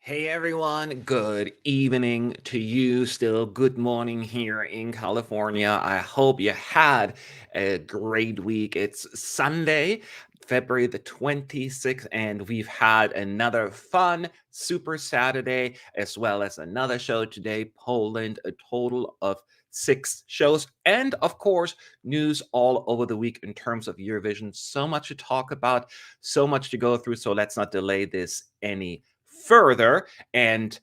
Hey everyone, good evening to you. Still good morning here in California. I hope you had a great week. It's Sunday, February the 26th, and we've had another fun Super Saturday as well as another show today. Poland, a total of 6 shows, and of course, news all over the week in terms of Eurovision. So much to talk about, so much to go through. So let's not delay this any further. And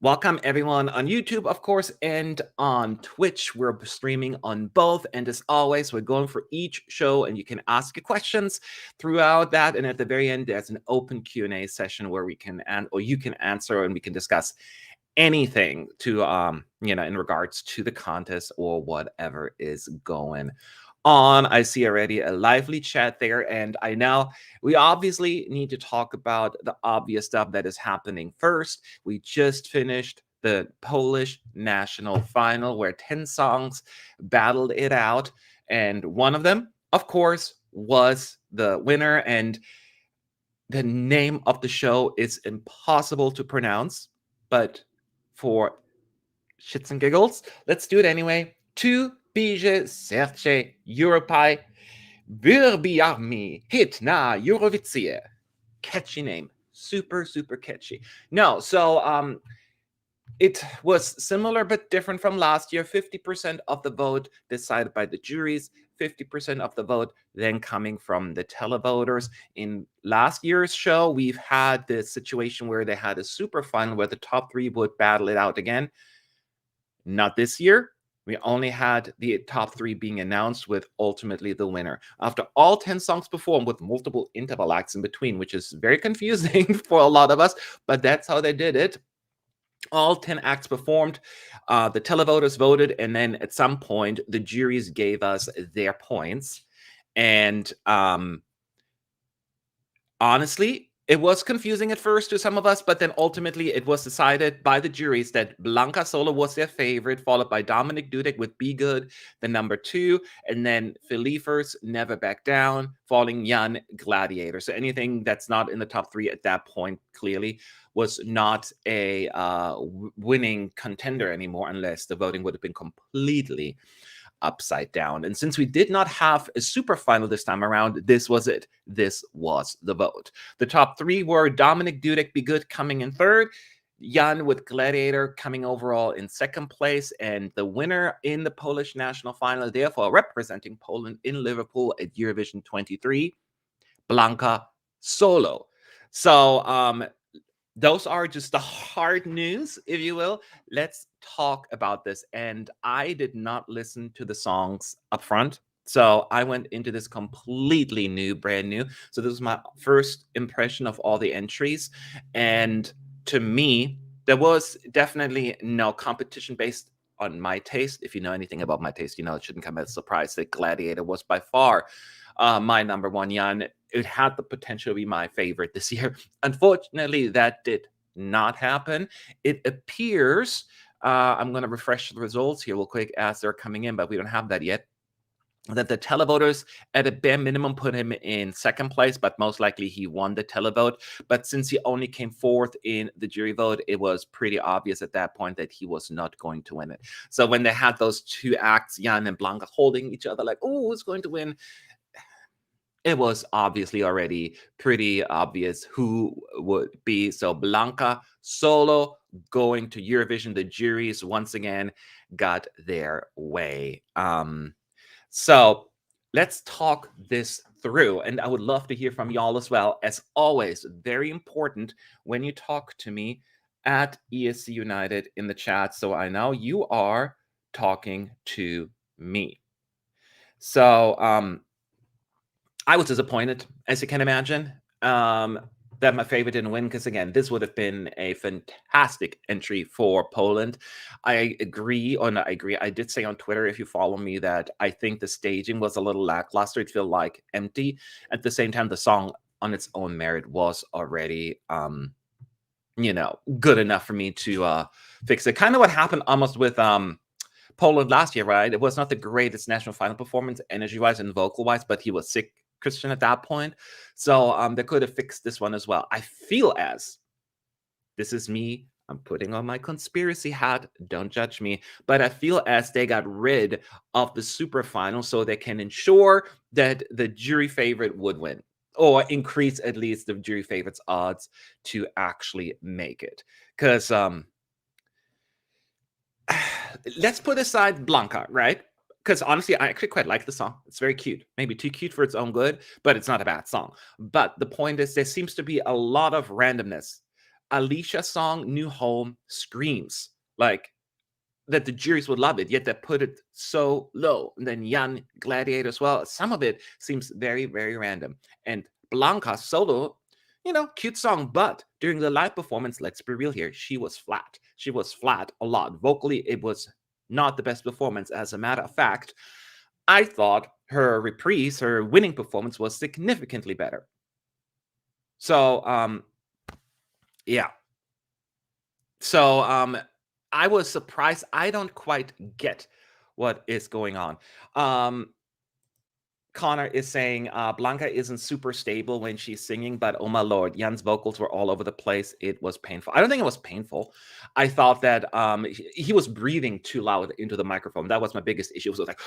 welcome everyone on YouTube, of course, and on Twitch. We're streaming on both. And as always, we're going for each show, and you can ask your questions throughout that. And at the very end, there's an open Q&A session where we can or you can answer, and we can discuss anything to in regards to the contest or whatever is going on. I see already a lively chat there, and I know we obviously need to talk about the obvious stuff that is happening first. We just finished the Polish national final where 10 songs battled it out, and one of them, of course, was the winner. And the name of the show is impossible to pronounce, but for shits and giggles, let's do it anyway. Tu bije serce Europai Virbiarmi hit na Eurovizie. Catchy name. Super, super catchy. No, so it was similar but different from last year. 50% of the vote decided by the juries, 50% of the vote then coming from the televoters. In last year's show, we've had this situation where they had a super final where the top three would battle it out again. Not this year. We only had the top three being announced with ultimately the winner. After all 10 songs performed with multiple interval acts in between, which is very confusing for a lot of us, but that's how they did it. All 10 acts performed, the televoters voted, and then at some point, the juries gave us their points. And honestly, it was confusing at first to some of us, but then ultimately it was decided by the juries that Blanca Solo was their favorite, followed by Dominic Dudek with Be Good, the number 2, and then Filifers, Never Back Down, falling Jan, Gladiator. So anything that's not in the top 3 at that point clearly was not a winning contender anymore, unless the voting would have been completely upside down. And since we did not have a super final this time around, this was it. This was the vote. The top 3 were Dominic Dudek, Be Good coming in third, Jan with Gladiator coming overall in second place, and the winner in the Polish national final, therefore representing Poland in Liverpool at Eurovision 23, Blanca Solo. So those are just the hard news, if you will. Let's talk about this. And I did not listen to the songs up front. So I went into this completely new, brand new. So this was my first impression of all the entries. And to me, there was definitely no competition based on my taste. If you know anything about my taste, you know it shouldn't come as a surprise that Gladiator was by far my number one. Jan, it had the potential to be my favorite this year. Unfortunately, that did not happen. It appears, I'm going to refresh the results here real quick as they're coming in, but we don't have that yet, that the televoters at a bare minimum put him in second place, but most likely he won the televote. But since he only came fourth in the jury vote, it was pretty obvious at that point that he was not going to win it. So when they had those two acts, Jan and Blanca holding each other like, oh, who's going to win? It was obviously already pretty obvious who would be. So Blanca Solo going to Eurovision. The juries once again got their way. So let's talk this through. And I would love to hear from y'all as well. As always, very important when you talk to me at ESC United in the chat. So I know you are talking to me. So I was disappointed, as you can imagine, that my favorite didn't win, because again, this would have been a fantastic entry for Poland. I agree, or not, I agree. I did say on Twitter, if you follow me, that I think the staging was a little lackluster. It felt like empty. At the same time, the song on its own merit was already, good enough for me to fix it. Kind of what happened almost with Poland last year, right? It was not the greatest national final performance, energy-wise and vocal-wise, but he was sick, Christian, at that point. So they could have fixed this one as well. I feel as This is me. I'm putting on my conspiracy hat. Don't judge me. But I feel as they got rid of the super final so they can ensure that the jury favorite would win or increase at least the jury favorite's odds to actually make it. Because let's put aside Blanca, right? Because honestly, I actually quite like the song. It's very cute. Maybe too cute for its own good, but it's not a bad song. But the point is, there seems to be a lot of randomness. Alicia's song, New Home, screams like that the juries would love it, yet they put it so low. And then Jan Gladiator as well. Some of it seems very, very random. And Blanca's solo, cute song, but during the live performance, let's be real here, she was flat. She was flat a lot. Vocally, it was not the best performance. As a matter of fact, I thought her reprise, her winning performance, was significantly better. So, yeah. So, I was surprised. I don't quite get what is going on. Connor is saying Blanca isn't super stable when she's singing, but oh my lord, Jan's vocals were all over the place. It was painful. I don't think it was painful. I thought that he was breathing too loud into the microphone. That was my biggest issue. It was like,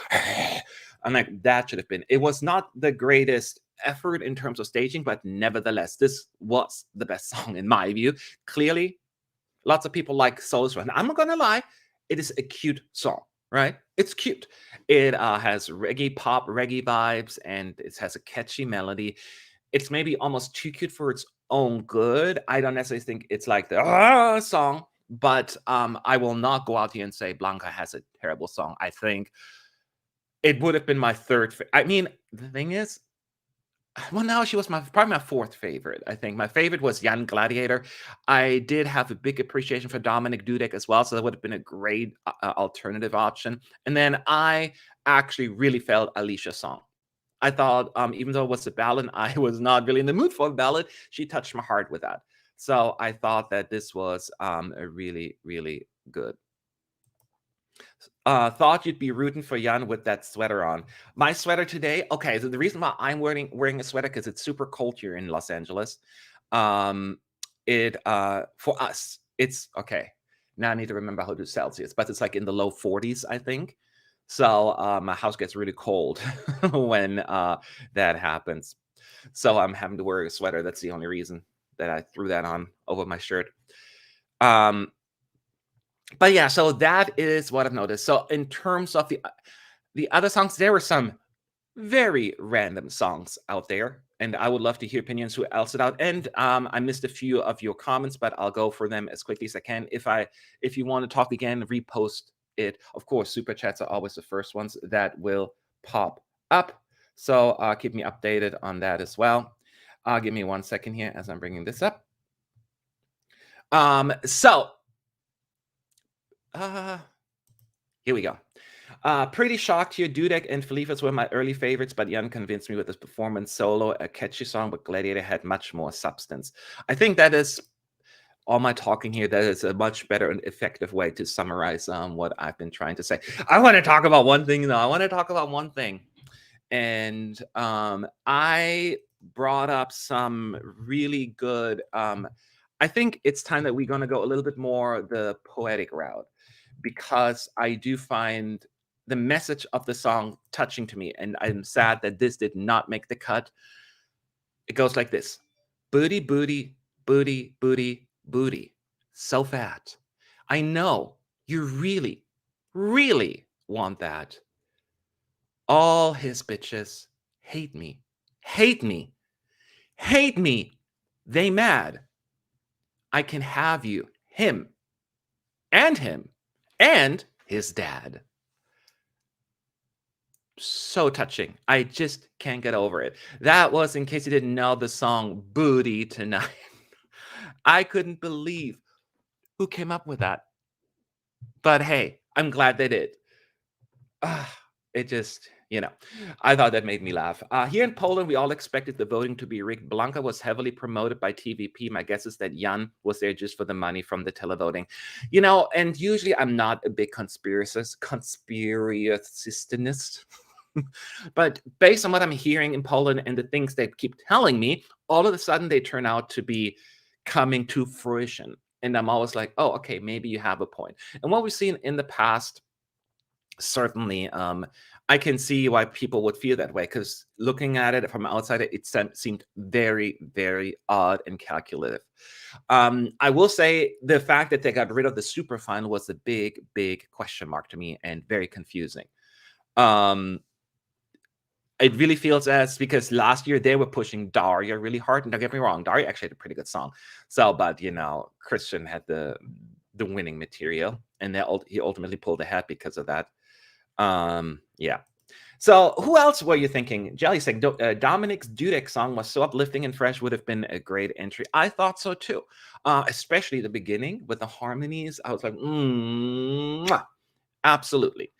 I'm like, that should have been. It was not the greatest effort in terms of staging, but nevertheless, this was the best song in my view. Clearly, lots of people like solos. And I'm not gonna lie, it is a cute song, right? It's cute. It has reggae pop, reggae vibes, and it has a catchy melody. It's maybe almost too cute for its own good. I don't necessarily think it's like the song, but I will not go out here and say Blanca has a terrible song. I think it would have been my third. I mean, the thing is, well, no, she was probably my fourth favorite. I think my favorite was Jan Gladiator. I did have a big appreciation for Dominic Dudek as well, so that would have been a great alternative option. And then I actually really felt Alicia's song. I thought, even though it was a ballad, I was not really in the mood for a ballad. She touched my heart with that. So I thought that this was a really, really good. Thought you'd be rooting for Jan with that sweater on. My sweater today. Okay, so the reason why I'm wearing a sweater because it's super cold here in Los Angeles. It for us, it's okay. Now I need to remember how to do Celsius, but it's like in the low 40s, I think. So my house gets really cold when that happens. So I'm having to wear a sweater. That's the only reason that I threw that on over my shirt. But yeah, so that is what I've noticed. So in terms of the other songs, there were some very random songs out there, and I would love to hear opinions who else it out. And I missed a few of your comments, but I'll go for them as quickly as I can. If you want to talk again, repost it. Of course, super chats are always the first ones that will pop up. So keep me updated on that as well. Give me 1 second here as I'm bringing this up. Here we go. Pretty shocked here. Dudek and Felifas were my early favorites, but Jan convinced me with his performance solo. A catchy song, but Gladiator had much more substance. I think that is all my talking here. That is a much better and effective way to summarize what I've been trying to say. I want to talk about one thing, though. I want to talk about one thing. And I brought up some really good... I think it's time that we're going to go a little bit more the poetic route, because I do find the message of the song touching to me, and I'm sad that this did not make the cut. It goes like this: booty, booty, booty, booty, booty, so fat. I know you really, really want that. All his bitches hate me, hate me, hate me. They mad. I can have you, him, and his dad. So touching. I just can't get over it. That was, in case you didn't know, the song Booty Tonight. I couldn't believe who came up with that. But hey, I'm glad they did. It just, I thought that made me laugh. Here in Poland, we all expected the voting to be rigged. Blanca was heavily promoted by TVP. My guess is that Jan was there just for the money from the televoting. And usually I'm not a big conspiracionist. But based on what I'm hearing in Poland and the things they keep telling me, all of a sudden they turn out to be coming to fruition. And I'm always like, oh, okay, maybe you have a point. And what we've seen in the past, certainly, I can see why people would feel that way, because looking at it from outside, it seemed very, very odd and calculative. I will say the fact that they got rid of the super final was a big, big question mark to me and very confusing. Um, it really feels as, because last year they were pushing Daria really hard, and don't get me wrong, Daria actually had a pretty good song. So, but Christian had the winning material, and he ultimately pulled ahead because of that. Yeah. So who else were you thinking? Jelly saying Dominic's Dudek song was so uplifting and fresh, would have been a great entry. I thought so too. Especially the beginning with the harmonies. I was like, absolutely.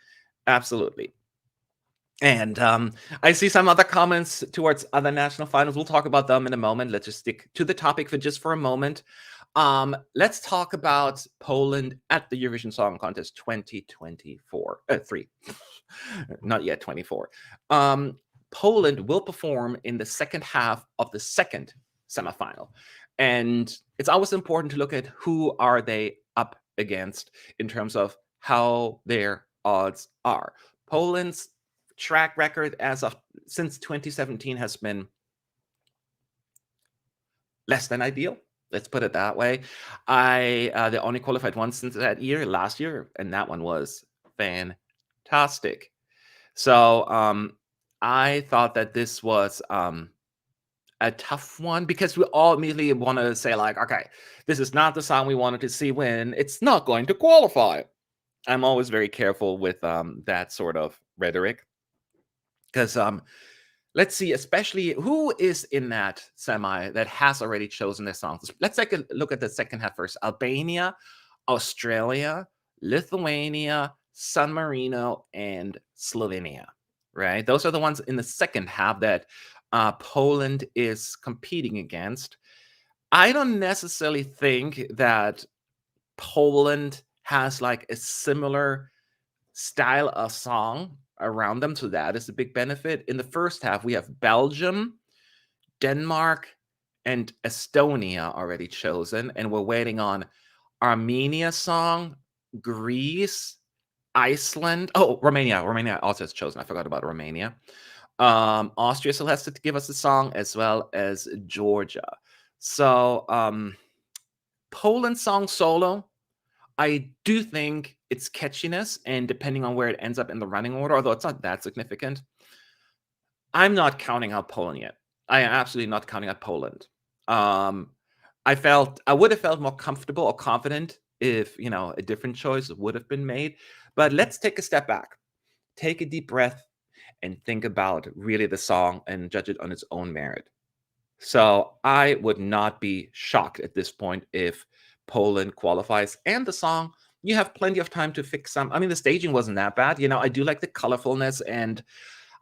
Absolutely. And I see some other comments towards other national finals. We'll talk about them in a moment. Let's just stick to the topic for a moment. Let's talk about Poland at the Eurovision Song Contest 2024. 3. Not yet 24. Poland will perform in the second half of the second semifinal. And it's always important to look at who are they up against in terms of how their odds are. Poland's track record since 2017 has been less than ideal. Let's put it that way. They only qualified once since that year, last year, and that one was fantastic. So I thought that this was a tough one, because we all immediately want to say, like, okay, this is not the song we wanted to see win. It's not going to qualify. I'm always very careful with that sort of rhetoric, because let's see, especially who is in that semi that has already chosen their songs. Let's take a look at the second half first. Albania, Australia, Lithuania, San Marino, and Slovenia, right? Those are the ones in the second half that Poland is competing against. I don't necessarily think that Poland has like a similar style of song around them, so that is a big benefit. In the first half, we have Belgium, Denmark, and Estonia already chosen, and we're waiting on Armenia song, Greece, Iceland. Oh, Romania also has chosen. I forgot about Romania. Austria still has to give us a song, as well as Georgia. So Poland song solo, I do think its catchiness, and depending on where it ends up in the running order, although it's not that significant, I'm not counting out Poland yet. I am absolutely not counting out Poland. I would have felt more comfortable or confident if, a different choice would have been made. But let's take a step back, take a deep breath, and think about really the song and judge it on its own merit. So I would not be shocked at this point if Poland qualifies. And the song, you have plenty of time to fix some. I mean, the staging wasn't that bad. I do like the colorfulness, and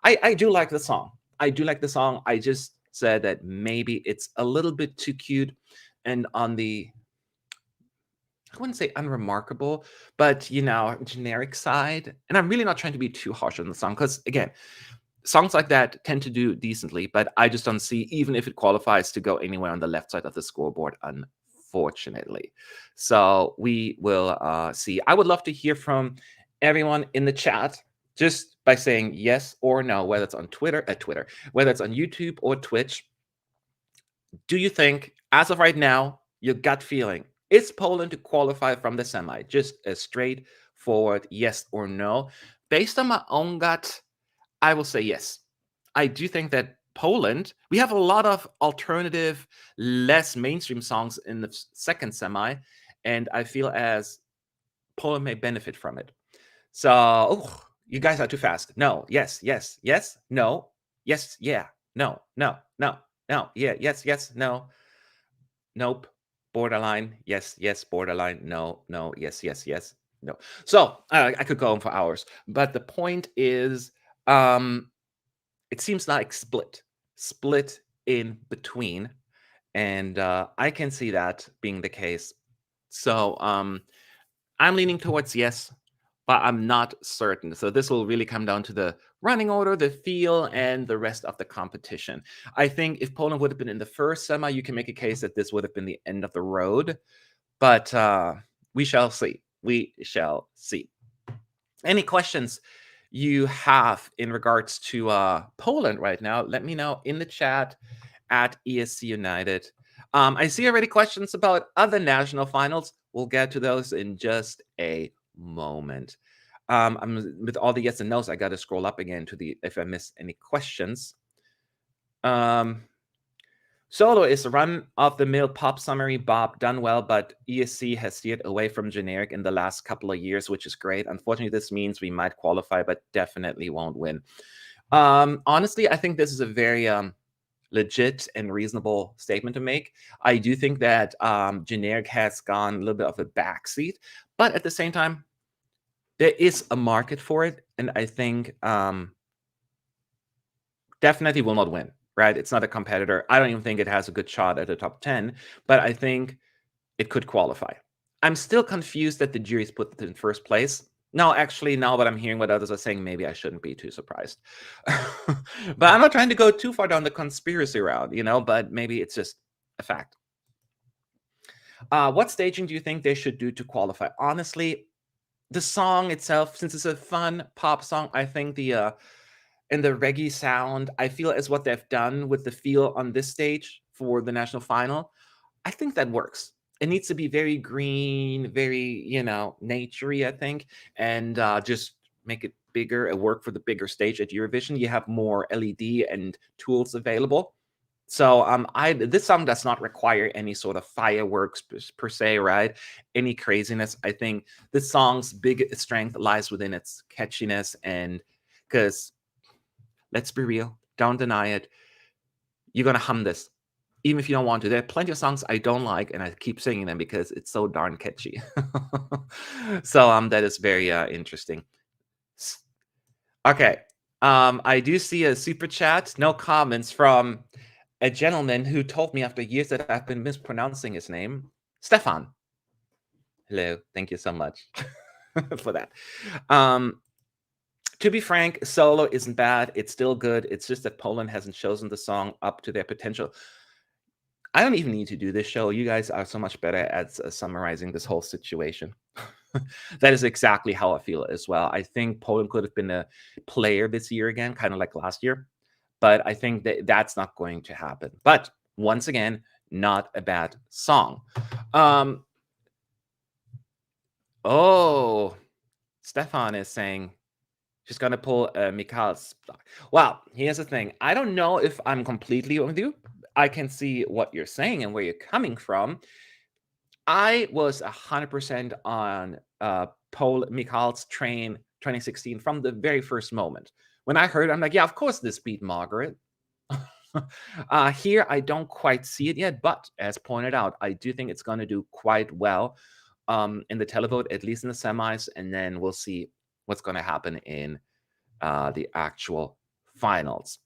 I do like the song. I do like the song. I just said that maybe it's a little bit too cute and on the, I wouldn't say unremarkable, but generic side. And I'm really not trying to be too harsh on the song, because again, songs like that tend to do decently, but I just don't see, even if it qualifies, to go anywhere on the left side of the scoreboard, unfortunately. So we will see. I would love to hear from everyone in the chat, just by saying yes or no, whether it's on Twitter, whether it's on YouTube or Twitch. Do you think, as of right now, your gut feeling, is Poland to qualify from the semi? Just a straightforward yes or no. Based on my own gut, I will say yes. I do think that Poland, we have a lot of alternative, less mainstream songs in the second semi, and I feel as Poland may benefit from it. So, you guys are too fast. No, yes, yes, yes, no, yes, yeah, no, no, no, no, yeah, yes, yes, no, nope, borderline, yes, yes, borderline, no, no, yes, yes, yes, no. So I could go on for hours, but the point is, it seems like split in between, and I can see that being the case. So I'm leaning towards yes, but I'm not certain. So this will really come down to the running order, the feel, and the rest of the competition. I think if Poland would have been in the first semi, you can make a case that this would have been the end of the road. But we shall see. We shall see. Any questions you have in regards to Poland right now? Let me know in the chat at ESC United. I see already questions about other national finals. We'll get to those in just a moment. I'm with all the yes and no's. I got to scroll up again to the if I miss any questions. Solo is a run-of-the-mill pop summary bop done well, but ESC has steered away from generic in the last couple of years, which is great. Unfortunately, this means we might qualify, but definitely won't win. Honestly, I think this is a very legit and reasonable statement to make. I do think that generic has gone a little bit of a backseat, but at the same time, there is a market for it, and I think definitely will not win, right? It's not a competitor. I don't even think it has a good shot at the top 10, but I think it could qualify. I'm still confused that the jury's put it in first place. No, actually, now that I'm hearing what others are saying, maybe I shouldn't be too surprised. But I'm not trying to go too far down the conspiracy route, but maybe it's just a fact. What staging do you think they should do to qualify? Honestly, the song itself, since it's a fun pop song, I think and the reggae sound, I feel is what they've done with the feel on this stage for the national final. I think that works. It needs to be very green, very, naturey, I think, and just make it bigger and work for the bigger stage at Eurovision. You have more LED and tools available. So this song does not require any sort of fireworks per se, right? Any craziness. I think this song's big strength lies within its catchiness, and because let's be real, don't deny it, you're gonna hum this even if you don't want to. There are plenty of songs I don't like, and I keep singing them because it's so darn catchy. So that is very interesting. Okay. I do see a super chat, no comments, from a gentleman who told me after years that I've been mispronouncing his name, Stefan. Hello, thank you so much for that. To be frank, Solo isn't bad. It's still good. It's just that Poland hasn't chosen the song up to their potential. I don't even need to do this show. You guys are so much better at summarizing this whole situation. That is exactly how I feel as well. I think Poland could have been a player this year again, kind of like last year. But I think that that's not going to happen. But once again, not a bad song. Oh, Stefan is saying she's going to pull Mikhail's. Well, here's the thing. I don't know if I'm completely with you. I can see what you're saying and where you're coming from. I was 100% on Paul Mikhail's train 2016 from the very first moment. When I heard it, I'm like, yeah, of course this beat Margaret. Here, I don't quite see it yet, but as pointed out, I do think it's going to do quite well in the televote, at least in the semis, and then we'll see what's going to happen in the actual finals.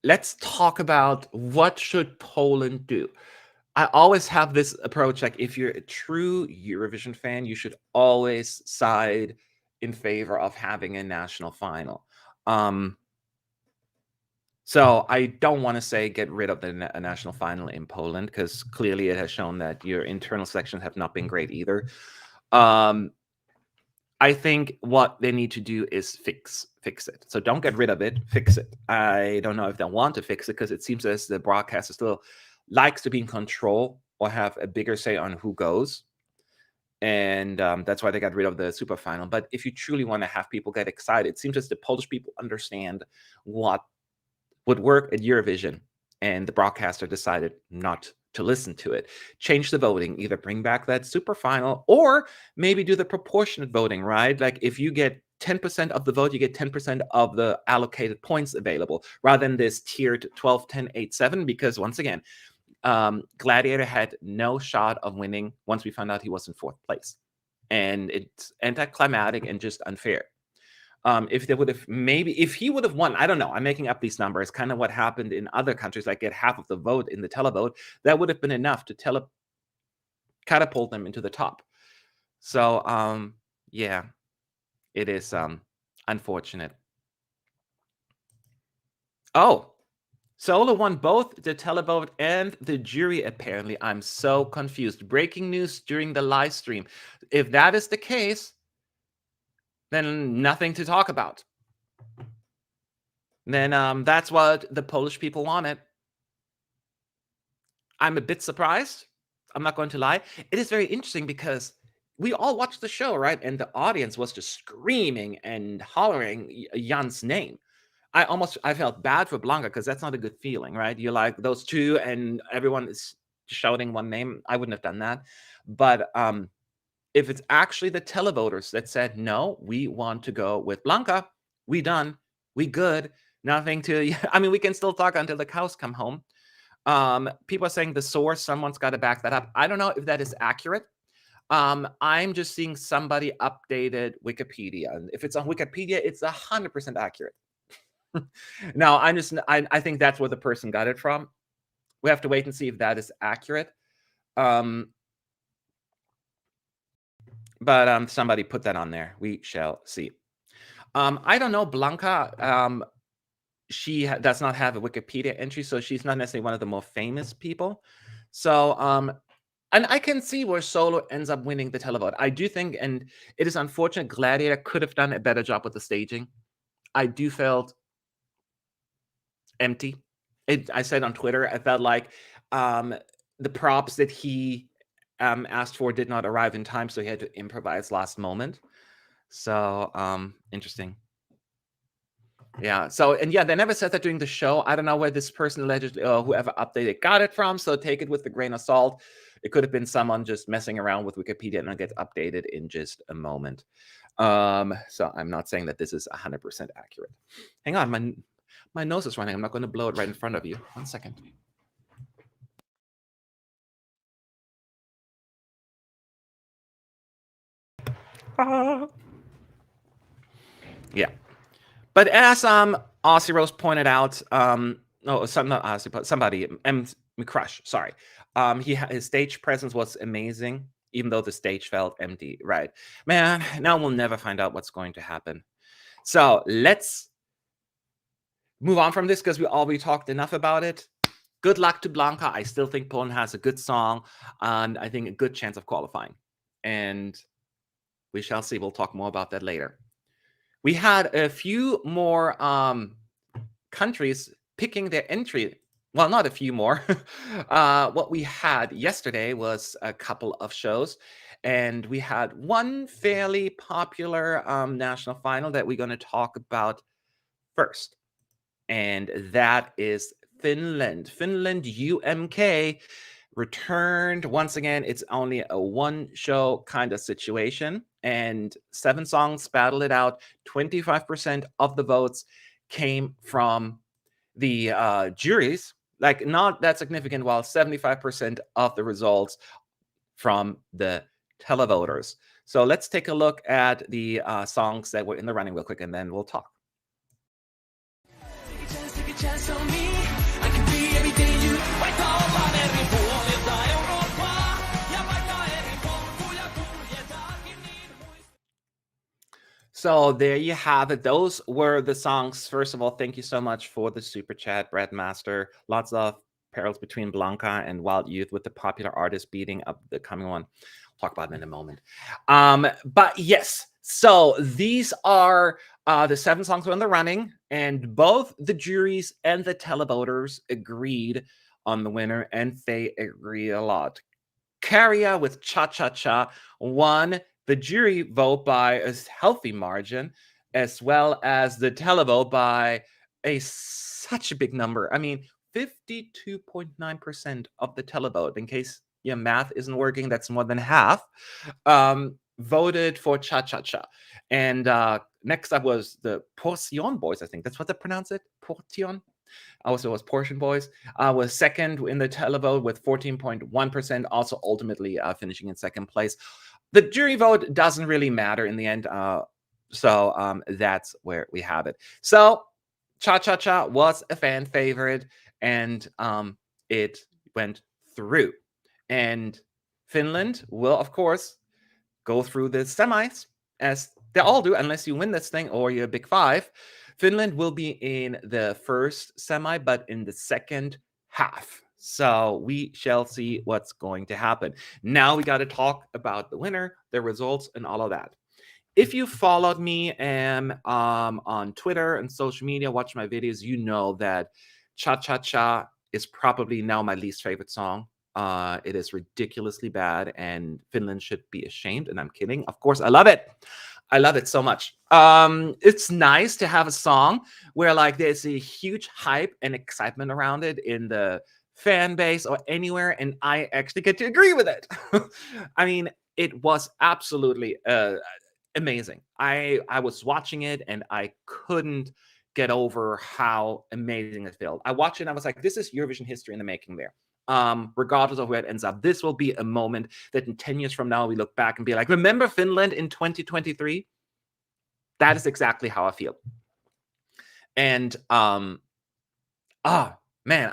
Let's talk about what should Poland do. I always have this approach, like if you're a true Eurovision fan, you should always side in favor of having a national final. So I don't want to say get rid of the national final in Poland, because clearly it has shown that your internal selections have not been great either. I think what they need to do is fix it. So don't get rid of it, fix it. I don't know if they want to fix it, because it seems as the broadcaster still likes to be in control or have a bigger say on who goes. And that's why they got rid of the super final. But if you truly want to have people get excited, it seems as the Polish people understand what would work at Eurovision, and the broadcaster decided not to listen to it. Change the voting, either bring back that super final or maybe do the proportionate voting, right? Like if you get 10% of the vote, you get 10% of the allocated points available, rather than this tiered 12, 10, 8, 7, because once again, Gladiator had no shot of winning once we found out he was in fourth place. And it's anticlimactic and just unfair. If they would have, maybe if he would have won, I don't know, I'm making up these numbers, kind of what happened in other countries, like get half of the vote in the televote, that would have been enough to catapult them into the top. So yeah, it is unfortunate. Oh, Solo won both the televote and the jury, apparently. I'm so confused. Breaking news during the live stream. If that is the case, then nothing to talk about. Then that's what the Polish people wanted. I'm a bit surprised. I'm not going to lie. It is very interesting because we all watched the show, right? And the audience was just screaming and hollering Jan's name. I felt bad for Blanca because that's not a good feeling, right? You're like those two and everyone is shouting one name. I wouldn't have done that. But if it's actually the televoters that said, no, we want to go with Blanca, we done, we good, nothing to, I mean, we can still talk until the cows come home. People are saying the source, someone's got to back that up. I don't know if that is accurate. I'm just seeing somebody updated Wikipedia. And if it's on Wikipedia, it's 100% accurate. Now, I think that's where the person got it from. We have to wait and see if that is accurate. But somebody put that on there. We shall see. I don't know, Blanca. She does not have a Wikipedia entry, so she's not necessarily one of the more famous people. So, and I can see where Solo ends up winning the televote. I do think, and it is unfortunate, Gladiator could have done a better job with the staging. I do felt empty. I said on Twitter, I felt like the props that he asked for did not arrive in time, so he had to improvise last moment. So interesting. Yeah. So, and yeah, they never said that during the show. I don't know where this person allegedly, whoever updated, got it from. So take it with a grain of salt. It could have been someone just messing around with Wikipedia, and it'll get updated in just a moment. So I'm not saying that this is 100% accurate. Hang on, my nose is running. I'm not going to blow it right in front of you. 1 second. Yeah. But as Aussie Rose pointed out, not Aussie, but somebody, Crush, sorry. His stage presence was amazing, even though the stage felt empty. Right. Man, now we'll never find out what's going to happen. So let's move on from this because we already talked enough about it. Good luck to Blanca. I still think Poland has a good song and I think a good chance of qualifying. And we shall see. We'll talk more about that later. We had a few more countries picking their entry. Well, not a few more. What we had yesterday was a couple of shows, and we had one fairly popular national final that we're going to talk about first, and that is Finland. Finland UMK returned once again. It's only a one-show kind of situation, and 7 songs battled it out. 25% of the votes came from the juries, like not that significant, while 75% of the results from the televoters. So let's take a look at the songs that were in the running real quick, and then we'll talk. Take a chance on me. I can be everything you So there you have it. Those were the songs. First of all, thank you so much for the super chat, Brad Master. Lots of parallels between Blanca and Wild Youth, with the popular artist beating up the coming one. I'll talk about it in a moment. But yes, so these are the 7 songs were in the running, and both the juries and the televoters agreed on the winner, and they agree a lot. Caria with Cha Cha Cha won the jury vote by a healthy margin, as well as the televote by such a big number. I mean, 52.9% of the televote, in case your math isn't working, that's more than half, voted for Cha Cha Cha. And next up was the Portion Boys, I think that's what they pronounce it, Portion. Also was Portion Boys, was second in the televote with 14.1%, also ultimately finishing in second place. The jury vote doesn't really matter in the end, so that's where we have it. So Cha Cha Cha was a fan favorite, and it went through. And Finland will, of course, go through the semis, as they all do, unless you win this thing or you're a big 5. Finland will be in the first semi, but in the second half. So we shall see what's going to happen. Now we got to talk about the winner, the results, and all of that. If you followed me on Twitter and social media, watch my videos, you know that Cha Cha Cha is probably now my least favorite song. It is ridiculously bad, and Finland should be ashamed. And I'm kidding. Of course, I love it. I love it so much. It's nice to have a song where like there's a huge hype and excitement around it in the fan base or anywhere, and I actually get to agree with it. I mean, it was absolutely amazing. I was watching it and I couldn't get over how amazing it felt. I watched it and I was like, this is Eurovision history in the making there. Regardless of where it ends up, this will be a moment that in 10 years from now we look back and be like, remember Finland in 2023? That is exactly how I feel. And man,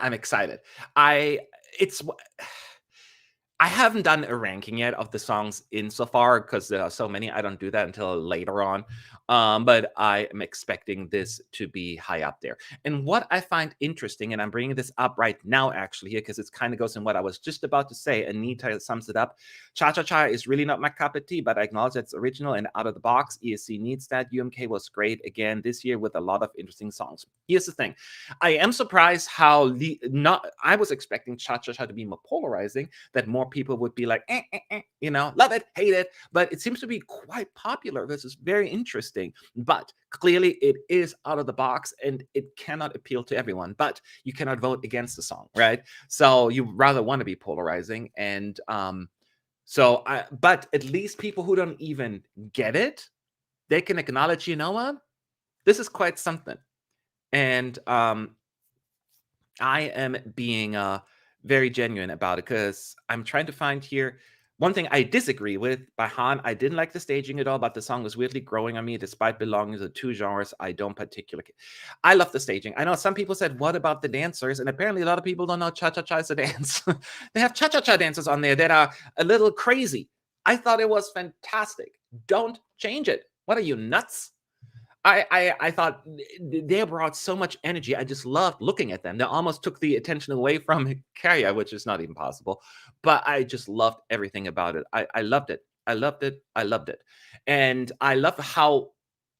I'm excited. I haven't done a ranking yet of the songs insofar because there are so many. I don't do that until later on. But I am expecting this to be high up there. And what I find interesting, and I'm bringing this up right now actually here because it kind of goes in what I was just about to say. Anita sums it up. Cha Cha Cha is really not my cup of tea, but I acknowledge it's original and out of the box. ESC needs that. UMK was great again this year with a lot of interesting songs. Here's the thing. I am surprised how I was expecting Cha Cha Cha to be more polarizing, that more people would be like, love it, hate it. But it seems to be quite popular. This is very interesting. But clearly it is out of the box and it cannot appeal to everyone. But you cannot vote against the song, right? So you rather want to be polarizing. And but at least people who don't even get it, they can acknowledge, you know what? This is quite something. And I am being very genuine about it because I'm trying to find here one thing I disagree with by Han. I didn't like the staging at all, but the song was weirdly growing on me despite belonging to two genres I don't particularly. I love the staging. I know some people said, what about the dancers? And apparently a lot of people don't know cha-cha-cha is a dance. They have cha-cha-cha dancers on there that are a little crazy. I thought it was fantastic. Don't change it. What are you, nuts? I thought they brought so much energy. I just loved looking at them. They almost took the attention away from Kaya, which is not even possible. But I just loved everything about it. I loved it. I loved it. I loved it. And I love how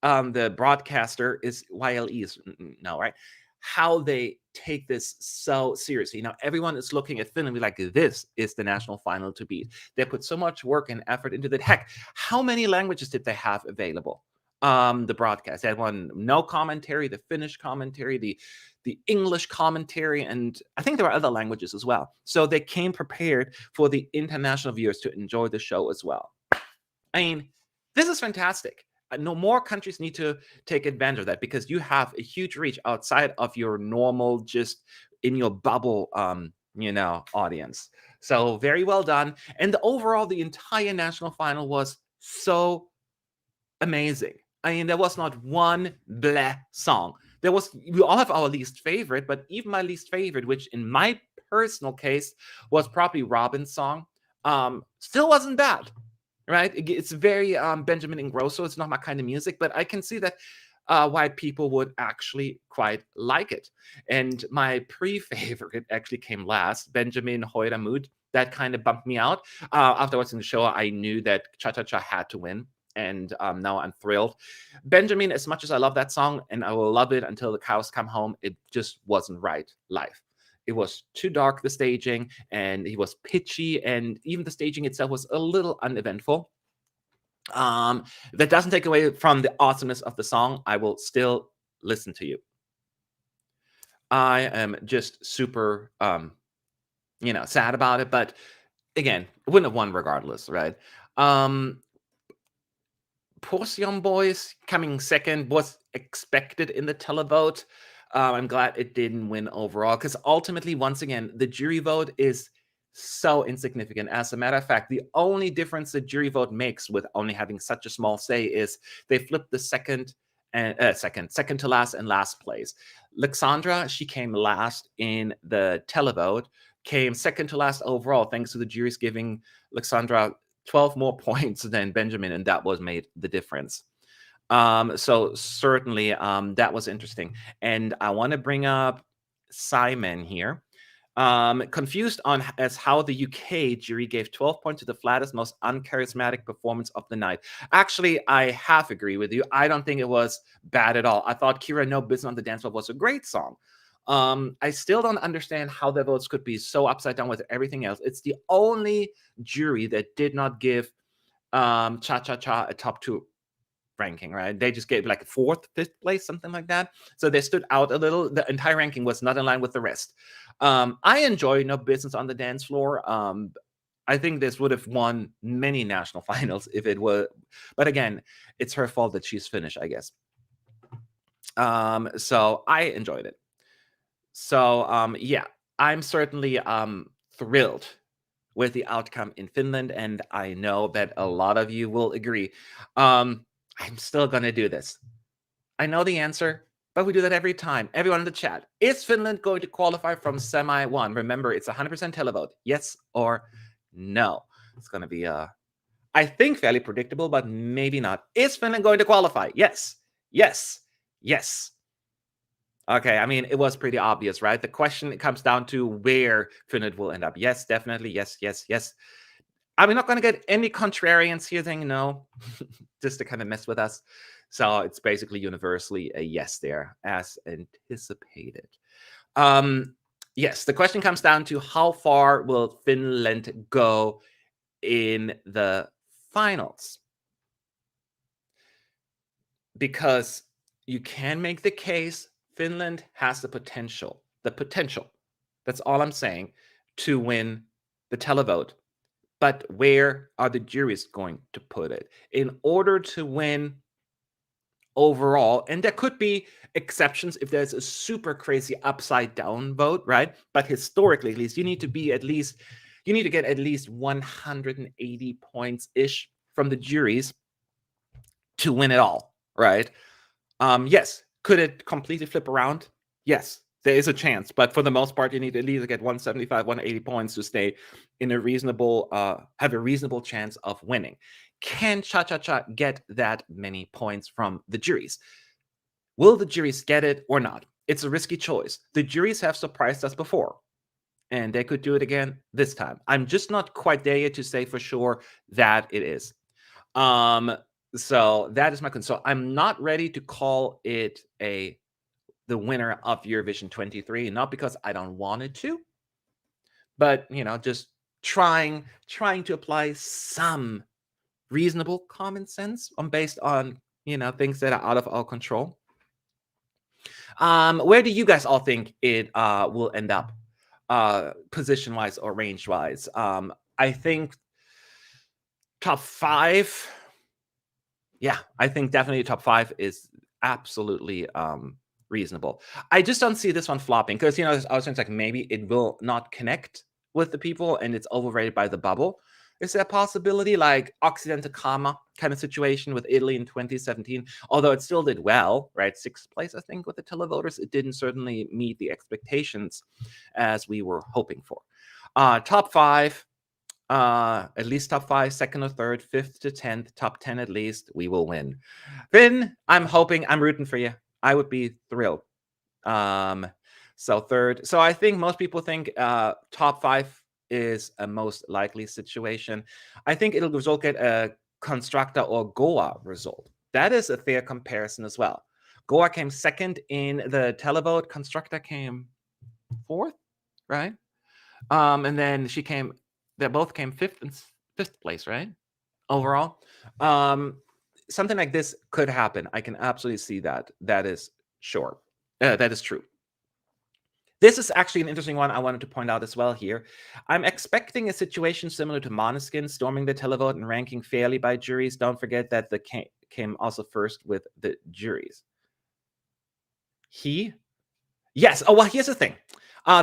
the broadcaster is YLE is no, right? How they take this so seriously. Now everyone is looking at Finland and be like, this is the national final to beat. They put so much work and effort into that. Heck, how many languages did they have available? The broadcast. They had one no commentary, the Finnish commentary, the English commentary, and I think there were other languages as well. So they came prepared for the international viewers to enjoy the show as well. I mean, this is fantastic. No more countries need to take advantage of that because you have a huge reach outside of your normal, just in your bubble, audience. So very well done. And overall, the entire national final was so amazing. I mean, there was not one bleh song. We all have our least favorite, but even my least favorite, which in my personal case was probably Robin's song, still wasn't bad, right? It's very Benjamin Ingrosso. It's not my kind of music, but I can see that why people would actually quite like it. And my pre-favorite actually came last, Benjamin Hoyramud. That kind of bumped me out. After watching the show, I knew that Cha Cha Cha had to win. And now I'm thrilled. Benjamin, as much as I love that song, and I will love it until the cows come home, it just wasn't right live. It was too dark, the staging, and he was pitchy, and even the staging itself was a little uneventful. That doesn't take away from the awesomeness of the song. I will still listen to you. I am just super, sad about it, but again, wouldn't have won regardless, right? Portion Boys coming second was expected in the televote. I'm glad it didn't win overall because ultimately, once again, the jury vote is so insignificant. As a matter of fact, the only difference the jury vote makes with only having such a small say is they flip the second to last and last place. Alexandra, she came last in the televote, came second to last overall, thanks to the juries giving Alexandra 12 more points than Benjamin, and that was made the difference. So certainly, that was interesting. And I want to bring up Simon here. Confused on as how the UK jury gave 12 points to the flattest, most uncharismatic performance of the night. Actually, I half agree with you. I don't think it was bad at all. I thought Kira No Business on the Dance Floor was a great song. I still don't understand how the votes could be so upside down with everything else. It's the only jury that did not give Cha Cha Cha a top two ranking, right? They just gave like fourth, fifth place, something like that. So they stood out a little. The entire ranking was not in line with the rest. I enjoy No Business on the Dance Floor. I think this would have won many national finals if it were, but again, it's her fault that she's Finnish, I guess. So I enjoyed it. So yeah, I'm certainly thrilled with the outcome in Finland, and I know that a lot of you will agree. I'm still gonna do this. I know the answer, but we do that every time. Everyone in the chat, is Finland going to qualify from semi one? Remember, it's 100% televote. Yes or no? It's going to be, I think, fairly predictable, but maybe not. Is Finland going to qualify? Yes, yes, yes. Okay, I mean, it was pretty obvious, right? The question comes down to where Finland will end up. Yes, definitely. Yes, yes, yes. I'm not going to get any contrarians here saying no, just to kind of mess with us. So it's basically universally a yes there, as anticipated. Yes, the question comes down to how far will Finland go in the finals? Because you can make the case Finland has the potential, that's all I'm saying, to win the televote. But where are the juries going to put it? In order to win overall, and there could be exceptions if there's a super crazy upside down vote, right? But historically, at least, you need to get at least 180 points ish from the juries to win it all, right? Yes. Could it completely flip around? Yes, there is a chance, but for the most part, you need at least get 175, 180 points to stay in a reasonable, have a reasonable chance of winning. Can Cha Cha Cha get that many points from the juries? Will the juries get it or not? It's a risky choice. The juries have surprised us before, and they could do it again this time. I'm just not quite there yet to say for sure that it is. So that is my concern. So I'm not ready to call it the winner of Eurovision 23, not because I don't want it to, but just trying to apply some reasonable common sense based on things that are out of our control. Where do you guys all think it will end up, position wise or range wise? I think top 5. Yeah, I think definitely top 5 is absolutely reasonable. I just don't see this one flopping because I was saying like maybe it will not connect with the people and it's overrated by the bubble. Is there a possibility like Occidental Karma kind of situation with Italy in 2017? Although it still did well, right? 6th place, I think, with the televoters. It didn't certainly meet the expectations as we were hoping for. Top 5, at least top 5, second or third, 5th to 10th, top 10 at least, we will win. Finn, I'm rooting for you. I would be thrilled. So third. So I think most people think top 5 is a most likely situation. I think it'll result at a Constructor or Goa result. That is a fair comparison as well. Goa came second in the televote. Constructor came 4th, right? And then they both came 5th and 5th place, right? Overall. Something like this could happen. I can absolutely see that. That is sure. That is true. This is actually an interesting one I wanted to point out as well here. I'm expecting a situation similar to Måneskin storming the televote and ranking fairly by juries. Don't forget that the came also first with the juries. Yes. Oh, well, here's the thing.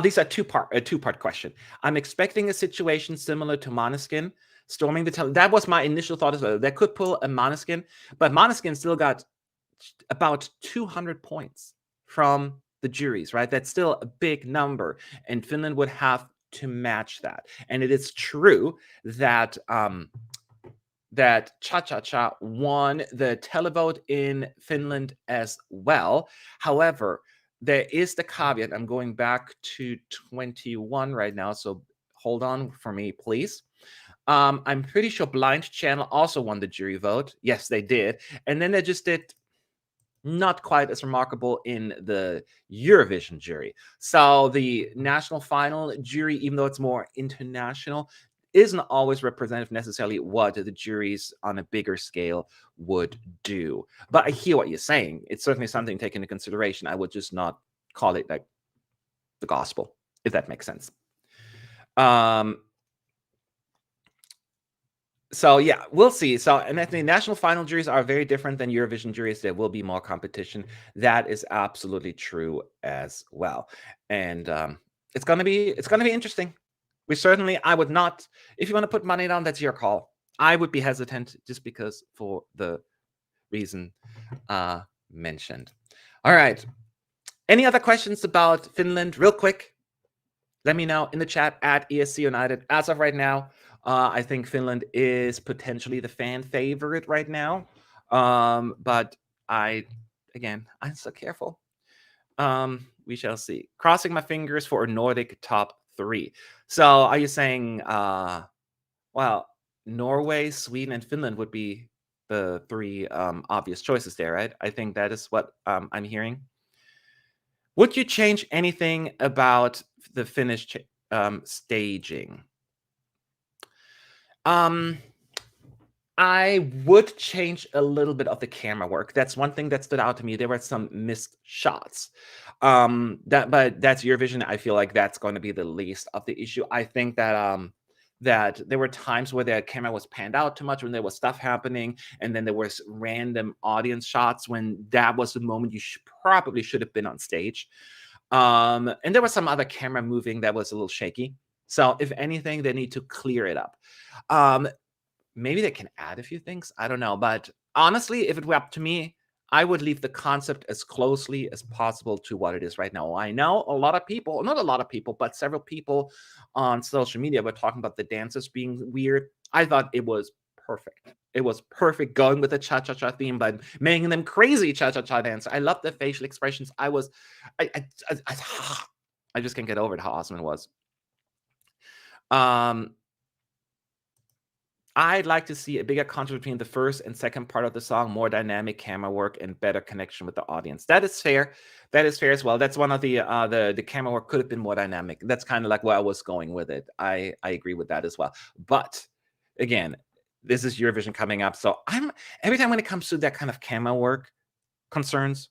These are a two-part question. I'm expecting a situation similar to Måneskin storming the televote. That was my initial thought as well. That could pull a Måneskin, but Måneskin still got about 200 points from the juries, right? That's still a big number, and Finland would have to match that. And it is true that that Cha-Cha-Cha won the televote in Finland as well. However, there is the caveat. I'm going back to 21 right now, so hold on for me, please. I'm pretty sure Blind Channel also won the jury vote. Yes, they did. And then they just did not quite as remarkable in the Eurovision jury. So the national final jury, even though it's more international, isn't always representative necessarily what the juries on a bigger scale would do. But I hear what you're saying. It's certainly something taken into consideration. I would just not call it like the gospel, if that makes sense. So yeah, we'll see. So, and I think national final juries are very different than Eurovision juries. There will be more competition. That is absolutely true as well. And it's gonna be interesting. I would not, if you want to put money down, that's your call. I would be hesitant just because for the reason mentioned. All right. Any other questions about Finland? Real quick, let me know in the chat at ESC United. As of right now, I think Finland is potentially the fan favorite right now. But I'm so careful. We shall see. Crossing my fingers for a Nordic top 3. So are you saying, well, Norway, Sweden, and Finland would be the 3 obvious choices there, right? I think that is what I'm hearing. Would you change anything about the Finnish staging? I would change a little bit of the camera work. That's one thing that stood out to me. There were some missed shots. But that's Eurovision. I feel like that's going to be the least of the issue. I think that that there were times where the camera was panned out too much when there was stuff happening, and then there was random audience shots when that was the moment you probably should have been on stage. And there was some other camera moving that was a little shaky. So if anything, they need to clear it up. Maybe they can add a few things. I don't know. But honestly, if it were up to me, I would leave the concept as closely as possible to what it is right now. I know a lot of people, not a lot of people, but several people on social media were talking about the dances being weird. I thought it was perfect. It was perfect going with the cha-cha-cha theme, but making them crazy cha-cha-cha dance. I love the facial expressions. I just can't get over it how awesome it was. I'd like to see a bigger contrast between the first and second part of the song, more dynamic camera work and better connection with the audience. That is fair. That is fair as well. That's one of the camera work could have been more dynamic. That's kind of like where I was going with it. I agree with that as well. But again, this is Eurovision coming up. So every time when it comes to that kind of camera work concerns,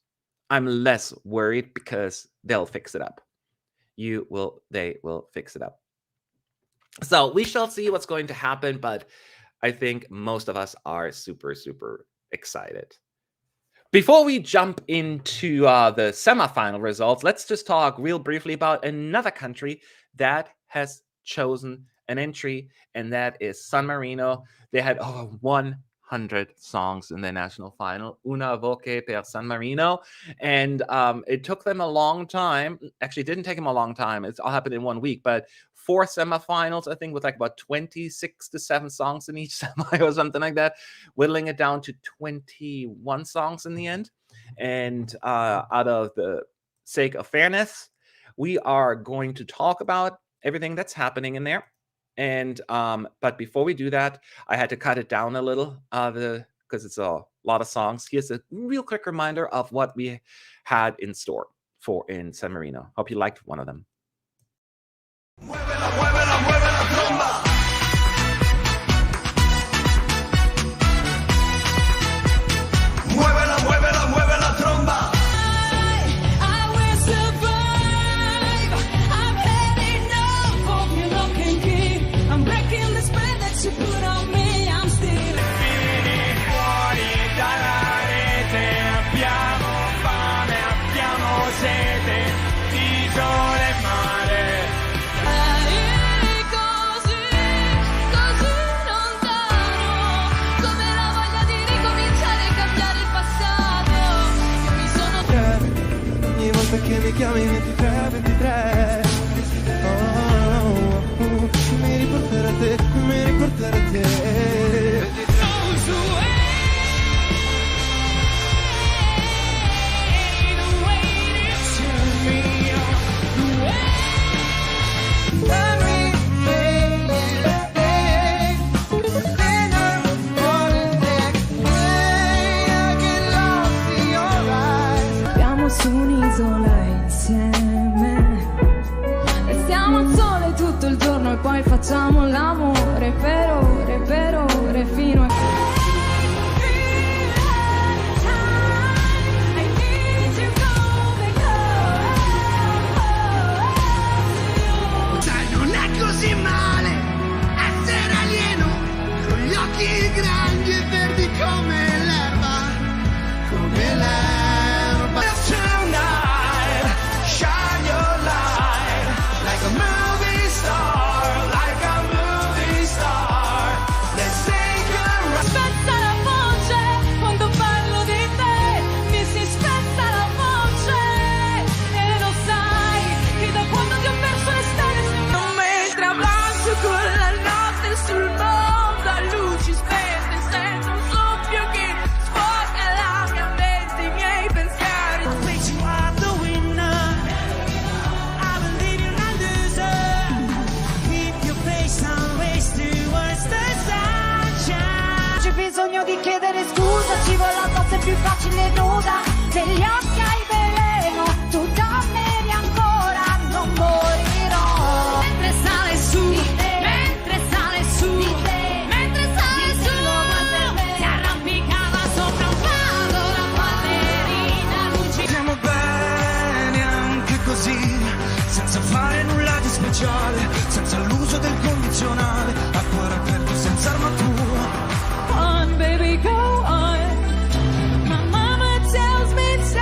I'm less worried because they'll fix it up. They will fix it up. So we shall see what's going to happen, but I think most of us are super, super excited. Before we jump into the semifinal results, let's just talk real briefly about another country that has chosen an entry, and that is San Marino. They had over 100 songs in their national final, Una Voce per San Marino, and it took them a long time. Actually, it didn't take them a long time. It's all happened in 1 week, but 4 semifinals, I think, with like about 26 to 7 songs in each semi or something like that, whittling it down to 21 songs in the end. And out of the sake of fairness, we are going to talk about everything that's happening in there. And but before we do that, I had to cut it down a little because it's a lot of songs. Here's a real quick reminder of what we had in store in San Marino. Hope you liked one of them. Muévela, muévela, muévela, tromba. Muévela, muévela, muévela, tromba. I will survive. I'm heading up, hope you know can keep. I'm breaking the spell that you put on me. I'm still finiti fuori dalla rete. Abbiamo fame, abbiamo sete di sole e mare. poi facciamo l'amore per ore fino a... Così male essere alieno con gli occhi grandi e verdi come l'erba, come l'erba. Tonight, shine your light like a movie star, like a movie star. Let's take a ride. Spezza la voce quando parlo di te, mi si spezza la voce e lo sai che da quando ti ho perso le stelle mentre avanzo con la notte sul mondo a luci spente sento un soffio che svuota la mia mente, i miei pensieri. I bet you are the winner, I believe you're not loser. Keep your face on race towards the sunshine. C'è bisogno di chiedere scusa, ci vuole la cosa più facile nuda, degli occhi hai veleno, tu dammeli ancora, non morirò. Mentre sale su, mentre sale su, mentre sale su, si arrampicava sopra un palo la ballerina luci. Stiamo bene anche così, senza fare nulla di speciale, senza l'uso del condizionale, a cuore aperto senza armatura. On baby go on, my mama tells me so.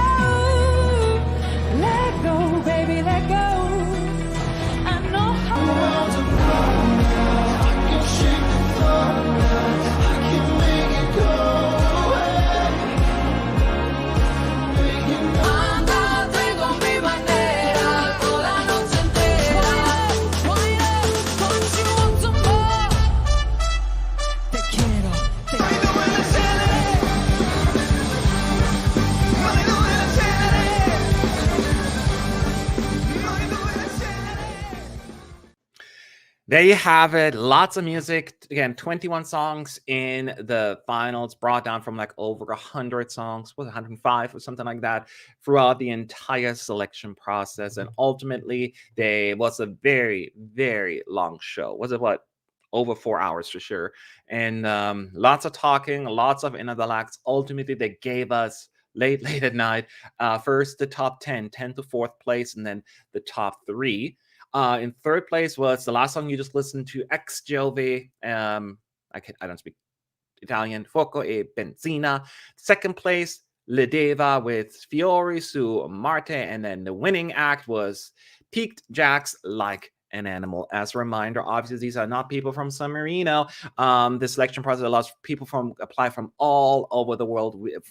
Let go baby let go, I know how. Andate con mi bandera, con la noche entera. Con un more. Te quiero, te quiero. There you have it. Lots of music. Again, 21 songs in the finals, brought down from like over 100 songs, was it 105 or something like that, throughout the entire selection process. And ultimately, there was a very, very long show. Was it what? Over 4 hours for sure. And lots of talking, lots of another acts. Ultimately, they gave us late at night, first the top 10 to fourth place, and then the top 3. In third place was the last song you just listened to, Ex Giove. I don't speak Italian. Fuoco e Benzina. Second place, Ledeva with Fiori su Marte. And then the winning act was Peaked Jacks Like an Animal. As a reminder, obviously these are not people from San Marino. The selection process allows people apply from all over the world with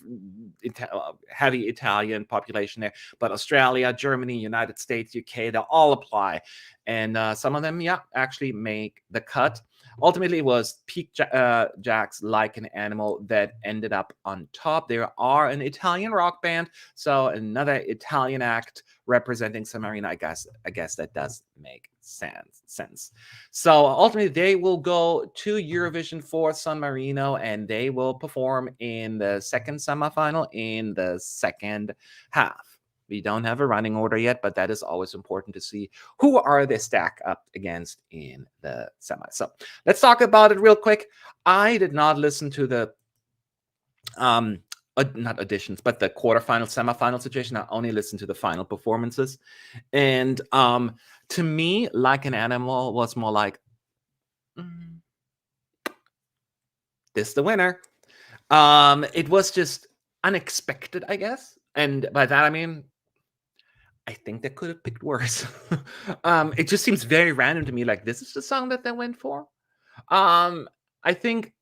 heavy Italian population there, but Australia, Germany, United States, UK, they all apply, and some of them actually make the cut. Ultimately, it was Peak Jacks Like an Animal that ended up on top. There are an Italian rock band, so another Italian act representing San Marino. I guess that does make sense. So ultimately, they will go to Eurovision for San Marino, and they will perform in the second semifinal in the second half. We don't have a running order yet, but that is always important to see who are they stack up against in the semi. So let's talk about it real quick. I did not listen to the not auditions, but the quarterfinal, semifinal situation. I only listened to the final performances. And to me, Like an Animal was more like, this the winner. It was just unexpected, I guess. And by that, I mean, I think they could have picked worse. It just seems very random to me. Like, this is the song that they went for. I think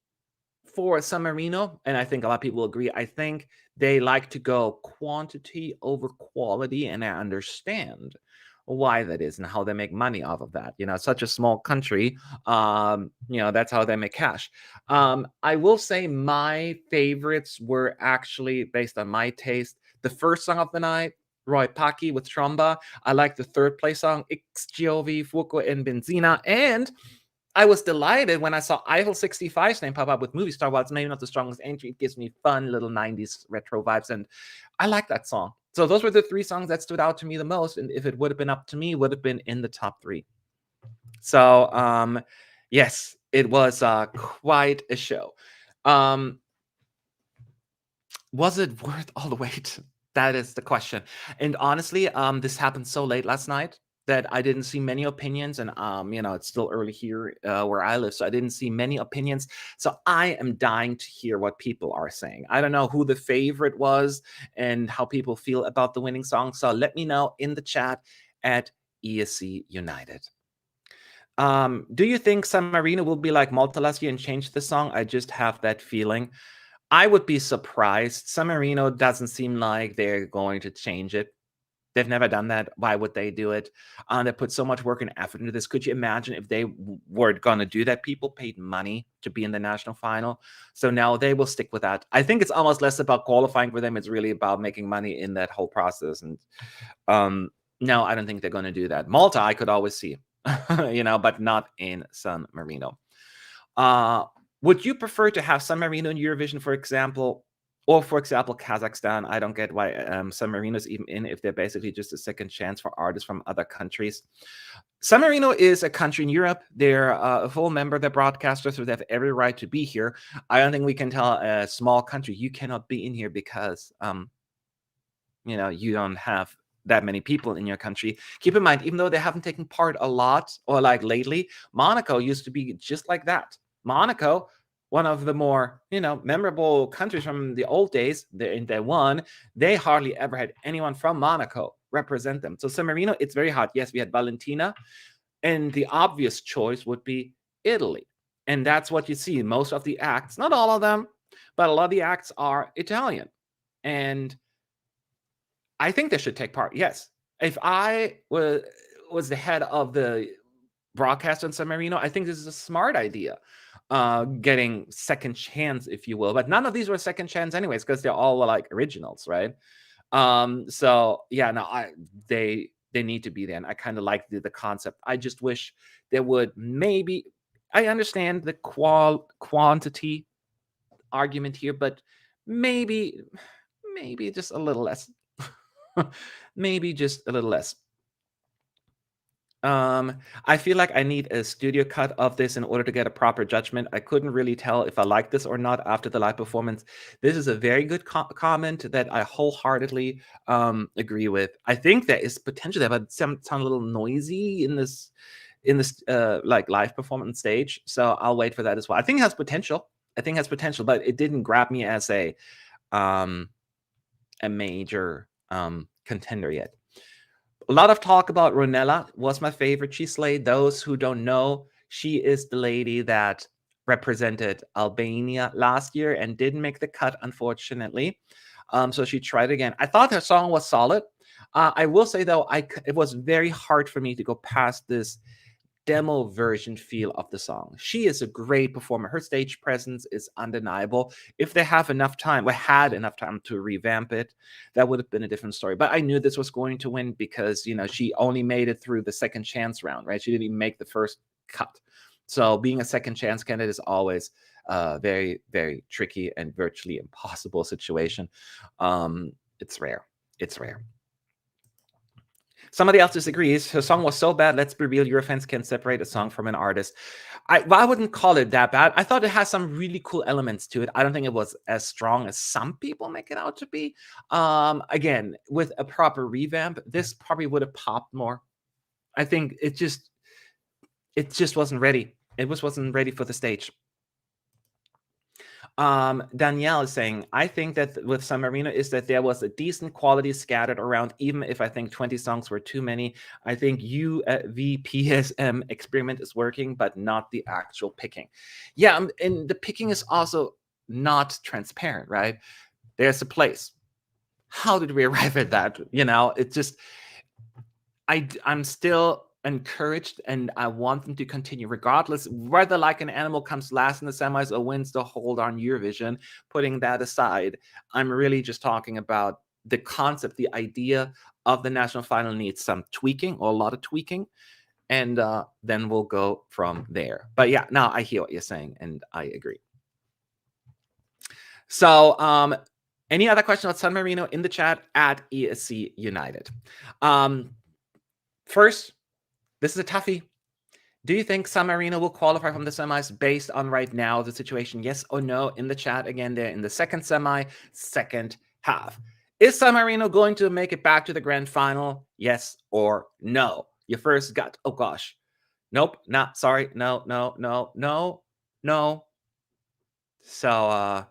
for San Marino, and I think a lot of people agree, I think they like to go quantity over quality, and I understand why that is and how they make money off of that. Such a small country, that's how they make cash. I will say my favorites were actually based on my taste. The first song of the night, Roy Paki with Tromba. I like the third place song, Ex Giove, Fuoco e Benzina. And I was delighted when I saw Eiffel 65's name pop up with Movie Star. While it's maybe not the strongest entry, it gives me fun little 90s retro vibes, and I like that song. So those were the 3 songs that stood out to me the most, and if it would have been up to me, would have been in the top 3. So yes, it was quite a show. Was it worth all the wait? That is the question. And honestly, this happened so late last night that I didn't see many opinions, and it's still early here where I live, so I didn't see many opinions. So I am dying to hear what people are saying. I don't know who the favorite was and how people feel about the winning song. So let me know in the chat at ESC United. Do you think San Marino will be like Malta last year and change the song? I just have that feeling. I would be surprised. San Marino doesn't seem like they're going to change it. They've never done that. Why would they do it? They put so much work and effort into this. Could you imagine if they were going to do that? People paid money to be in the national final. So now they will stick with that. I think it's almost less about qualifying for them. It's really about making money in that whole process. And no, I don't think they're going to do that. Malta, I could always see, but not in San Marino. Would you prefer to have San Marino in Eurovision, for example, or for example, Kazakhstan? I don't get why San Marino's even in if they're basically just a second chance for artists from other countries. San Marino is a country in Europe. They're a full member of the broadcaster, so they have every right to be here. I don't think we can tell a small country, you cannot be in here because, you don't have that many people in your country. Keep in mind, even though they haven't taken part a lot or like lately, Monaco used to be just like that. Monaco, one of the more, memorable countries from the old days, they won. They hardly ever had anyone from Monaco represent them. So San Marino, it's very hard. Yes, we had Valentina, and the obvious choice would be Italy. And that's what you see. Most of the acts, not all of them, but a lot of the acts are Italian. And I think they should take part. Yes. If I was the head of the broadcast in San Marino, I think this is a smart idea. Getting second chance, if you will. But none of these were second chance anyways, because they're all like originals, right? So yeah, no, they need to be there. And I kind of like the concept. I just wish there would maybe, I understand the quantity argument here, but maybe just a little less. Maybe just a little less. I feel like I need a studio cut of this in order to get a proper judgment. I couldn't really tell if I like this or not after the live performance. This is a very good comment that I wholeheartedly agree with. I think there is potential there, but it sound a little noisy in this like live performance stage. So I'll wait for that as well. I think it has potential. But it didn't grab me as a major contender yet. A lot of talk about Ronella. Was my favorite. She slayed. Those who don't know, she is the lady that represented Albania last year and didn't make the cut, unfortunately. So she tried again. I thought her song was solid. I will say, though, it was very hard for me to go past this demo version feel of the song. She is a great performer. Her stage presence is undeniable. If they have enough time, or had enough time to revamp it, that would have been a different story. But I knew this was going to win because, she only made it through the second chance round, right? She didn't even make the first cut. So being a second chance candidate is always a very, very tricky and virtually impossible situation. It's rare. Somebody else disagrees. Her song was so bad, let's be real, Eurofans can separate a song from an artist. I wouldn't call it that bad. I thought it has some really cool elements to it. I don't think it was as strong as some people make it out to be. Again, with a proper revamp, this probably would have popped more. I think it just wasn't ready. It wasn't ready for the stage. Danielle is saying, I think that with San Marino is that there was a decent quality scattered around, even if I think 20 songs were too many. I think VPSM experiment is working, but not the actual picking. Yeah, and the picking is also not transparent, right? There's a place. How did we arrive at that? It's just, I'm still encouraged, and I want them to continue regardless whether like an animal comes last in the semis or wins the whole darn Eurovision. Putting that aside, I'm really just talking about the concept. The idea of the national final needs some tweaking, or a lot of tweaking, and then we'll go from there. But yeah, now I hear what you're saying, and I agree. So any other questions about San Marino in the chat at ESC United? First, this is a toughie. Do you think San Marino will qualify from the semis based on right now the situation? Yes or no? In the chat again, there in the second semi, second half. Is San Marino going to make it back to the grand final? Yes or no? Your first gut. Oh gosh. Nope. Not sorry. No. So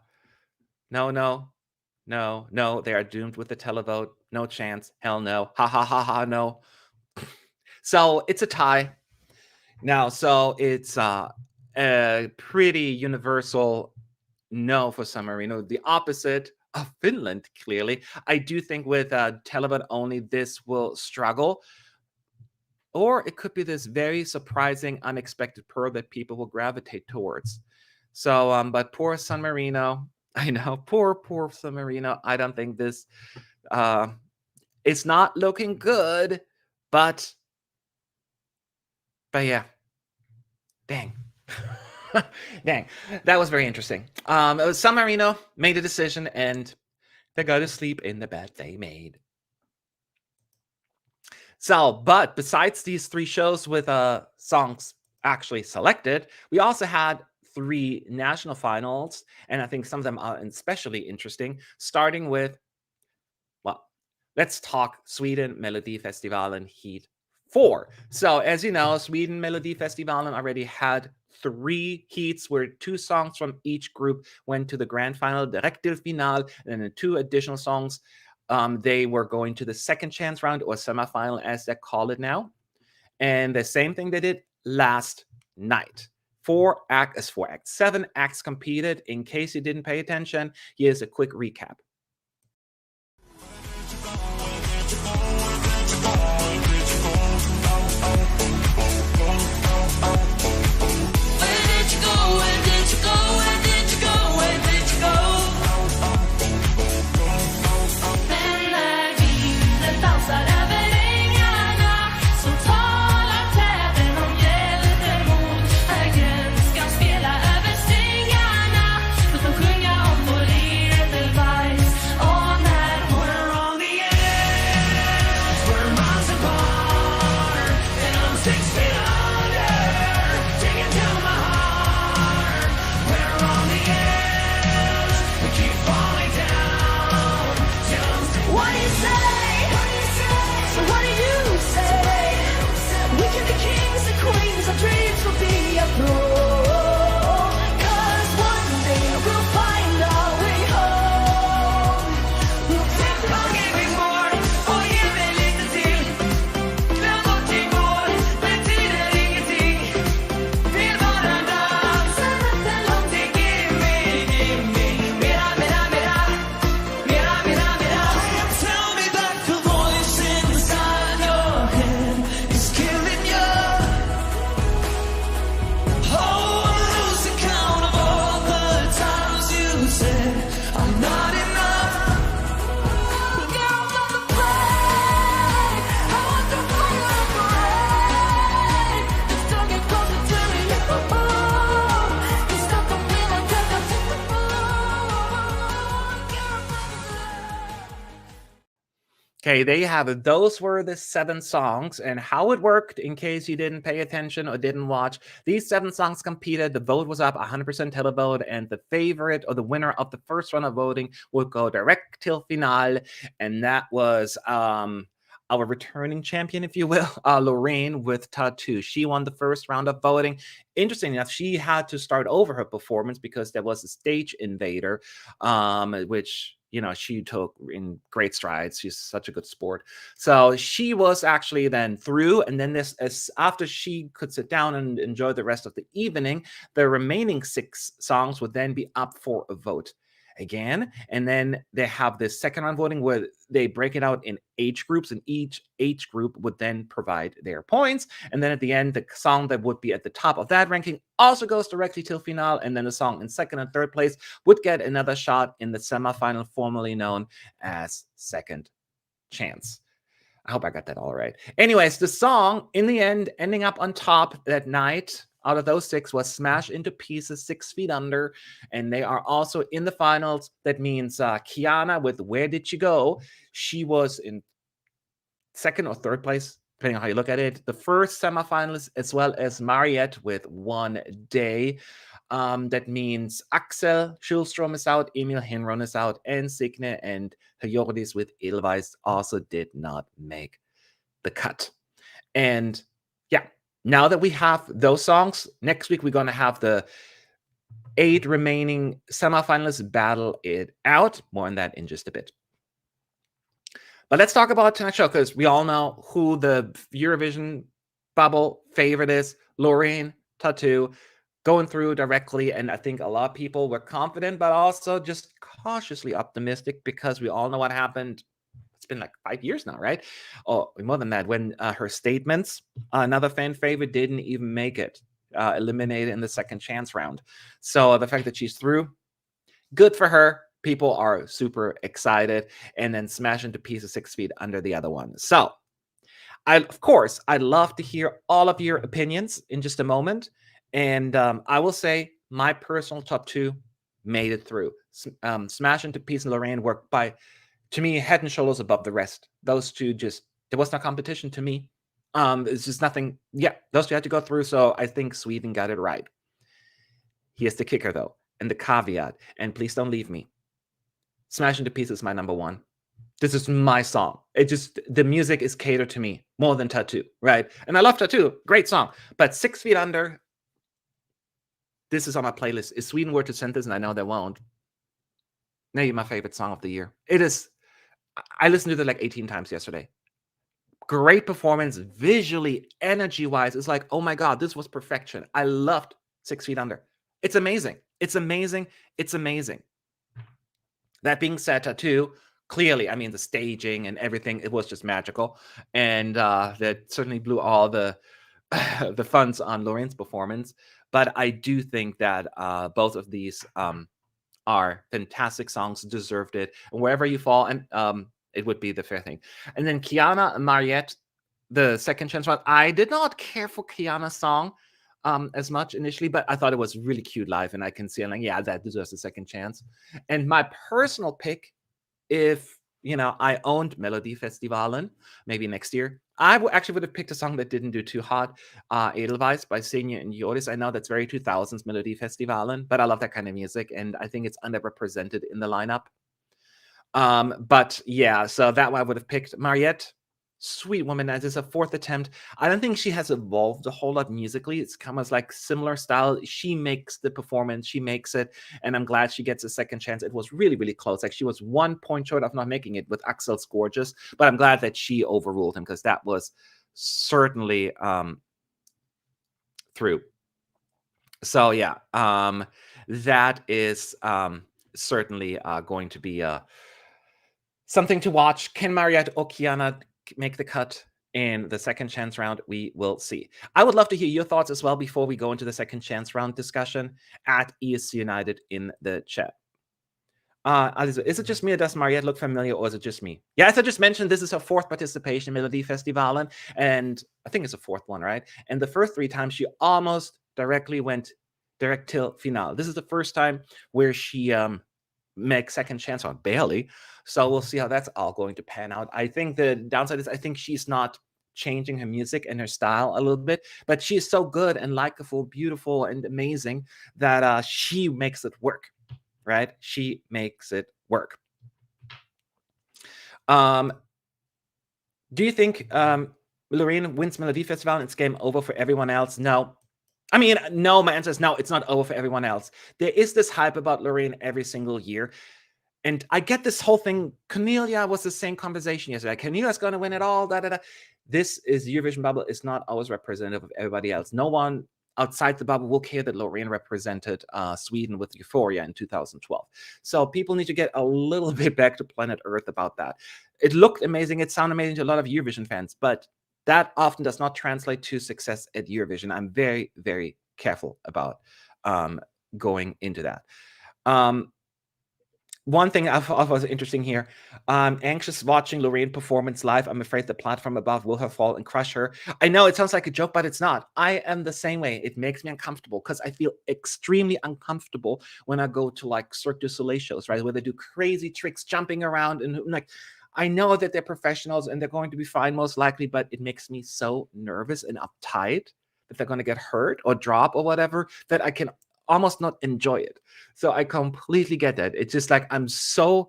no. They are doomed with the televote. No chance. Hell no. Ha no. So it's a tie. Now, so it's a pretty universal no for San Marino. The opposite of Finland, clearly. I do think with televote only, this will struggle. Or it could be this very surprising, unexpected pearl that people will gravitate towards. So, but poor San Marino, I know, poor San Marino. I don't think this, it's not looking good, but yeah, dang. Dang, that was very interesting. San Marino made a decision and they go to sleep in the bed they made. So, but besides these 3 shows with songs actually selected, we also had 3 national finals, and I think some of them are especially interesting, starting with, well, let's talk Sweden Melodifestivalen Heat 4. So, as you know, Sweden Melodifestivalen already had 3 heats where 2 songs from each group went to the grand final, direct till final, and then 2 additional songs they were going to the second chance round or semifinal, as they call it now. And the same thing they did last night. 4 acts, 7 acts competed. In case you didn't pay attention, here's a quick recap. Okay, there you have it. Those were the 7 songs, and how it worked, in case you didn't pay attention or didn't watch. These 7 songs competed. The vote was up 100% televote, and the favorite or the winner of the first round of voting would go direct till final, and that was our returning champion, if you will, Lorraine with Tattoo. She won the first round of voting. Interesting enough, she had to start over her performance because there was a stage invader, which, you know, she took in great strides. She's such a good sport. So she was actually then through, and then after she could sit down and enjoy the rest of the evening, the remaining 6 songs would then be up for a vote again. And then they have this second round voting where they break it out in age groups, and each age group would then provide their points. And then at the end, the song that would be at the top of that ranking also goes directly till final. And then the song in second and third place would get another shot in the semifinal, formerly known as Second Chance. I hope I got that all right. Anyways, the song in the end ending up on top that night out of those 6 was Smashed into Pieces, 6 Feet Under, and they are also in the finals. That means Kiana with Where Did You Go? She was in second or third place. depending on how you look at it. The first semifinalist, as well as Mariette with 1 day. That means Axel Schulstrom is out, Emil Henron is out, and Signe and Hyoris with Edelweiss also did not make the cut. And yeah, now that we have those songs, next week we're going to have the 8 remaining semifinalists battle it out. More on that in just a bit. But let's talk about tonight's show, because we all know who the Eurovision bubble favorite is. Loreen Tattoo going through directly, and I think a lot of people were confident, but also just cautiously optimistic, because we all know what happened. It's been like 5 years now, right? Oh, more than that, when her statements, another fan favorite, didn't even make it, eliminated in the second chance round. So the fact that she's through, good for her. People are super excited, and then smash into pieces 6 feet under the other one. So of course, I'd love to hear all of your opinions in just a moment. And I will say my personal top 2 made it through. Smash into Peace and Lorraine worked by, to me, head and shoulders above the rest. Those two just, there was no competition to me. It's just nothing. Yeah, those two had to go through. So I think Sweden got it right. Here's the kicker, though, and the caveat. And please don't leave me. Smash into Pieces is my number 1. This is my song. It just, the music is catered to me more than Tattoo, right? And I love Tattoo, great song. But 6 feet under, this is on my playlist. If Sweden were to send this, and I know they won't, maybe my favorite song of the year. It is. I listened to it like 18 times yesterday. Great performance, visually, energy-wise. It's like, oh my God, this was perfection. I loved 6 feet under. It's amazing. It's amazing. It's amazing. That being said, Tattoo, clearly, I mean, the staging and everything, it was just magical. And that certainly blew all the the funds on Lorraine's performance. But I do think that both of these are fantastic songs, deserved it. And wherever you fall, and it would be the fair thing. And then Kiana and Mariette, the second chance round. I did not care for Kiana's song as much initially, but I thought it was really cute live, and I can see, like, yeah, that deserves a second chance. And my personal pick, if I owned Melodifestivalen, maybe next year, I actually would have picked a song that didn't do too hot, Edelweiss by Senja and Joris. I know that's very 2000s Melodifestivalen, but I love that kind of music, and I think it's underrepresented in the lineup. But yeah, so that one I would have picked. Mariette, sweet woman, as is a 4th attempt. I don't think she has evolved a whole lot musically. It's kind of like similar style. She makes the performance, she makes it, and I'm glad she gets a second chance. It was really, really close. Like, she was 1 point short of not making it with Axel's Gorgeous, but I'm glad that she overruled him, because that was certainly through. So yeah, that is certainly going to be something to watch. Can Mariette or Kiana make the cut in the second chance round? We will see. I would love to hear your thoughts as well before we go into the second chance round discussion at ESC United in the chat. Is it just me, or does Mariette look familiar, or is it just me? Yeah, as I just mentioned, this is her 4th participation in Melodifestivalen, and I think it's a 4th one, right? And the first 3 times she almost directly went direct till finale. This is the first time where she make second chance on, barely. So we'll see how that's all going to pan out. I think the downside is, I think she's not changing her music and her style a little bit, but she is so good and likable, beautiful, and amazing that she makes it work, right? She makes it work. Do you think Loreen wins Melodifestivalen and it's game over for everyone else? No. I mean, no, my answer is no, it's not over for everyone else. There is this hype about Loreen every single year. And I get this whole thing. Cornelia was the same conversation yesterday. Cornelia's going to win it all. This is Eurovision bubble. It's not always representative of everybody else. No one outside the bubble will care that Loreen represented Sweden with Euphoria in 2012. So people need to get a little bit back to planet Earth about that. It looked amazing. It sounded amazing to a lot of Eurovision fans, but that often does not translate to success at Eurovision. I'm very, very careful about going into that. One thing I thought was interesting here, I'm anxious watching Lorraine performance live. I'm afraid the platform above will her fall and crush her. I know it sounds like a joke, but it's not. I am the same way. It makes me uncomfortable because I feel extremely uncomfortable when I go to like Cirque du Soleil shows, right? Where they do crazy tricks, jumping around, and like I know that they're professionals and they're going to be fine most likely, but it makes me so nervous and uptight that they're going to get hurt or drop or whatever that I can almost not enjoy it. So I completely get that. It's just like I'm so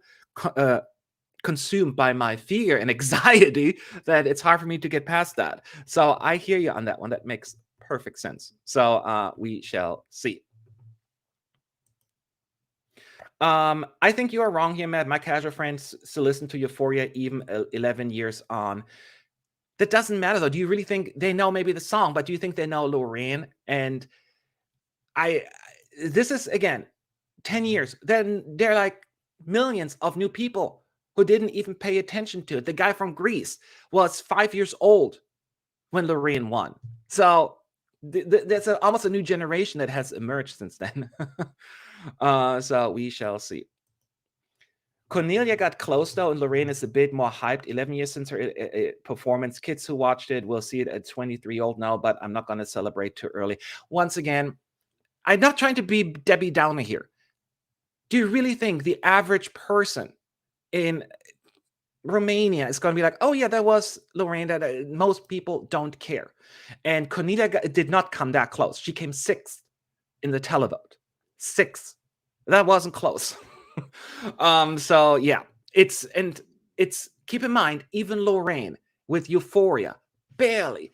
consumed by my fear and anxiety that it's hard for me to get past that. So I hear you on that one. That makes perfect sense. So we shall see. I think you are wrong here, Matt. My casual friends still listen to Euphoria even 11 years on. That doesn't matter though. Do you really think they know maybe the song, but do you think they know Lorraine? And this is again 10 years. Then there are like millions of new people who didn't even pay attention to it. The guy from Greece was 5 years old when Lorraine won. So there's almost a new generation that has emerged since then. So we shall see. Cornelia got close though, and Lorraine is a bit more hyped. 11 years since her performance. Kids who watched it will see it at 23-year-old now, but I'm not going to celebrate too early. Once again, I'm not trying to be Debbie Downer here. Do you really think the average person in Romania is going to be like, oh yeah, that was Lorraine, that most people don't care? And Cornelia did not come that close. She came 6th in the televote. 6th. That wasn't close. So yeah, it's keep in mind, even Lorraine with Euphoria barely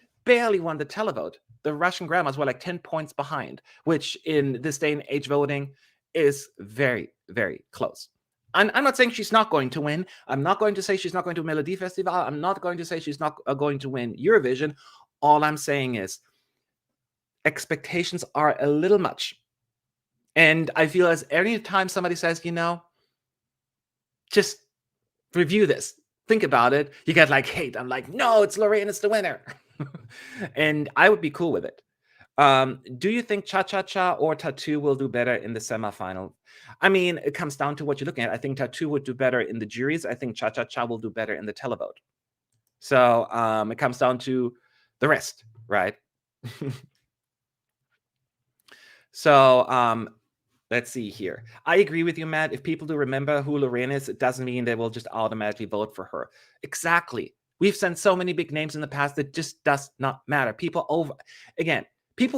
won the televote. The Russian grandmas were like 10 points behind, which in this day and age voting is very, very close. I'm not saying she's not going to win. I'm not going to say she's not going to Melodifestivalen. I'm not going to say she's not going to win Eurovision. All I'm saying is expectations are a little much. And I feel as any time somebody says, just review this, think about it, you get like hate. I'm like, no, it's Lorraine, it's the winner. And I would be cool with it. Do you think Cha-Cha-Cha or Tattoo will do better in the semifinal? I mean, it comes down to what you're looking at. I think Tattoo would do better in the juries. I think Cha-Cha-Cha will do better in the televote. So it comes down to the rest, right? So let's see here. I agree with you, Matt. If people do remember who Lorraine is, it doesn't mean they will just automatically vote for her. Exactly. We've sent so many big names in the past that just does not matter. People,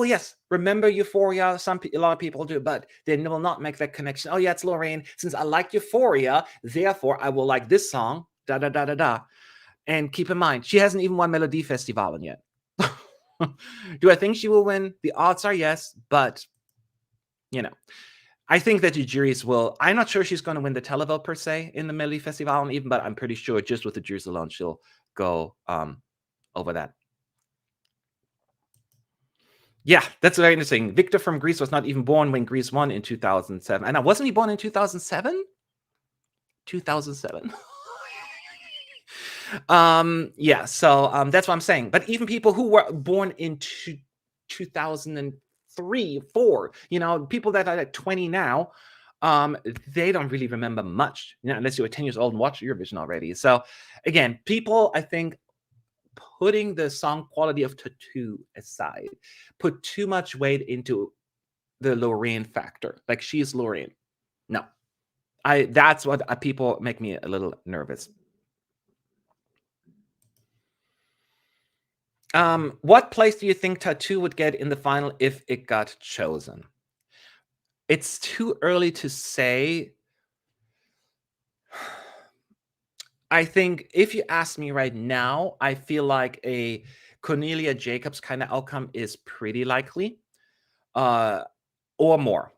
yes, remember Euphoria. A lot of people do, but they will not make that connection. Oh yeah, it's Lorraine. Since I like Euphoria, therefore I will like this song. Da da da da da. And keep in mind, she hasn't even won Melodifestivalen yet. Do I think she will win? The odds are yes, but I think that the juries will. I'm not sure she's going to win the televote per se in the Melodifestivalen even, but I'm pretty sure just with the juries alone, she'll go over that. Yeah, that's very interesting. Victor from Greece was not even born when Greece won in 2007. And wasn't he born in 2007? 2007. Yeah, so that's what I'm saying. But even people who were born in 2003, 4, people that are like 20 now, they don't really remember much, unless you were 10 years old and watched Eurovision already. So again, people, I think, putting the song quality of Tattoo aside, put too much weight into the Lorraine factor. Like, she's Lorraine. No. That's what people make me a little nervous. What place do you think Tattoo would get in the final if it got chosen? It's too early to say. I think if you ask me right now, I feel like a Cornelia Jacobs kind of outcome is pretty likely, or more.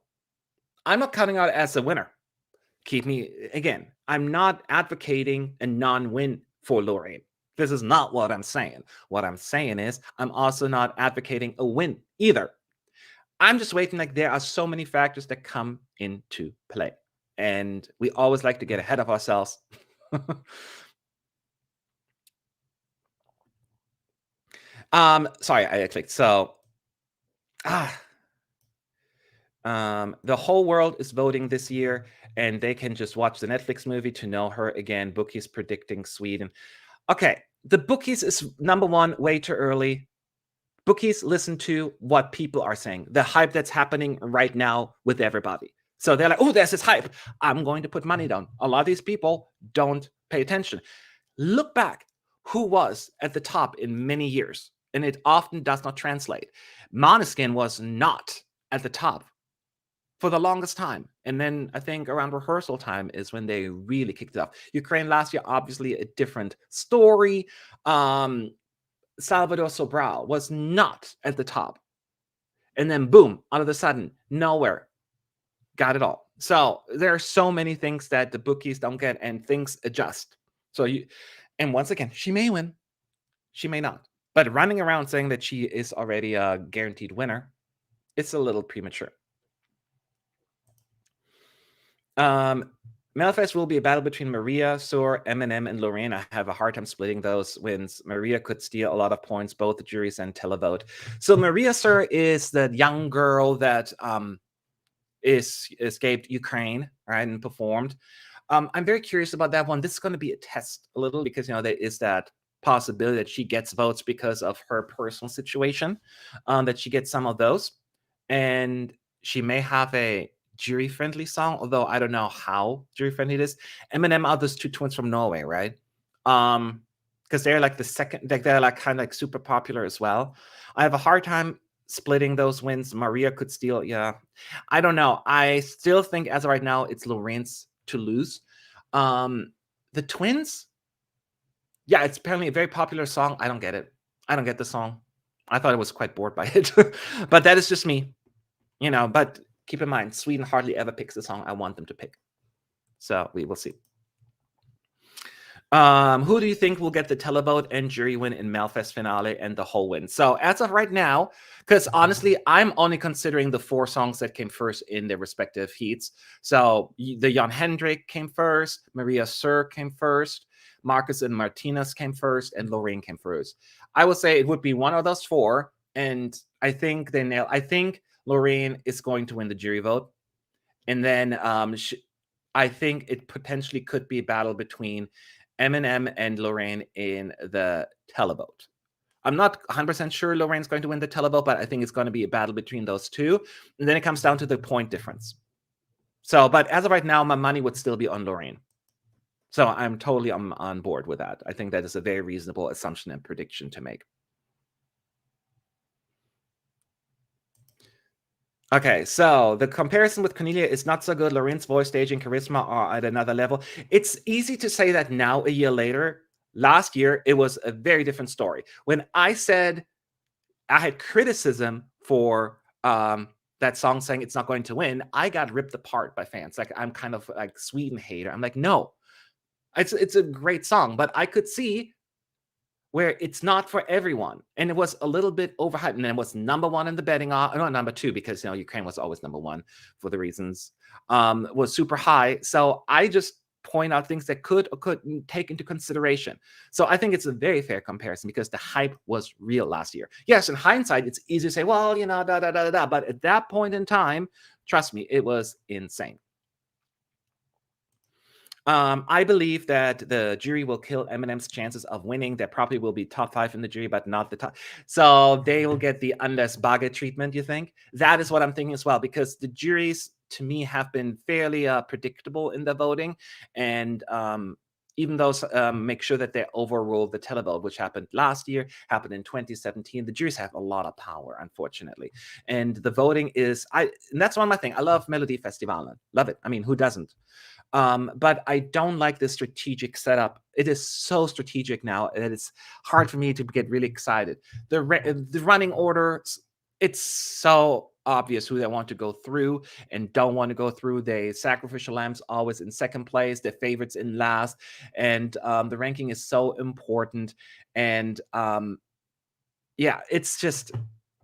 I'm not counting out as a winner. I'm not advocating a non-win for Lorraine. This is not what I'm saying. What I'm saying is I'm also not advocating a win either. I'm just waiting. Like, there are so many factors that come into play, and we always like to get ahead of ourselves. Sorry, I clicked. So, the whole world is voting this year, and they can just watch the Netflix movie to know her again. Bookies predicting Sweden. Okay, the bookies is number one, way too early. Bookies listen to what people are saying, the hype that's happening right now with everybody. So they're like, oh, there's this hype, I'm going to put money down. A lot of these people don't pay attention. look back who was at the top in many years, and it often does not translate. Måneskin was not at the top for the longest time. And then I think around rehearsal time is when they really kicked it off. Ukraine last year, obviously a different story. Salvador Sobral was not at the top. And then boom, all of a sudden, nowhere. Got it all. So there are so many things that the bookies don't get, and things adjust. And once again, she may win, she may not. But running around saying that she is already a guaranteed winner, it's a little premature. Melfest will be a battle between Maria, Sur, Eminem, and Lorraine. I have a hard time splitting those wins. Maria could steal a lot of points, both the juries and televote. So Maria Sur is the young girl that escaped Ukraine, right, and performed. I'm very curious about that one. This is going to be a test a little because, there is that possibility that she gets votes because of her personal situation, that she gets some of those. And she may have a jury-friendly song, although I don't know how jury-friendly it is. Eminem are those two twins from Norway, right? Because they're like the second, like they're like kind of like super popular as well. I have a hard time splitting those wins. Maria could steal, yeah. I don't know. I still think as of right now, it's Lorraine's to lose. The twins, yeah, it's apparently a very popular song. I don't get it. I don't get the song. I thought I was quite bored by it, but that is just me, but keep in mind, Sweden hardly ever picks the song I want them to pick. So we will see. Who do you think will get the televote and jury win in Melfest finale and the whole win? So as of right now, because honestly, I'm only considering the 4 songs that came first in their respective heats. So the Jan Hendrik came first, Maria Sur came first, Marcus and Martinez came first, and Lorraine came first. I would say it would be one of those 4, and I think they nail. I think Lorraine is going to win the jury vote, and then I think it potentially could be a battle between Eminem and Lorraine in the televote. I'm not 100% sure Lorraine's going to win the televote, but I think it's going to be a battle between those two, and then it comes down to the point difference. So, but as of right now, my money would still be on Lorraine. So I'm totally on board with that. I think that is a very reasonable assumption and prediction to make. Okay, so the comparison with Cornelia is not so good. Lorraine's voice, staging, charisma are at another level. It's easy to say that now, a year later. Last year, it was a very different story. When I said I had criticism for that song saying it's not going to win, I got ripped apart by fans. Like, I'm kind of like Sweden hater. I'm like, no, it's a great song, but I could see where it's not for everyone. And it was a little bit overhyped. And then it was number 1 in the betting, not number 2, because, Ukraine was always number 1 for the reasons, was super high. So I just point out things that could or couldn't take into consideration. So I think it's a very fair comparison because the hype was real last year. Yes, in hindsight, it's easy to say, well, but at that point in time, trust me, it was insane. I believe that the jury will kill Eminem's chances of winning. There probably will be top 5 in the jury, but not the top. So they will get the Anders Bagge treatment, you think? That is what I'm thinking as well, because the juries, to me, have been fairly predictable in the voting. And even those make sure that they overrule the televote, which happened last year, happened in 2017. The juries have a lot of power, unfortunately. And the voting is, and that's one of my things. I love Melodifestivalen. Love it. I mean, who doesn't? But I don't like the strategic setup. It is so strategic now that it's hard for me to get really excited. The running order, it's so obvious who they want to go through and don't want to go through. They sacrificial lambs always in second place, their favorites in last, and the ranking is so important. And yeah, it's just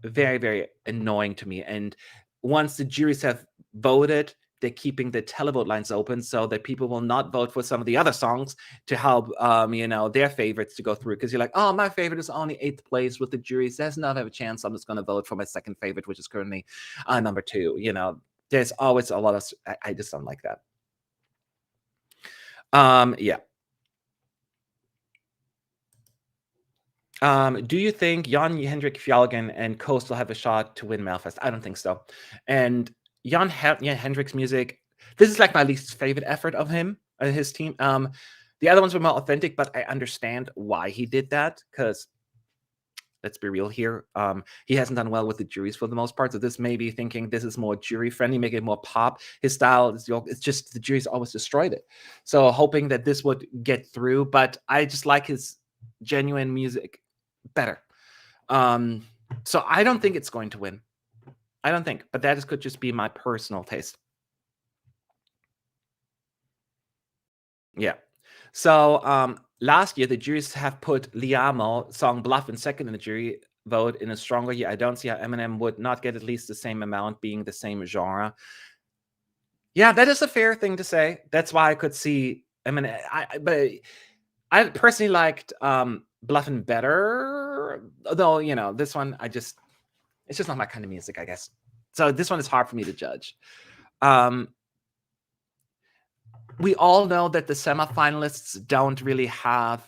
very, very annoying to me. And once the juries have voted, they're keeping the televote lines open so that people will not vote for some of the other songs to help, their favorites to go through. Because you're like, oh, my favorite is only 8th place with the juries. There's not have a chance. I'm just going to vote for my second favorite, which is currently number 2. There's always a lot of. I just don't like that. Yeah. Do you think Jan Hendrik Fjallgren and Coastal have a shot to win Melfest? I don't think so. And Jan Hendrik's music, this is like my least favorite effort of him, his team. The other ones were more authentic, but I understand why he did that, because let's be real here. He hasn't done well with the juries for the most part. So this may be thinking this is more jury friendly, make it more pop. His style is it's just the juries always destroyed it. So hoping that this would get through, but I just like his genuine music better. So I don't think it's going to win. I don't think, but that could just be my personal taste. Yeah. So last year, the juries have put Liamo song Bluff in second in the jury vote. In a stronger year, I don't see how Eminem would not get at least the same amount, being the same genre. Yeah, that is a fair thing to say. That's why I could see Eminem. But I personally liked Bluffin' better, though, you know, this one, it's just not my kind of music, I guess. So this one is hard for me to judge. We all know that the semifinalists don't really have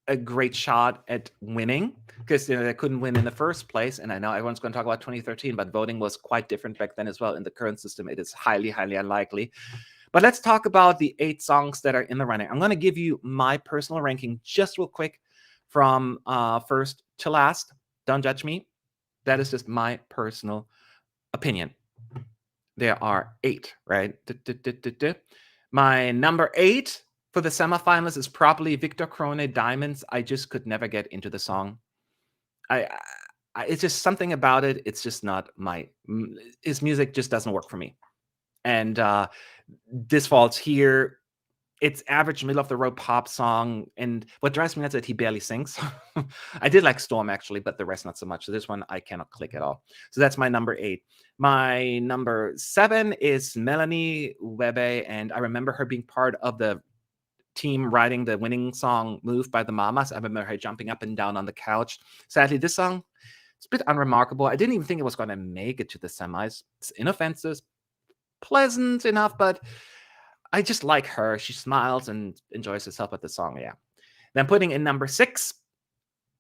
a great shot at winning, because they couldn't win in the first place. And I know everyone's going to talk about 2013, but voting was quite different back then as well. In the current system, it is highly, highly unlikely. But let's talk about the 8 songs that are in the running. I'm going to give you my personal ranking just real quick from first to last. Don't judge me. That is just my personal opinion. There are 8, right? My number 8 for the semifinalists is probably Victor Crone, Diamonds. I just could never get into the song. It's just something about it. It's just not his music just doesn't work for me. And this falls here. It's average, middle of the road pop song. And what drives me nuts is that he barely sings. I did like Storm, actually, but the rest not so much. So this one I cannot click at all. So that's my number 8. My number 7 is Melanie Webe. And I remember her being part of the team writing the winning song Move by the Mamas. I remember her jumping up and down on the couch. Sadly, this song, it's a bit unremarkable. I didn't even think it was going to make it to the semis. It's inoffensive, pleasant enough, but I just like her. She smiles and enjoys herself at the song. Yeah. Then putting in number 6,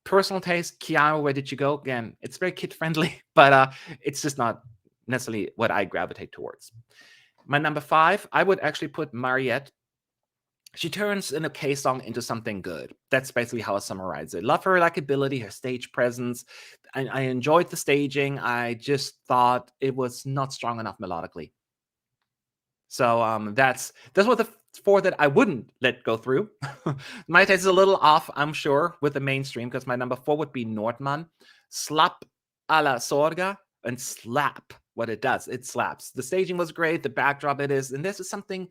personal taste, Kiara, Where Did You Go? Again, it's very kid friendly, but it's just not necessarily what I gravitate towards. My number 5, I would actually put Mariette. She turns an okay song into something good. That's basically how I summarize it. Love her likability, her stage presence. I enjoyed the staging. I just thought it was not strong enough melodically. So that's what the 4 that I wouldn't let go through. My taste is a little off, I'm sure, with the mainstream, because my number 4 would be Nordman. Slap a la Sorga, and slap what it does. It slaps. The staging was great. The backdrop it is. And this is something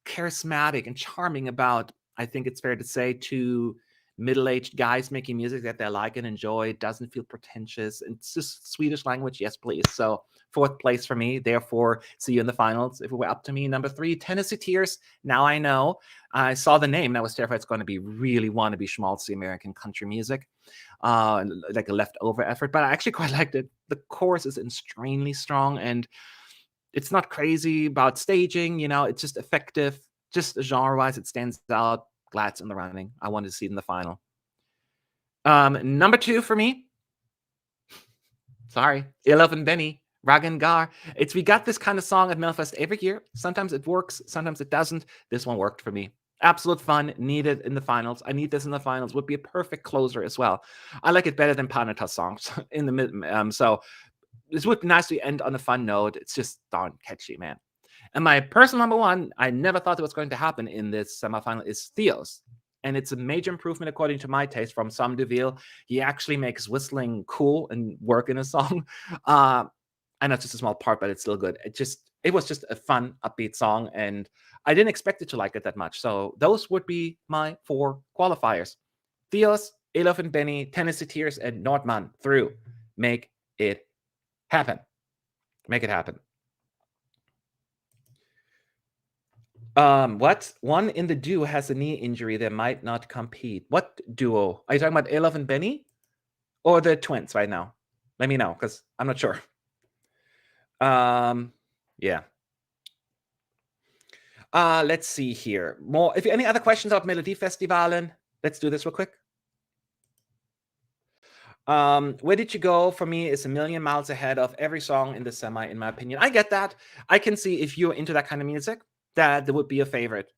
charismatic and charming about, I think it's fair to say, 2 middle-aged guys making music that they like and enjoy. It doesn't feel pretentious. It's just Swedish language. Yes, please. So 4th place for me. Therefore, see you in the finals. If it were up to me, number 3, Tennessee Tears. Now I know. I saw the name and I was terrified it's going to be really wannabe schmaltzy American country music, like a leftover effort. But I actually quite liked it. The chorus is extremely strong, and it's not crazy about staging. It's just effective. Just genre-wise, it stands out. Glad it's in the running. I wanted to see it in the final. Number 2 for me. Sorry. Eleven Benny. Ragan Gar. We got this kind of song at Melfest every year. Sometimes it works, sometimes it doesn't. This one worked for me. Absolute fun, needed in the finals. I need this in the finals. Would be a perfect closer as well. I like it better than Panetta songs in the mid. So this would be nice to end on a fun note. It's just darn catchy, man. And my personal number 1, I never thought it was going to happen in this semifinal, is Theos. And it's a major improvement according to my taste from Sam Deville. He actually makes whistling cool and work in a song. I know it's just a small part, but it's still good. It was just a fun, upbeat song, and I didn't expect it to like it that much. So those would be my 4 qualifiers. Theos, Elof and Benny, Tennessee Tears, and Nordman through. Make it happen. Make it happen. What? One in the duo has a knee injury that might not compete. What duo? Are you talking about Elof and Benny? Or the twins right now? Let me know, because I'm not sure. Yeah. Let's see here. More. If you any other questions about Melodifestivalen, let's do this real quick. Where Did You Go for me is a million miles ahead of every song in the semi, in my opinion. I get that. I can see if you're into that kind of music, that would be a favorite.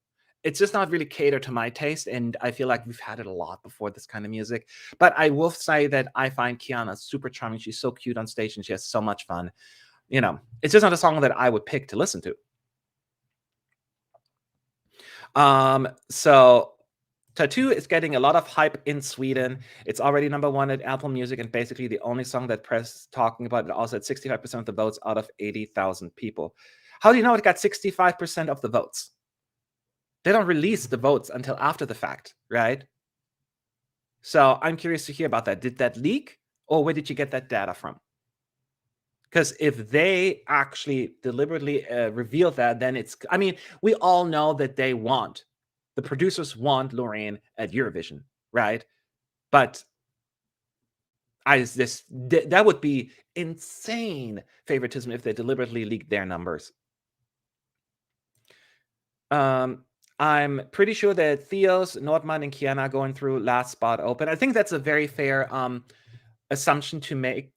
it's just not really catered to my taste, and I feel like we've had it a lot before, this kind of music. But I will say that I find Kiana super charming. She's so cute on stage, and she has so much fun. You know, it's just not a song that I would pick to listen to. So Tattoo is getting a lot of hype in Sweden. It's already #1 at Apple Music, and basically the only song that press is talking about. It also had 65% of the votes out of 80,000 people. How do you know it got 65% of the votes? They don't release the votes until after the fact, right? So I'm curious to hear about that. Did that leak, or where did you get that data from? Because if they actually deliberately revealed that, then it's, I mean, we all know that they want, the producers want Loreen at Eurovision, right? But that would be insane favoritism if they deliberately leaked their numbers. I'm pretty sure that Theos, Nordman, and Kiana are going through last spot open. I think that's a very fair assumption to make.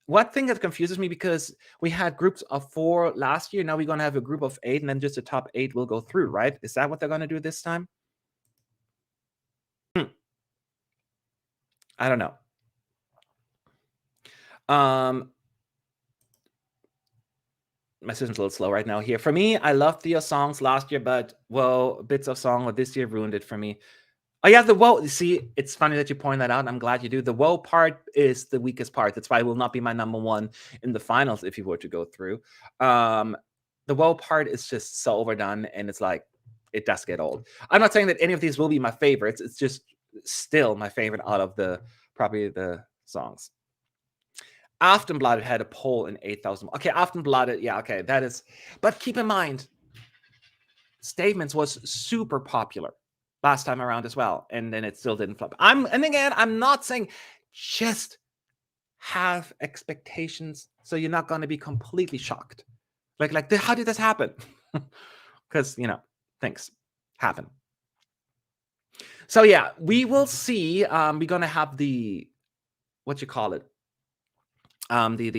One thing that confuses me, because we had groups of 4 last year, now we're going to have a group of 8, and then just the top 8 will go through, right? Is that what they're going to do this time? I don't know. My system's a little slow right now here. For me, I loved Theo's songs last year, but whoa, bits of song this year ruined it for me. Oh yeah, the whoa. See, it's funny that you point that out. I'm glad you do. The whoa part is the weakest part. That's why it will not be my #1 in the finals if you were to go through. The whoa part is just so overdone, and it's like, it does get old. I'm not saying that any of these will be my favorites. It's just still my favorite out of probably the songs. Aftonbladet had a poll in 8,000. Okay, Aftonbladet, yeah, okay, that is. But keep in mind, Statements was super popular last time around as well, and then it still didn't flop. And again, I'm not saying just have expectations so you're not going to be completely shocked. Like how did this happen? Because, you know, things happen. So yeah, we will see. We're going to have the, what you call it? The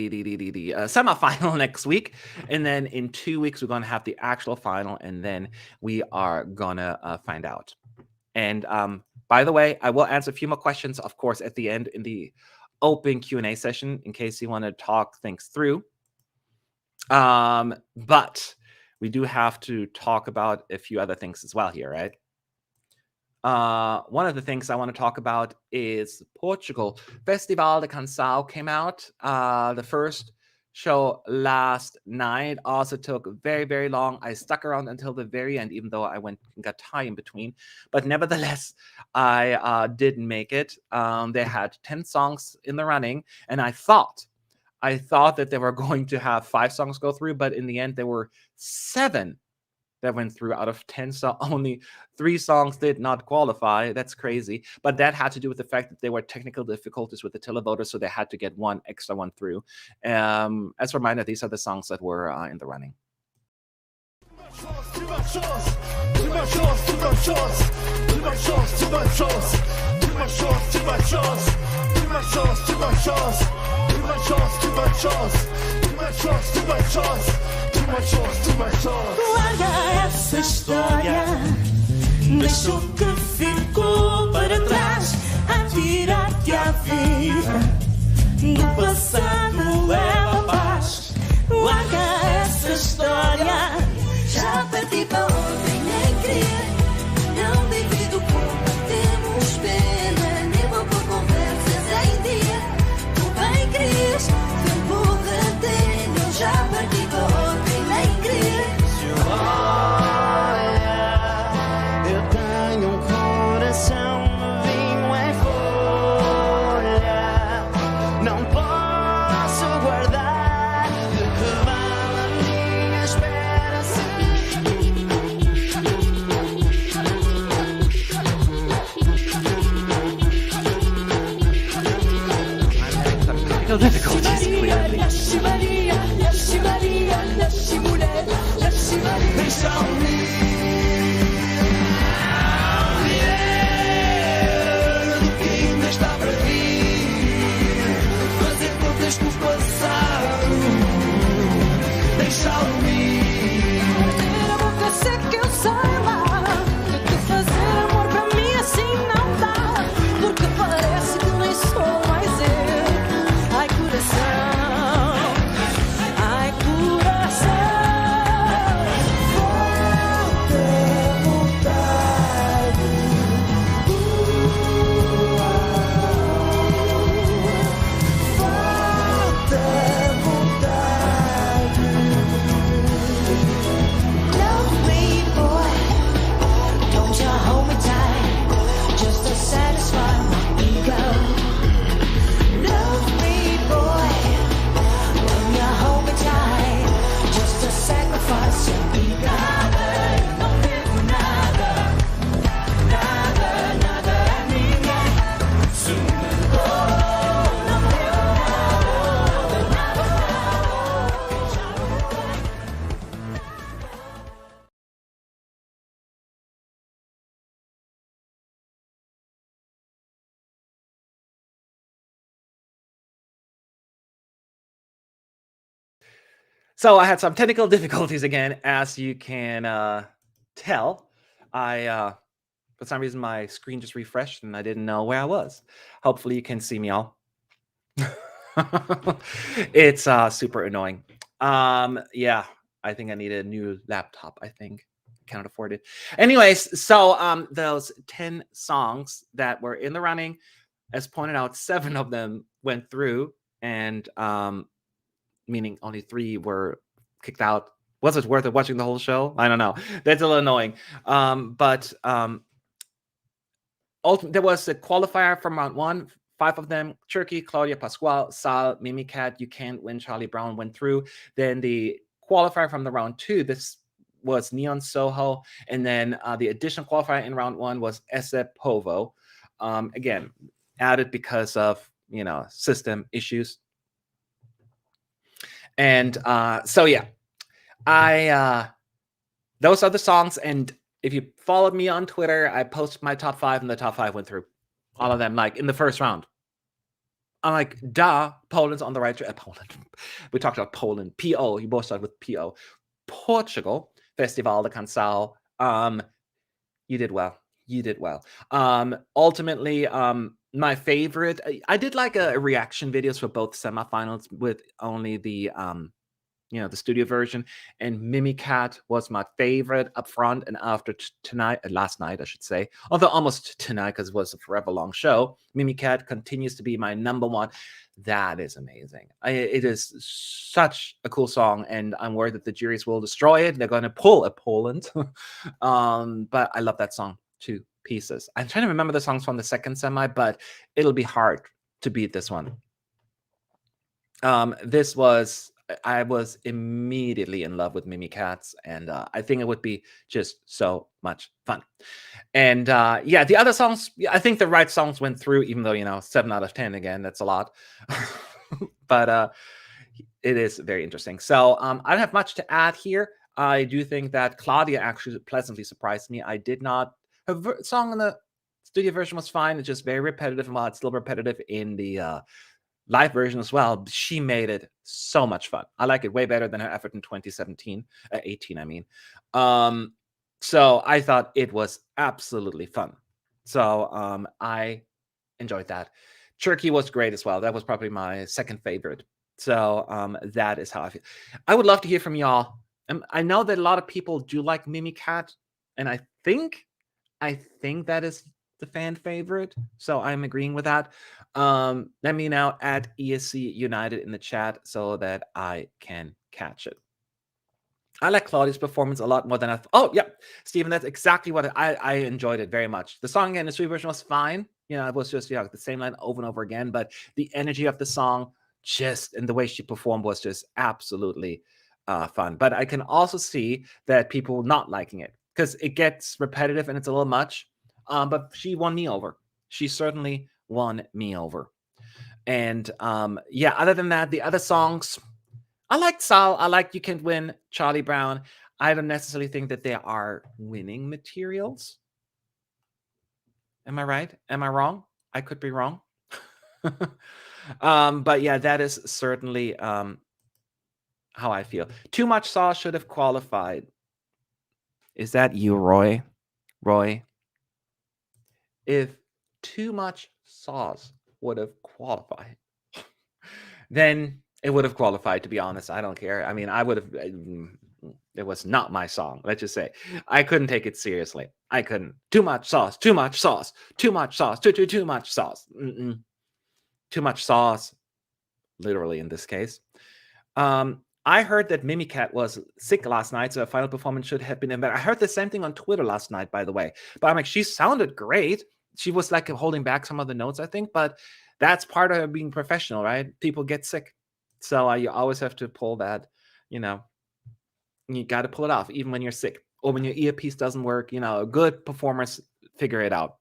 semifinal next week, and then in 2 weeks we're going to have the actual final, and then we are gonna find out. And by the way, I will answer a few more questions, of course, at the end in the open Q&A session, in case you want to talk things through. But we do have to talk about a few other things as well here, right? One of the things I want to talk about is Portugal. Festival de Cancao came out. The first show last night also took very, very long. I stuck around until the very end, even though I went and got time in between. But nevertheless, I did make it. They had 10 songs in the running, and I thought that they were going to have 5 songs go through, but in the end, there were 7 that went through out of 10, so only 3 songs did not qualify. That's crazy. But that had to do with the fact that there were technical difficulties with the televoters, so they had to get one extra one through. As a reminder, these are the songs that were in the running. Larga essa história, deixa o que ficou para trás, atira-te à vida, do passado leva paz. Larga essa história, Já parti para ontem, nem querer. Não divido culpa, temos pena. Nem vou por conversas em dia. Tu bem querias, tempo retendo. Já parti para ontem, nem querer. Eu tenho coração vinho em folha. Não posso guardar. De que vale a minha esperança? Technical difficulties, clearly. Deixa-me do que ainda está para vir, fazer contas com o passado. Deixa-me Ter a boca seca, eu sei lá. So I had some technical difficulties again, as you can tell. For some reason, my screen just refreshed and I didn't know where I was. Hopefully you can see me all. It's super annoying. Yeah, I think I need a new laptop. I think cannot afford it. Anyways, so those 10 songs that were in the running, as pointed out, 7 of them went through, and meaning only 3 were kicked out. Was it worth it watching the whole show? I don't know. That's a little annoying. But there was a qualifier from round 1. 5 of them: Turkey, Claudia Pascual, Sal, Mimicat, You Can't Win, Charlie Brown went through. Then the qualifier from the round 2, this was Neon Soho. And then the additional qualifier in round 1 was Ese Povo. Again, added because of, system issues. And so, yeah, those are the songs. And if you followed me on Twitter, I posted my top 5, and the top 5 went through. All of them, like, in the first round. I'm like, duh, Poland's on the right track. Poland. We talked about Poland. P.O. You both started with P.O. Portugal, Festival de Cancao. You did well. You did well. Ultimately, my favorite, I did like a reaction videos for both semifinals with only the the studio version, and Mimicat was my favorite up front. And after last night, I should say, although almost tonight because it was a forever long show, Mimicat continues to be my number 1. That is amazing. It is such a cool song, and I'm worried that the juries will destroy it. They're going to pull a Poland. But I love that song to pieces. I'm trying to remember the songs from the second semi, but it'll be hard to beat this one. I was immediately in love with Mimikatz, and I think it would be just so much fun. And yeah, the other songs, I think the right songs went through, even though 7 out of 10 again, that's a lot. But it is very interesting. So I don't have much to add here. I do think that Claudia actually pleasantly surprised me. I did not. Her song in the studio version was fine. It's just very repetitive, and while it's still repetitive in the live version as well, she made it so much fun. I like it way better than her effort in 2017, 18, I mean. So I thought it was absolutely fun. So I enjoyed that. Turkey was great as well. That was probably my second favorite. So that is how I feel. I would love to hear from y'all. I know that a lot of people do like Mimicat, and I think that is the fan favorite. So I'm agreeing with that. Let me now add ESC United in the chat so that I can catch it. I like Claudia's performance a lot more than I oh, yeah, Stephen, that's exactly what I enjoyed it very much. The song in the street version was fine. It was just the same line over and over again, but the energy of the song and the way she performed was just absolutely fun. But I can also see that people not liking it because it gets repetitive and it's a little much. But she won me over. She certainly won me over. And yeah, other than that, the other songs, I liked Sal. I like You Can't Win, Charlie Brown. I don't necessarily think that they are winning materials. Am I right? Am I wrong? I could be wrong. But yeah, that is certainly how I feel. Too Much Sauce should have qualified. Is that you, Roy? Roy? If Too Much Sauce would have qualified, then it would have qualified, to be honest. I don't care. I mean, I would have. It was not my song. Let's just say I couldn't take it seriously. I couldn't. Too much sauce. Too much sauce. Too much sauce. Too much sauce. Too much sauce. Literally, in this case. I heard that Mimicat was sick last night, so a final performance should have been in better. I heard the same thing on Twitter last night, by the way. But I'm like, she sounded great. She was like holding back some of the notes, I think. But that's part of being professional, right? People get sick. So you always have to pull that, you got to pull it off, even when you're sick. Or when your earpiece doesn't work, good performers figure it out.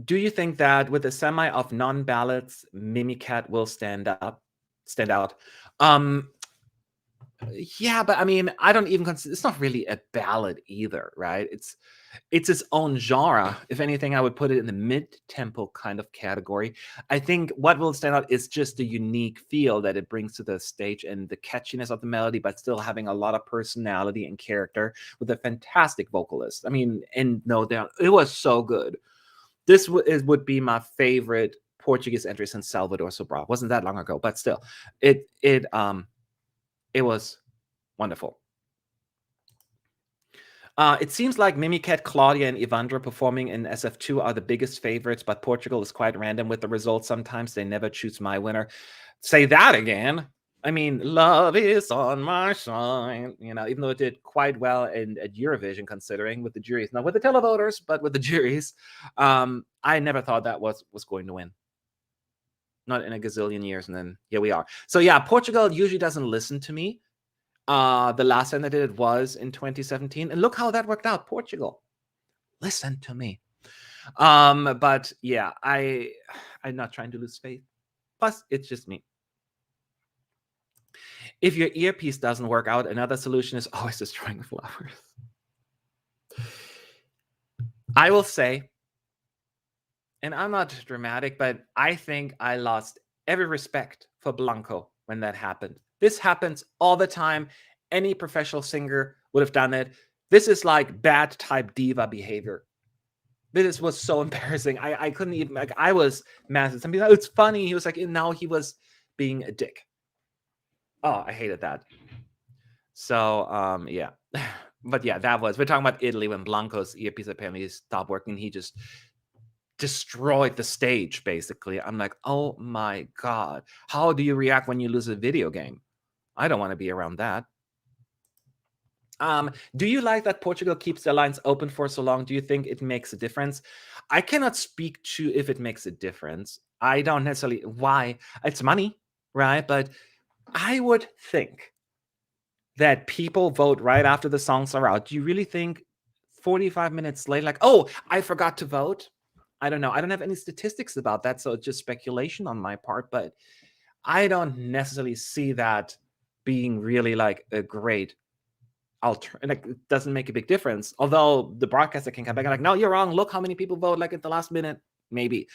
Do you think that with a semi of non-ballots, Mimicat will stand out? Yeah, but I mean, I don't even consider it's not really a ballad either, right? It's its own genre. If anything, I would put it in the mid-tempo kind of category. I think what will stand out is just the unique feel that it brings to the stage and the catchiness of the melody, but still having a lot of personality and character with a fantastic vocalist. I mean, and no doubt, it was so good. This would be my favorite Portuguese entry since Salvador Sobral. Wasn't that long ago, but still, it was wonderful. It seems like Mimicat, Claudia, and Ivandra performing in SF2 are the biggest favorites, but Portugal is quite random with the results. Sometimes they never choose my winner. Say that again. I mean, love is on my side. You know, even though it did quite well at Eurovision, considering with the juries, not with the televoters, but with the juries, I never thought that was going to win. Not in a gazillion years, and then here we are. So yeah, Portugal usually doesn't listen to me. The last time I did it was in 2017, and look how that worked out. Portugal, listen to me. But yeah, I'm not trying to lose faith. Plus, it's just me. If your earpiece doesn't work out, another solution is always destroying flowers. I will say, and I'm not dramatic, but I think I lost every respect for Blanco when that happened. This happens all the time. Any professional singer would have done it. This is like bad type diva behavior. This was so embarrassing. I couldn't even, like, I was mad. Some people, it's funny. He was like, now he was being a dick. Oh, I hated that. So, yeah. But yeah, we're talking about Italy when Blanco's earpiece apparently stopped working. He just destroyed the stage, basically. I'm like, oh my God. How do you react when you lose a video game? I don't want to be around that. Do you like that Portugal keeps their lines open for so long? Do you think it makes a difference? I cannot speak to if it makes a difference. I don't necessarily why. It's money, right? But I would think that people vote right after the songs are out. Do you really think 45 minutes late, like, oh, I forgot to vote? I don't know. I don't have any statistics about that, so it's just speculation on my part, but I don't necessarily see that being really like a great like, it doesn't make a big difference. Although the broadcaster can come back and like, no, you're wrong. Look how many people vote like at the last minute, maybe.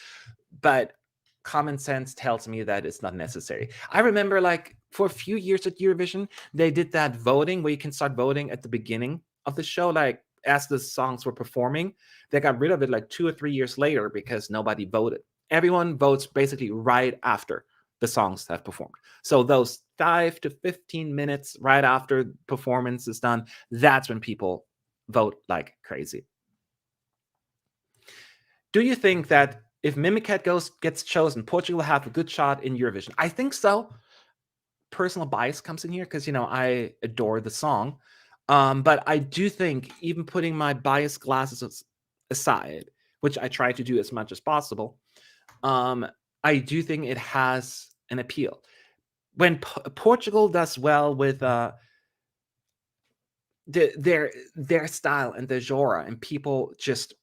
But common sense tells me that it's not necessary. I remember like for a few years at Eurovision, they did that voting where you can start voting at the beginning of the show, like as the songs were performing. They got rid of it like 2 or 3 years later because nobody voted. Everyone votes basically right after the songs have performed. So those 5 to 15 minutes right after performance is done, that's when people vote like crazy. Do you think that if Mimicat gets chosen, Portugal will have a good shot in Eurovision? I think so. Personal bias comes in here because, I adore the song. But I do think, even putting my bias glasses aside, which I try to do as much as possible, I do think it has an appeal. When Portugal does well with their style and their genre, and people just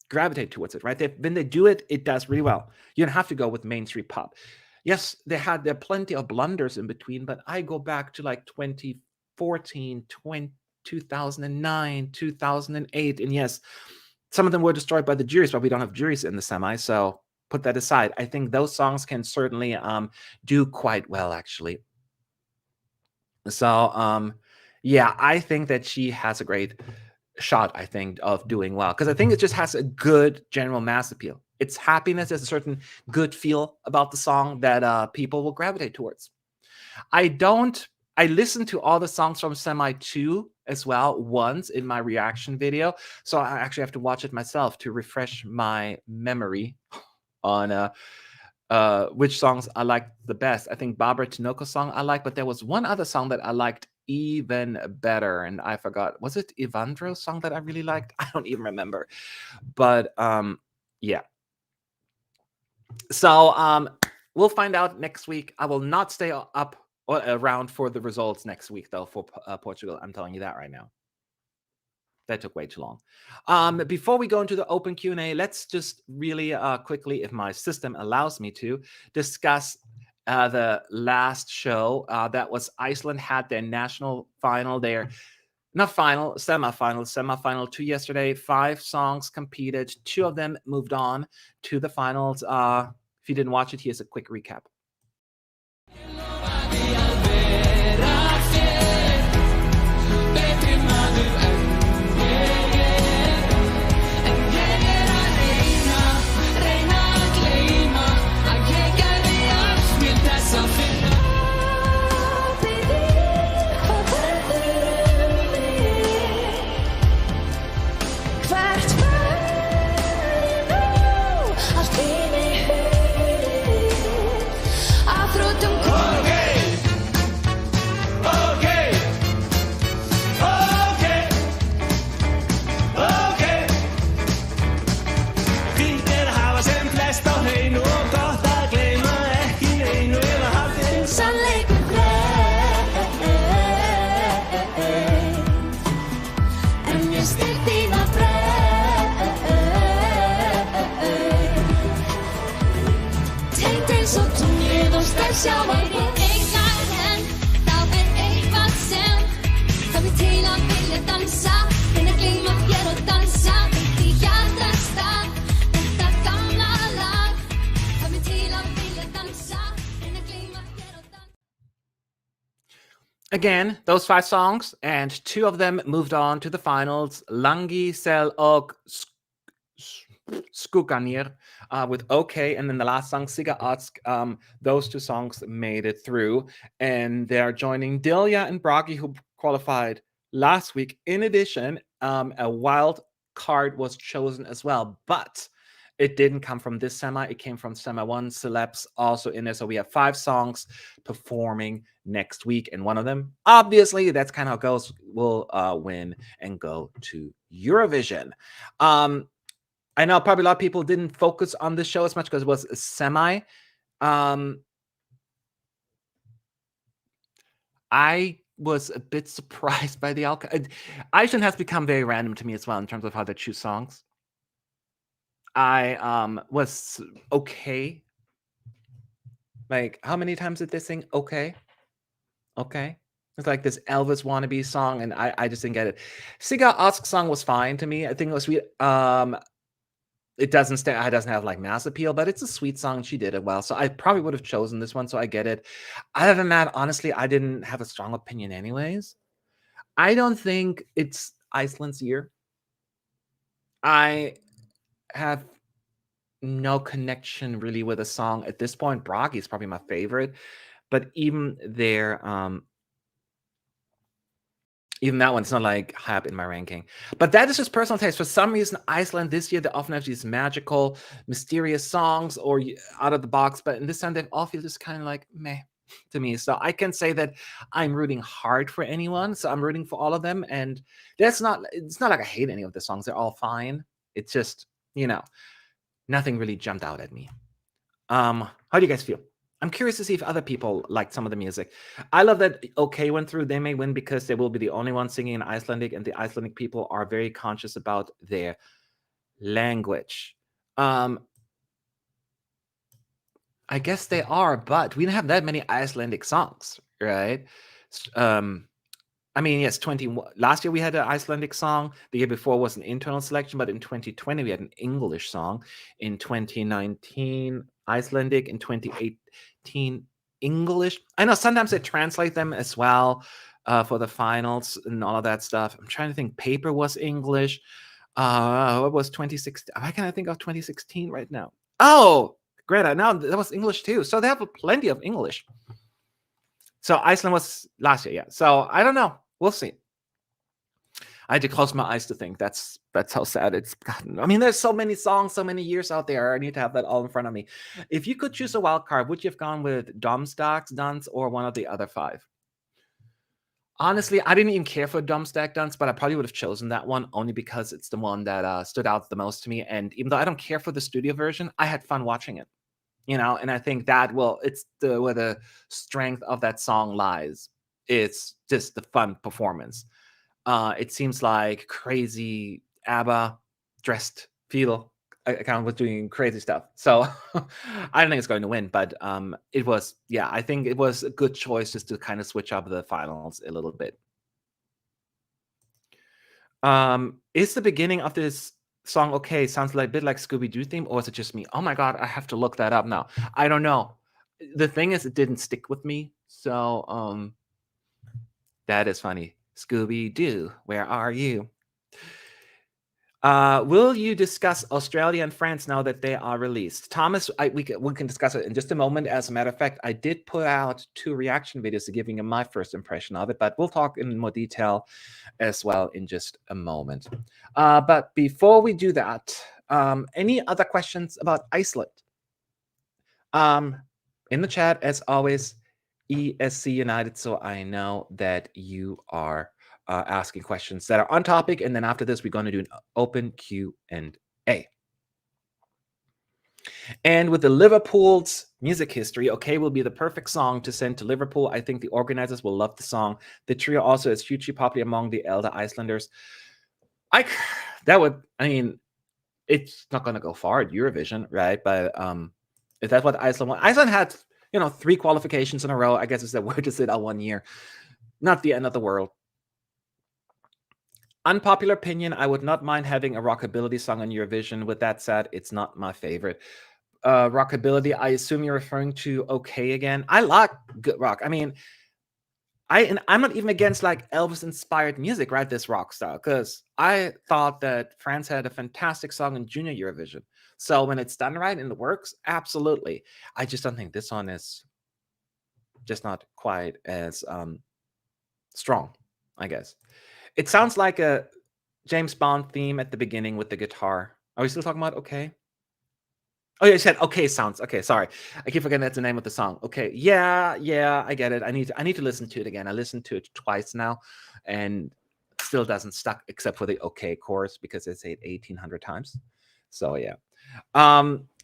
gravitate towards it, right? When they do it, it does really well. You don't have to go with mainstream pop. Yes, there are plenty of blunders in between, but I go back to like 2014, 2009, 2008, and yes, some of them were destroyed by the juries, but we don't have juries in the semi, so put that aside. I think those songs can certainly do quite well, actually. So, yeah, I think that she has a great shot, I think, of doing well, because I think it just has a good general mass appeal. Its happiness has a certain good feel about the song that people will gravitate towards. I listened to all the songs from Semi 2 as well once in my reaction video, so I actually have to watch it myself to refresh my memory on which songs I liked the best. I think Barbara Tinoco's song I liked, but there was one other song that I liked even better, and I forgot. Was it Ivandro's song that I really liked? I don't even remember. But yeah. So we'll find out next week. I will not stay up or around for the results next week, though, for Portugal. I'm telling you that right now. That took way too long. Before we go into the open Q&A, let's just really quickly, if my system allows me to, discuss the last show. That was Iceland had their national final there. Not final, semifinal 2 yesterday. 5 songs competed. 2 of them moved on to the finals. If you didn't watch it, here's a quick recap. Again, those 5 songs, and 2 of them moved on to the finals. Langi, Sel, og Skukanir with OK, and then the last song, Siga Atsk. Those 2 songs made it through, and they're joining Dilja and Bragi, who qualified last week. In addition, a wild card was chosen as well, but it didn't come from this semi. It came from semi 1. Celebs also in there. So we have 5 songs performing next week. And one of them, obviously, that's kind of how it goes, will win and go to Eurovision. I know probably a lot of people didn't focus on this show as much because it was a semi. I was a bit surprised by the outcome. Iceland has become very random to me as well in terms of how they choose songs. I was okay. Like, how many times did they sing okay? Okay. It's like this Elvis wannabe song, and I just didn't get it. Siga Ask song was fine to me. I think it was sweet. It doesn't have like mass appeal, but it's a sweet song. She did it well. So I probably would have chosen this one, so I get it. Other than that, honestly, I didn't have a strong opinion anyways. I don't think it's Iceland's year. I have no connection really with a song at this point. Bragi is probably my favorite, but even there, even that one's not like high up in my ranking. But that is just personal taste. For some reason, Iceland this year, they often have these magical, mysterious songs or out of the box, but in this time, they all feel just kind of like meh to me. So I can say that I'm rooting hard for anyone. So I'm rooting for all of them. And it's not like I hate any of the songs. They're all fine. It's just, nothing really jumped out at me. How do you guys feel? I'm curious to see if other people liked some of the music. I love that OK went through. They may win because they will be the only one singing in Icelandic, and the Icelandic people are very conscious about their language. I guess they are, but we don't have that many Icelandic songs, right? I mean, yes, 21. Last year we had an Icelandic song. The year before was an internal selection, but in 2020 we had an English song. In 2019, Icelandic. In 2018, English. I know sometimes they translate them as well for the finals and all of that stuff. I'm trying to think. Paper was English. What was 2016? Why can't I think of 2016 right now? Oh, Greta, no, that was English too. So they have plenty of English. So Iceland was last year, yeah. So I don't know. We'll see. I had to close my eyes to think. That's how sad it's gotten. I mean, there's so many songs, so many years out there. I need to have that all in front of me. If you could choose a wild card, would you have gone with Domstagsdans or one of the other 5? Honestly, I didn't even care for Domstagsdans, but I probably would have chosen that one only because it's the one that stood out the most to me. And even though I don't care for the studio version, I had fun watching it. And I think that it's where the strength of that song lies. It's just the fun performance. It seems like crazy ABBA dressed feel account was doing crazy stuff. So I don't think it's going to win, but it was, yeah, I think it was a good choice just to kind of switch up the finals a little bit. Is the beginning of this song okay? Sounds like a bit like Scooby-Doo theme, or is it just me? Oh my god, I have to look that up now. I don't know. The thing is, it didn't stick with me, so that is funny. Scooby-Doo, where are you? Will you discuss Australia and France now that they are released? Thomas, we can discuss it in just a moment. As a matter of fact, I did put out 2 reaction videos to giving you my first impression of it, but we'll talk in more detail as well in just a moment. But before we do that, any other questions about Iceland? In the chat, as always, ESC United, so I know that you are asking questions that are on topic, and then after this, we're going to do an open Q&A. And with the Liverpool's music history, okay will be the perfect song to send to Liverpool. I think the organizers will love the song. The trio also is hugely popular among the elder Icelanders. I mean, it's not going to go far at Eurovision, right? But if that's what Iceland wants, Iceland had 3 qualifications in a row. I guess it's that word to sit out 1 year. Not the end of the world. Unpopular opinion, I would not mind having a rockabilly song on Eurovision. With that said, it's not my favorite. Rockabilly, I assume you're referring to Okay Again. I like good rock. I mean, I'm not even against like Elvis-inspired music, right? This rock style, because I thought that France had a fantastic song in Junior Eurovision. So when it's done right and it works, absolutely. I just don't think this one is just not quite as strong, I guess. It sounds like a James Bond theme at the beginning with the guitar. Are we still talking about Okay? Oh, yeah, you said Okay sounds. Okay, sorry. I keep forgetting that's the name of the song. Okay. Yeah, I get it. I need to listen to it again. I listened to it twice now, and still doesn't stuck except for the Okay chorus because it's 1,800 times. So yeah.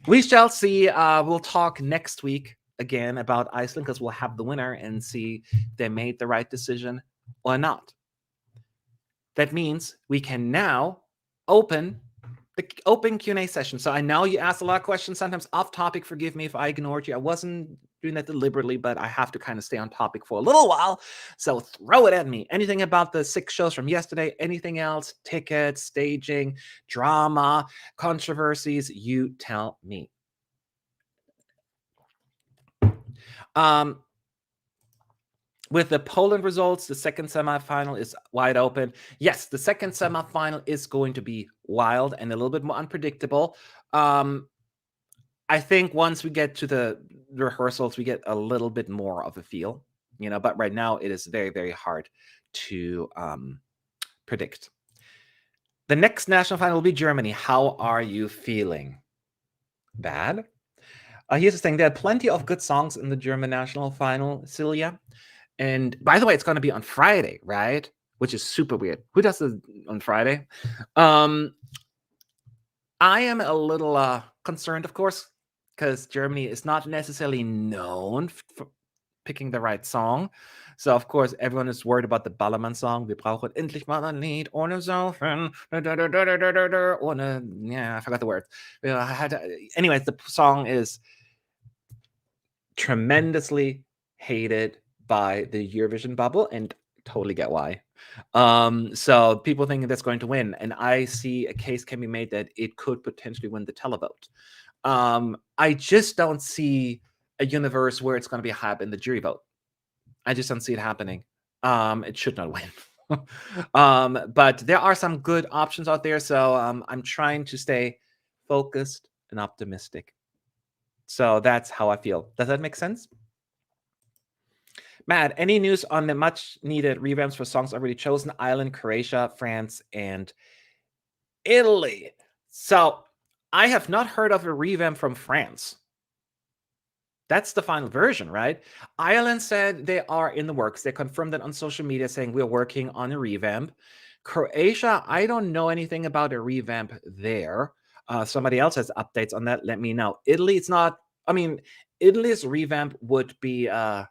We shall see. We'll talk next week again about Iceland because we'll have the winner and see if they made the right decision or not. That means we can now open the open Q&A session. So I know you asked a lot of questions, sometimes off topic. Forgive me if I ignored you. I wasn't doing that deliberately, but I have to kind of stay on topic for a little while. So throw it at me. Anything about the 6 shows from yesterday, anything else, tickets, staging, drama, controversies, you tell me. With the Poland results, the second semifinal is wide open. Yes, the second semifinal is going to be wild and a little bit more unpredictable. I think once we get to the rehearsals, we get a little bit more of a feel, but right now it is very, very hard to predict. The next national final will be Germany. How are you feeling? Bad? Here's the thing. There are plenty of good songs in the German national final, Celia. And by the way, it's going to be on Friday, right? Which is super weird. Who does it on Friday? I am a little concerned, of course, because Germany is not necessarily known for picking the right song. So, of course, everyone is worried about the Ballermann song. Wir brauchen endlich mal ein Lied ohne Saufen. Ohne, yeah, I forgot the words. Anyways, the song is tremendously hated by the Eurovision bubble, and totally get why. So people think that's going to win, and I see a case can be made that it could potentially win the televote. I just don't see a universe where it's going to be a hype in the jury vote. I just don't see it happening. It should not win. But there are some good options out there, so I'm trying to stay focused and optimistic. So that's how I feel. Does that make sense? Matt, any news on the much-needed revamps for songs already chosen? Ireland, Croatia, France, and Italy. So I have not heard of a revamp from France. That's the final version, right? Ireland said they are in the works. They confirmed that on social media saying we're working on a revamp. Croatia, I don't know anything about a revamp there. Somebody else has updates on that. Let me know. Italy, it's not, Italy's revamp would be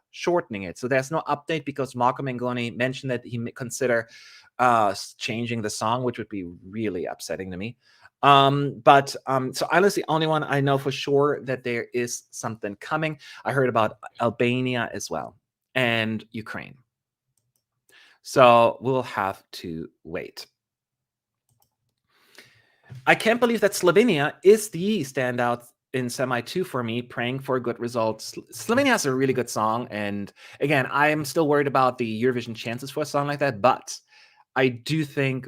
shortening it. So there's no update because Marco Mengoni mentioned that he may consider changing the song, which would be really upsetting to me. But so Ireland's the only one I know for sure that there is something coming. I heard about Albania as well and Ukraine. So we'll have to wait. I can't believe that Slovenia is the standout in semi 2 for me, praying for good results. Slovenia has a really good song. And again, I'm still worried about the Eurovision chances for a song like that. But I do think,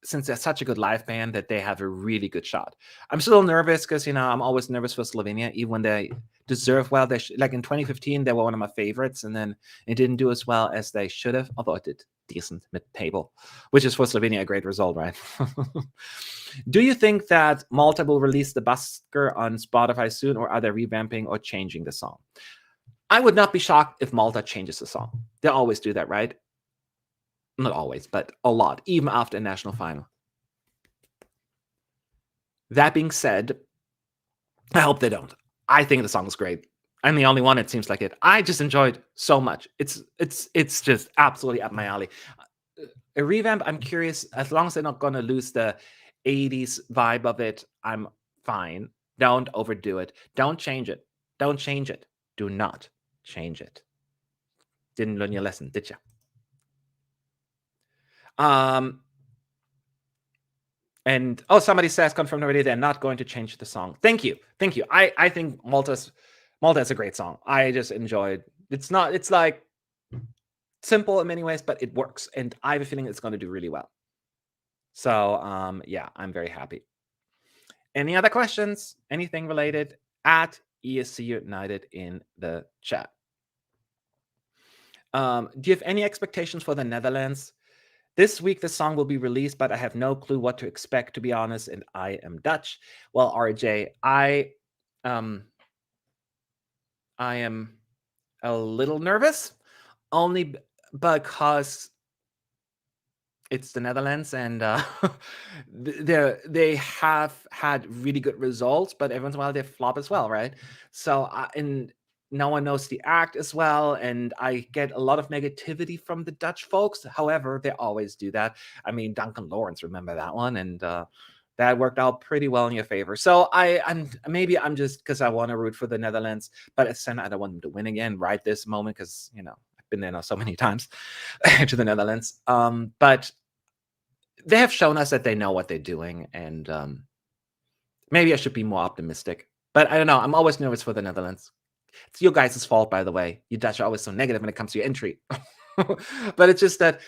since they're such a good live band, that they have a really good shot. I'm still nervous because, I'm always nervous for Slovenia, even when they deserve well. Like in 2015, they were one of my favorites, and then it didn't do as well as they should have, although it did decent mid-table, which is for Slovenia a great result, right? Do you think that Malta will release the busker on Spotify soon, or are they revamping or changing the song? I would not be shocked if Malta changes the song. They always do that, right? Not always, but a lot, even after a national final. That being said, I hope they don't. I think the song is great. I'm the only one, it seems like it. I just enjoyed so much. It's just absolutely up my alley. A revamp, I'm curious, as long as they're not going to lose the 80s vibe of it, I'm fine. Don't overdo it. Don't change it. Don't change it. Do not change it. Didn't learn your lesson, did you? And somebody says, confirmed already, they're not going to change the song. Thank you. I think Malta is a great song. I just enjoyed. It's like simple in many ways, but it works, and I have a feeling it's going to do really well. So yeah, I'm very happy. Any other questions? Anything related? At ESC United in the chat. Do you have any expectations for the Netherlands? This week, the song will be released, but I have no clue what to expect, to be honest, and I am Dutch. Well, RJ, I am a little nervous, only because it's the Netherlands, and they have had really good results, but every once in a while they flop as well, right? So, and no one knows the act as well, and I get a lot of negativity from the Dutch folks. However, they always do that. I mean, Duncan Lawrence, remember that one? And that worked out pretty well in your favor. So I'm just because I want to root for the Netherlands, but at the same time, I don't want them to win again right this moment, because I've been there now so many times to the Netherlands. But they have shown us that they know what they're doing, and maybe I should be more optimistic. But I don't know. I'm always nervous for the Netherlands. It's your guys' fault, by the way. You Dutch are always so negative when it comes to your entry. But it's just that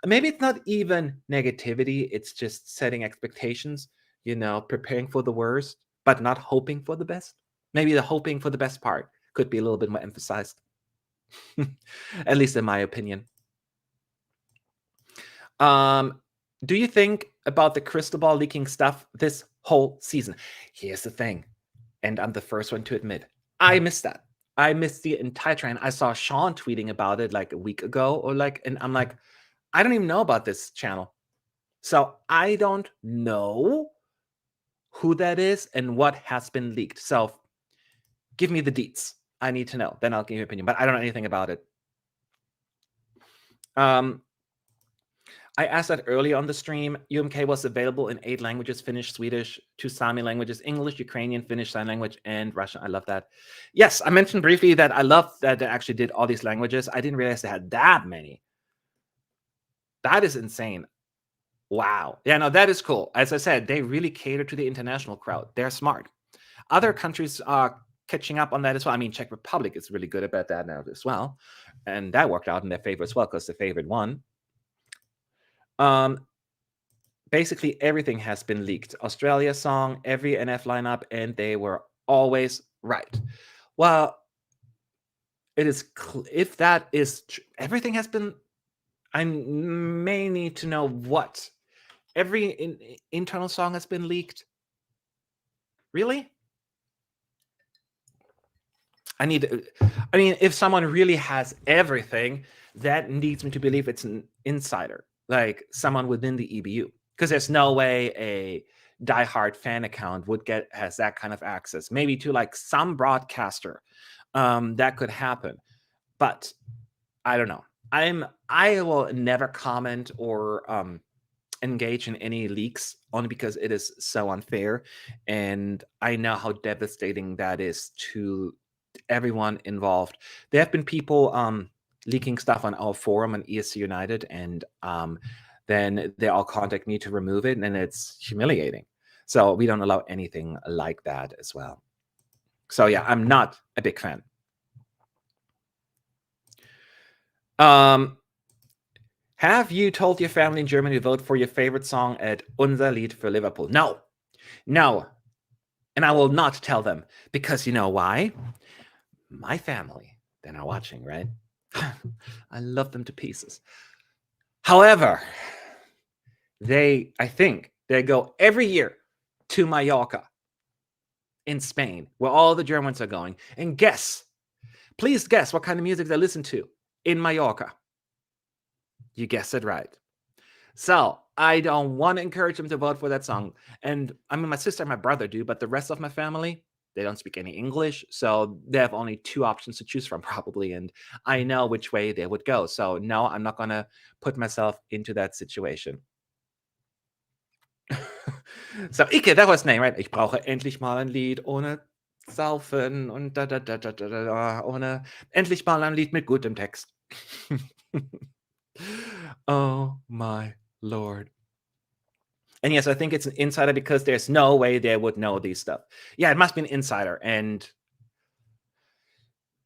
maybe it's not even negativity. It's just setting expectations, preparing for the worst, but not hoping for the best. Maybe the hoping for the best part could be a little bit more emphasized, at least in my opinion. Do you think about the crystal ball leaking stuff this whole season? Here's the thing, and I'm the first one to admit, I missed that. I missed the entire trend. I saw Sean tweeting about it like a week ago, and I'm like, I don't even know about this channel. So I don't know who that is and what has been leaked. So give me the deets. I need to know. Then I'll give you an opinion, but I don't know anything about it. I asked that earlier on the stream. UMK was available in 8 languages: Finnish, Swedish, 2 Sami languages, English, Ukrainian, Finnish Sign Language, and Russian. I love that. Yes, I mentioned briefly that I love that they actually did all these languages. I didn't realize they had that many. That is insane. Wow. Yeah, no, that is cool. As I said, they really cater to the international crowd. They're smart. Other countries are catching up on that as well. I mean, Czech Republic is really good about that now as well. And that worked out in their favor as well, because the favorite won. Basically everything has been leaked. Australia song, every NF lineup, and they were always right. Well, it is if that is everything has been. I may need to know what every internal song has been leaked. Really? I mean, if someone really has everything, that needs me to believe it's an insider, like someone within the EBU, because there's no way a diehard fan account has that kind of access. Maybe to like some broadcaster, that could happen, but I don't know. I will never comment or engage in any leaks only because it is so unfair, and I know how devastating that is to everyone involved. There have been people leaking stuff on our forum on ESC United, and then they all contact me to remove it, and it's humiliating. So we don't allow anything like that as well. So yeah, I'm not a big fan. Have you told your family in Germany to vote for your favorite song at Unser Lied für Liverpool? No. And I will not tell them, because you know why? My family, they're not watching, right? I love them to pieces. However, I think they go every year to Mallorca in Spain, where all the Germans are going. And please guess what kind of music they listen to in Mallorca. You guessed it right. So I don't want to encourage them to vote for that song. And I mean, my sister and my brother do, but the rest of my family, they don't speak any English. So they have only two options to choose from, probably. And I know which way they would go. So no, I'm not going to put myself into that situation. So, Ike, that was name, right? Ich brauche endlich mal ein Lied ohne Saufen und ohne endlich mal ein Lied mit gutem Text. Oh my Lord. And yes, I think it's an insider because there's no way they would know these stuff. Yeah, it must be an insider. And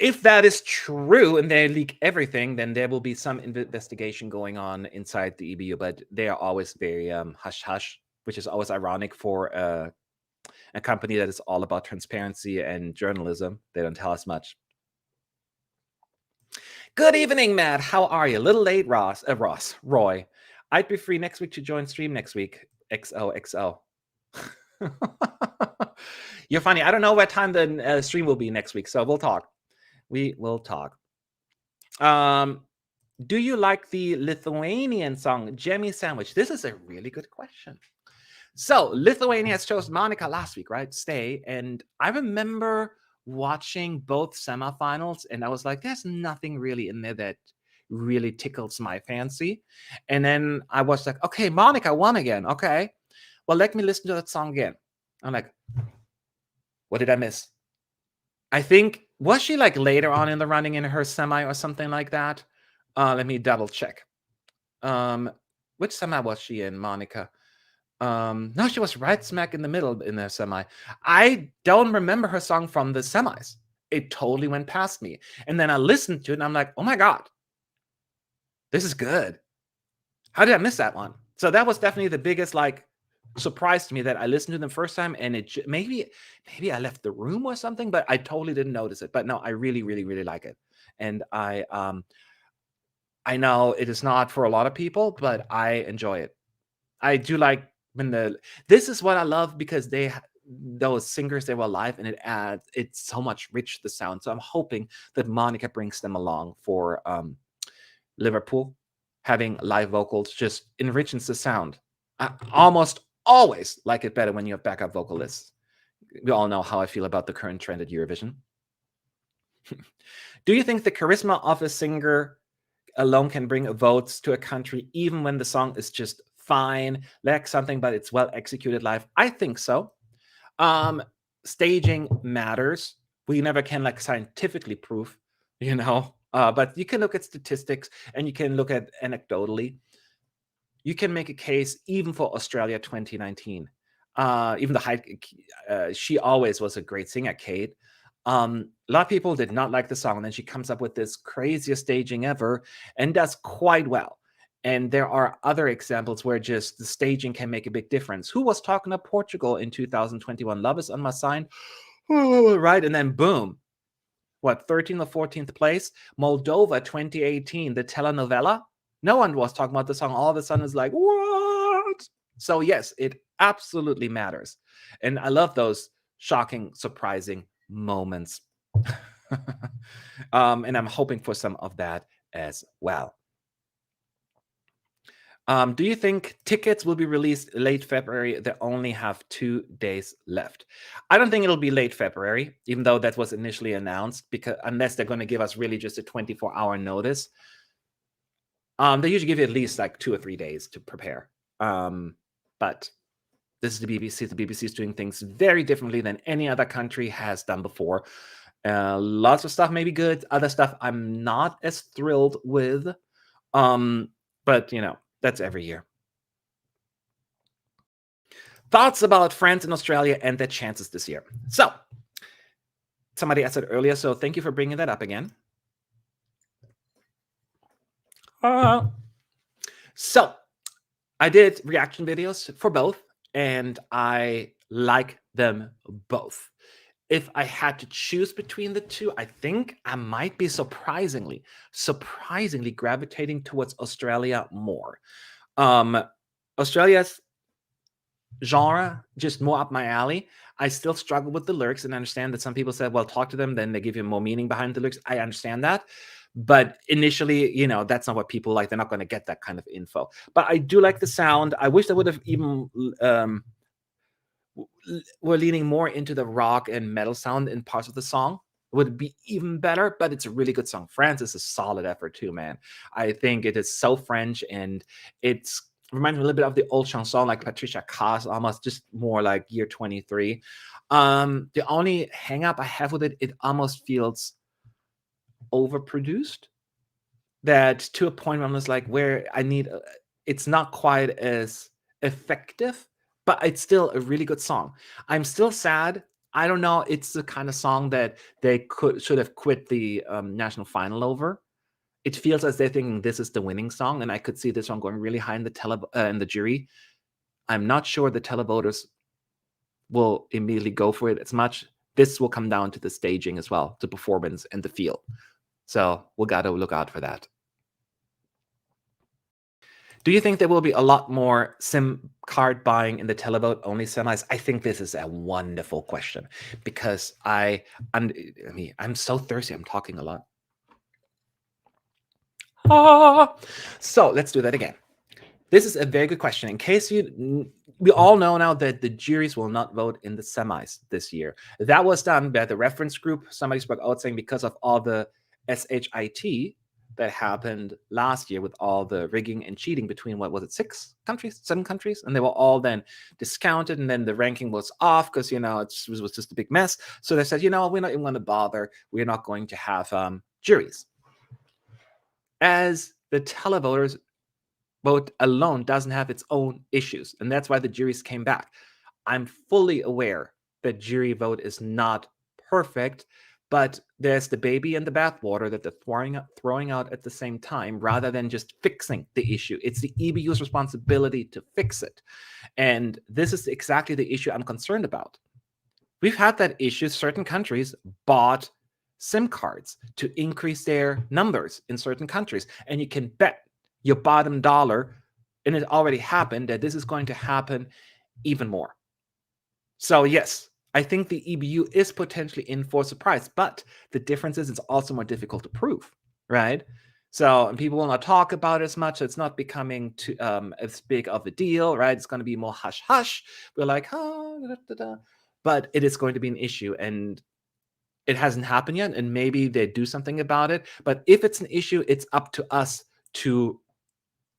if that is true and they leak everything, then there will be some investigation going on inside the EBU. But they are always very hush-hush, which is always ironic for a company that is all about transparency and journalism. They don't tell us much. Good evening, Matt. How are you? A little late, Roy. I'd be free next week to join stream next week. XOXO. You're funny. I don't know what time the stream will be next week, so we'll talk. We will talk. Do you like the Lithuanian song Jemmy Sandwich? This is a really good question. So Lithuania has chosen Monica last week, right? Stay. And I remember watching both semifinals, and I was like, there's nothing really in there that really tickles my fancy. And then I was like, okay, Monica won again. Okay, well, let me listen to that song again. I'm like, what did I miss? I think, was she like later on in the running in her semi or something like that? Let me double check. Which semi was she in, Monica? No, she was right smack in the middle in the semi. I don't remember her song from the semis. It totally went past me. And then I listened to it and I'm like, oh my God, this is good. How did I miss that one? So that was definitely the biggest surprise to me, that I listened to them first time and it maybe I left the room or something, but I totally didn't notice it. But no, I really, really, really like it. And I know it is not for a lot of people, but I enjoy it. I do like when this is what I love, because those singers, they were live, and it's so much rich, the sound. So I'm hoping that Monica brings them along for Liverpool. Having live vocals just enriches the sound. I almost always like it better when you have backup vocalists. We all know how I feel about the current trend at Eurovision. Do you think the charisma of a singer alone can bring votes to a country, even when the song is just fine, lacks something, but it's well executed live? I think so. Staging matters. We never can scientifically prove, but you can look at statistics and you can look at anecdotally. You can make a case even for Australia 2019. Even she always was a great singer, Kate. A lot of people did not like the song, and then she comes up with this craziest staging ever and does quite well. And there are other examples where just the staging can make a big difference. Who was talking to Portugal in 2021? Love is on my sign, right? And then boom, 13th or 14th place? Moldova 2018, the telenovela. No one was talking about the song. All of a sudden, it's like, what? So yes, it absolutely matters. And I love those shocking, surprising moments. And I'm hoping for some of that as well. Do you think tickets will be released late February? They only have 2 days left. I don't think it'll be late February, even though that was initially announced, because unless they're going to give us really just a 24-hour notice. They usually give you at least 2 or 3 days to prepare. But this is the BBC. The BBC is doing things very differently than any other country has done before. Lots of stuff may be good. Other stuff I'm not as thrilled with. But, that's every year. Thoughts about France and Australia and their chances this year. So, somebody asked it earlier, so thank you for bringing that up again. So, I did reaction videos for both, and I like them both. If I had to choose between the two, I think I might be surprisingly gravitating towards Australia more. Australia's genre just more up my alley. I still struggle with the lyrics and understand that some people said, well, talk to them, then they give you more meaning behind the lyrics. I understand that. But initially, that's not what people like. They're not going to get that kind of info. But I do like the sound. I wish they would have even were leaning more into the rock and metal sound in parts of the song. It would be even better, but it's a really good song. France is a solid effort too, man. I think it is so French, and it's reminds me a little bit of the old chanson, like Patricia Cass, almost, just more like year 23. The only hang up I have with it almost feels overproduced, that to a point where I'm just like, where I need it's not quite as effective, but it's still a really good song. I'm still sad. I don't know, it's the kind of song that they should have quit the national final over. It feels as they're thinking this is the winning song, and I could see this one going really high in the jury. I'm not sure the televoters will immediately go for it as much. This will come down to the staging as well, the performance and the feel. So we got to look out for that. Do you think there will be a lot more SIM card buying in the televote only semis? I think this is a wonderful question, because I'm so thirsty. I'm talking a lot. So let's do that again. This is a very good question. In case we all know now that the juries will not vote in the semis this year. That was done by the reference group. Somebody spoke out saying because of all the SHIT that happened last year with all the rigging and cheating between, what was it, 7 countries? And they were all then discounted, and then the ranking was off because, it was just a big mess. So they said, we're not even going to bother. We're not going to have juries. As the televoters vote alone doesn't have its own issues, and that's why the juries came back. I'm fully aware that jury vote is not perfect, but there's the baby and the bathwater that they're throwing out at the same time, rather than just fixing the issue. It's the EBU's responsibility to fix it. And this is exactly the issue I'm concerned about. We've had that issue. Certain countries bought SIM cards to increase their numbers in certain countries. And you can bet your bottom dollar, and it already happened, that this is going to happen even more. So yes, I think the EBU is potentially in for a surprise, but the difference is it's also more difficult to prove, right? So, and people will not talk about it as much. So it's not becoming too as big of a deal, right? It's going to be more hush hush. We're like, but it is going to be an issue, and it hasn't happened yet. And maybe they do something about it. But if it's an issue, it's up to us to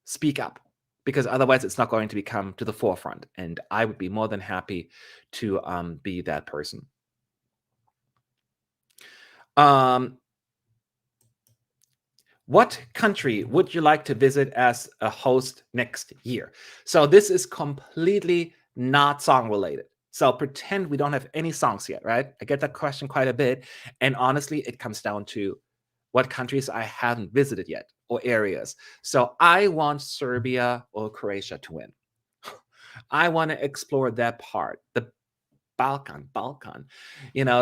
speak up, because otherwise it's not going to become to the forefront. And I would be more than happy to be that person. What country would you like to visit as a host next year? So this is completely not song related. So pretend we don't have any songs yet, right? I get that question quite a bit. And honestly, it comes down to what countries I haven't visited yet, or areas. So I want Serbia or Croatia to win. I want to explore that part, the Balkan.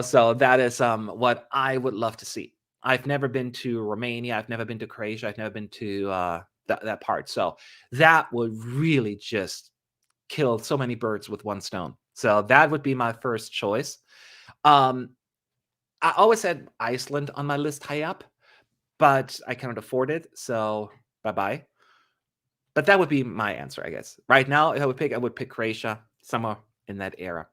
So that is what I would love to see. I've never been to Romania. I've never been to Croatia. I've never been to that part. So that would really just kill so many birds with one stone. So that would be my first choice. I always had Iceland on my list high up, but I cannot afford it. So bye-bye. But that would be my answer, I guess. Right now, if I would pick Croatia, somewhere in that era.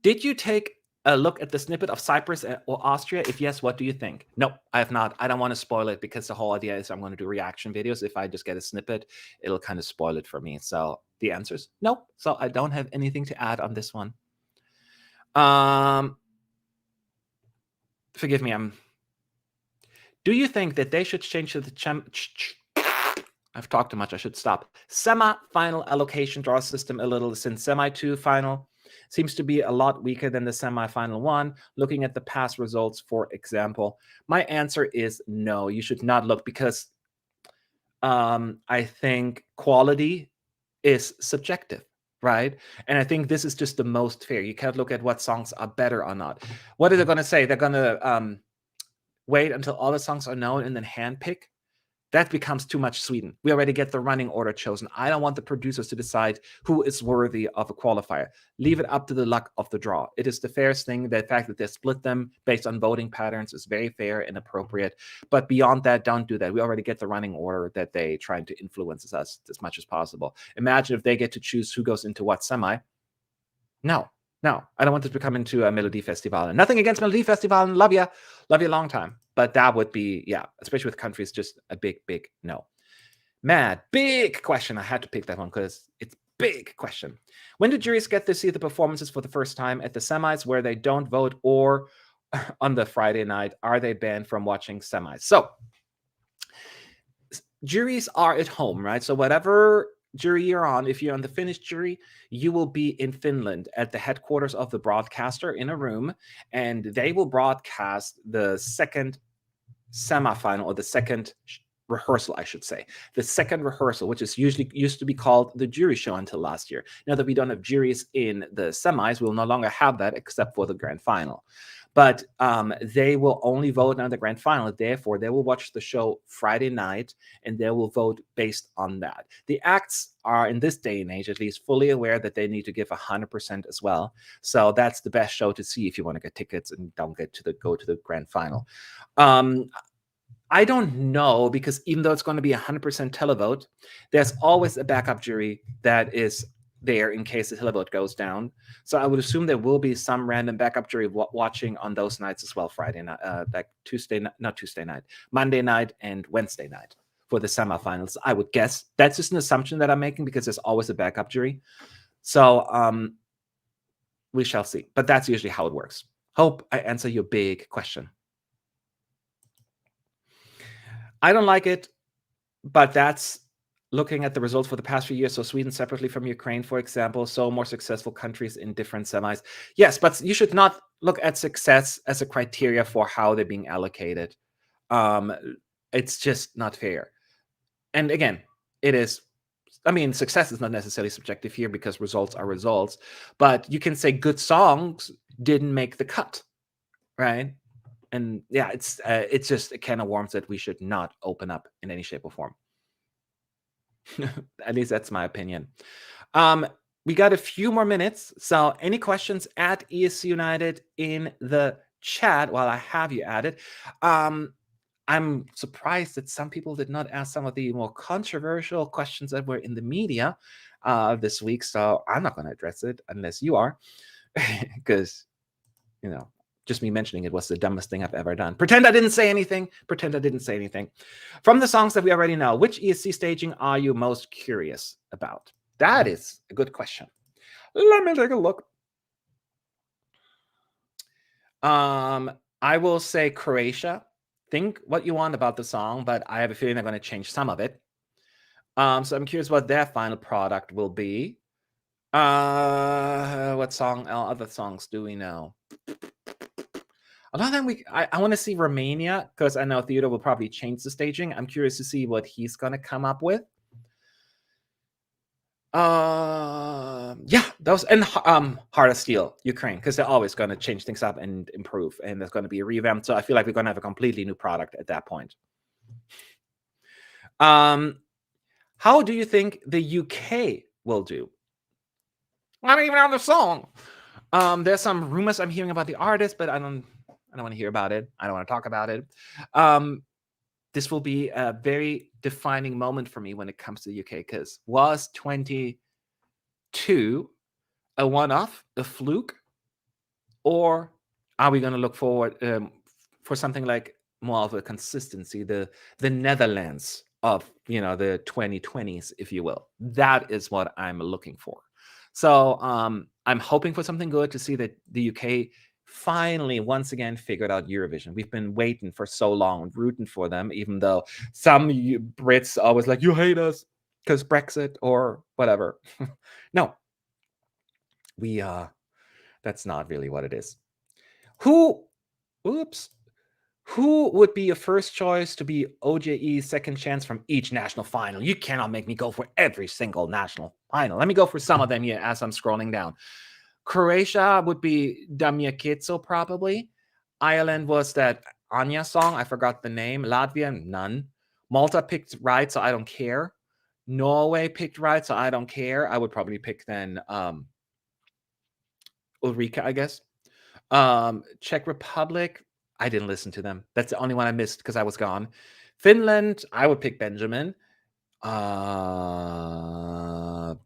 Did you take a look at the snippet of Cyprus or Austria? If yes, what do you think? No, I have not. I don't want to spoil it because the whole idea is I'm going to do reaction videos. If I just get a snippet, it'll kind of spoil it for me. So the answer is no. So I don't have anything to add on this one. Forgive me. Do you think that they should change to the I've talked too much. I should stop. Semi-final allocation draw system a little, since semi-2 final seems to be a lot weaker than the semi-final one. Looking at the past results, for example, my answer is no. You should not look, because I think quality is subjective, right? And I think this is just the most fair. You can't look at what songs are better or not. What are they going to say? They're going to wait until all the songs are known and then handpick? That becomes too much Sweden. We already get the running order chosen. I don't want the producers to decide who is worthy of a qualifier. Leave it up to the luck of the draw. It is the fairest thing. The fact that they split them based on voting patterns is very fair and appropriate. But beyond that, don't do that. We already get the running order that they trying to influence us as much as possible. Imagine if they get to choose who goes into what semi. No, I don't want this to come into a Melodifestivalen. Nothing against Melodifestivalen. Love you a long time. But that would be, yeah, especially with countries, just a big no. Mad, big question. I had to pick that one because it's big question. When do juries get to see the performances for the first time? At the semis, where they don't vote, or on the Friday night? Are they banned from watching semis? So juries are at home, right? So whatever jury you're on, if you're on the Finnish jury, you will be in Finland at the headquarters of the broadcaster in a room, and they will broadcast the second semifinal, or the second rehearsal, I should say. The second rehearsal, which is usually used to be called the jury show until last year. Now that we don't have juries in the semis, we'll no longer have that except for the grand final. But they will only vote on the grand final. Therefore, they will watch the show Friday night, and they will vote based on that. The acts are, in this day and age, at least, fully aware that they need to give 100% as well. So that's the best show to see if you want to get tickets and don't get to go to the grand final. I don't know, because even though it's going to be 100% televote, there's always a backup jury that is there in case the televote goes down. So I would assume there will be some random backup jury watching on those nights as well. Friday night, like Monday night and Wednesday night for the semifinals. I would guess that's just an assumption that I'm making, because there's always a backup jury. So we shall see. But that's usually how it works. Hope I answer your big question. I don't like it, but that's looking at the results for the past few years. So Sweden separately from Ukraine, for example, so more successful countries in different semis. Yes, but you should not look at success as a criteria for how they're being allocated. It's just not fair. And again, it is, I mean, success is not necessarily subjective here, because results are results. But you can say good songs didn't make the cut, right? And yeah, it's just a can of worms that we should not open up in any shape or form. At least that's my opinion. We got a few more minutes. So any questions at ESC United in the chat while I have you at it? I'm surprised that some people did not ask some of the more controversial questions that were in the media this week. So I'm not going to address it unless you are, because, you know, just me mentioning it was the dumbest thing I've ever done. Pretend I didn't say anything. Pretend I didn't say anything. From the songs that we already know, which ESC staging are you most curious about? That is a good question. Let me take a look. I will say Croatia. Think what you want about the song, but I have a feeling they're going to change some of it. So I'm curious what their final product will be. What song? Other songs do we know? A lot of them I want to see Romania, because I know Theodore will probably change the staging. I'm curious to see what he's going to come up with. Yeah, those, and Heart of Steel, Ukraine, because they're always going to change things up and improve, and there's going to be a revamp. So I feel like we're going to have a completely new product at that point. How do you think the UK will do? I don't even know the song. There's some rumors I'm hearing about the artist, but I don't want to hear about it. I don't want to talk about it. This will be a very defining moment for me when it comes to the UK, because was 22 a one-off, a fluke, or are we going to look forward for something like more of a consistency, the Netherlands of the 2020s, if you will? That is what I'm looking for. So I'm hoping for something good, to see that the UK finally once again figured out Eurovision. We've been waiting for so long, rooting for them, even though some Brits always like, you hate us because Brexit or whatever. No, we that's not really what it is. Who would be your first choice to be OJE's second chance from each national final? You cannot make me go for every single national final. Let me go for some of them here as I'm scrolling down. Croatia would be Damir Ketso, probably. Ireland was that Anya song. I forgot the name. Latvia, none. Malta picked right, so I don't care. Norway picked right, so I don't care. I would probably pick then Ulrika, I guess. Czech Republic, I didn't listen to them. That's the only one I missed because I was gone. Finland, I would pick Benjamin.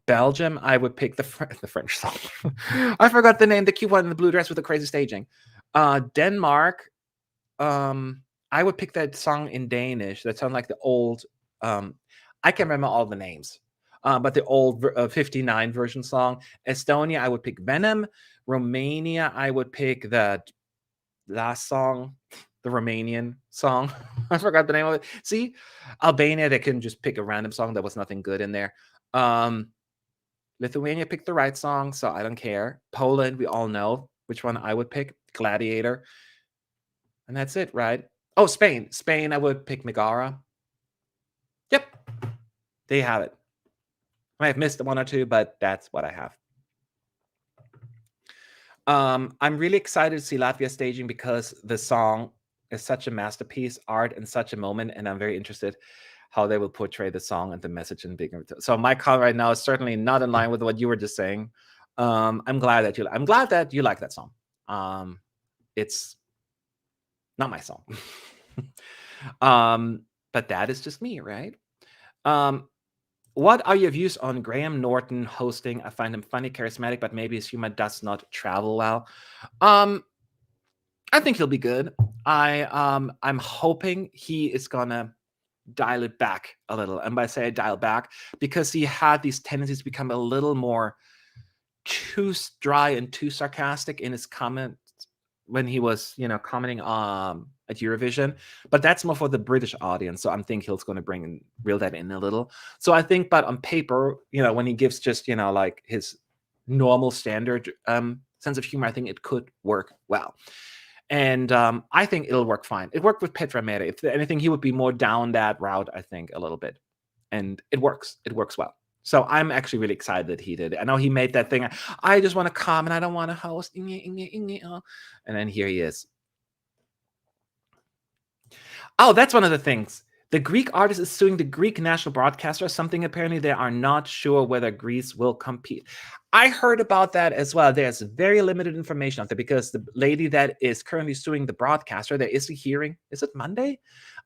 Belgium, I would pick the French song. I forgot the name, the cute one in the blue dress with the crazy staging. Denmark, I would pick that song in Danish that sounds like the old, I can't remember all the names, but the old 59 version song. Estonia, I would pick Venom. Romania, I would pick that last song, the Romanian song. I forgot the name of it. See, Albania, they can just pick a random song. There was nothing good in there. Lithuania picked the right song, so I don't care. Poland, we all know which one I would pick. Gladiator. And that's it, right? Oh, Spain. Spain, I would pick Megara. Yep. There you have it. I might have missed one or two, but that's what I have. I'm really excited to see Latvia staging because the song is such a masterpiece, art, and such a moment, and I'm very interested how they will portray the song and the message in bigger. So my comment right now is certainly not in line with what you were just saying. I'm glad that you like that song. It's not my song, but that is just me, right? What are your views on Graham Norton hosting? I find him funny, charismatic, but maybe his humor does not travel well. I think he'll be good. I'm hoping he is gonna dial it back a little. And by say dial back, because he had these tendencies to become a little more too dry and too sarcastic in his comments when he was, commenting at Eurovision. But that's more for the British audience. So I'm thinking he's going to reel that in a little. So I think, but on paper, when he gives just, like his normal standard sense of humor, I think it could work well. And I think it'll work fine. It worked with Petra Mede. If anything, he would be more down that route, I think, a little bit. And it works. It works well. So I'm actually really excited that he did it. I know he made that thing. I just want to comment. I don't want to host. And then here he is. Oh, that's one of the things. The Greek artist is suing the Greek national broadcaster, something apparently they are not sure whether Greece will compete. I heard about that as well. There's very limited information out there because the lady that is currently suing the broadcaster, there is a hearing, is it Monday?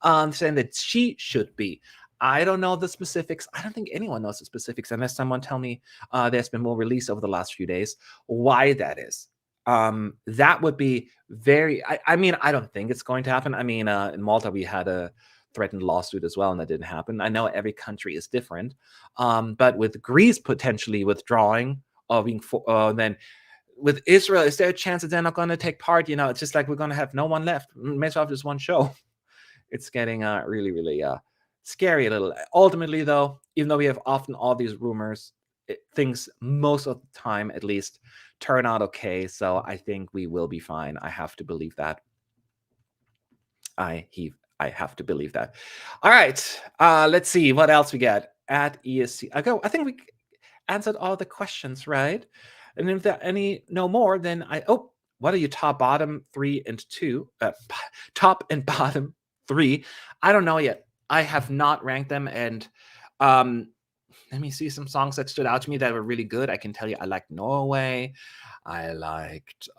Saying that she should be. I don't know the specifics. I don't think anyone knows the specifics unless someone tell me there's been more release over the last few days, why that is. That would be very, I mean, I don't think it's going to happen. I mean, in Malta, we had a threatened lawsuit as well, and that didn't happen. I know every country is different. But with Greece potentially withdrawing or being, then with Israel, is there a chance that they're not going to take part? It's just like we're going to have no one left. May as well have just one show. It's getting really, really scary a little. Ultimately, though, even though we have often all these rumors, things most of the time, at least, turn out okay. So I think we will be fine. I have to believe that. I have to believe that. All right. Let's see what else we get at ESC. I think we answered all the questions, right? And if there are no more, then what are your top, bottom 3 and 2? Top and bottom 3. I don't know yet. I have not ranked them. And let me see some songs that stood out to me that were really good. I can tell you I liked Norway. I liked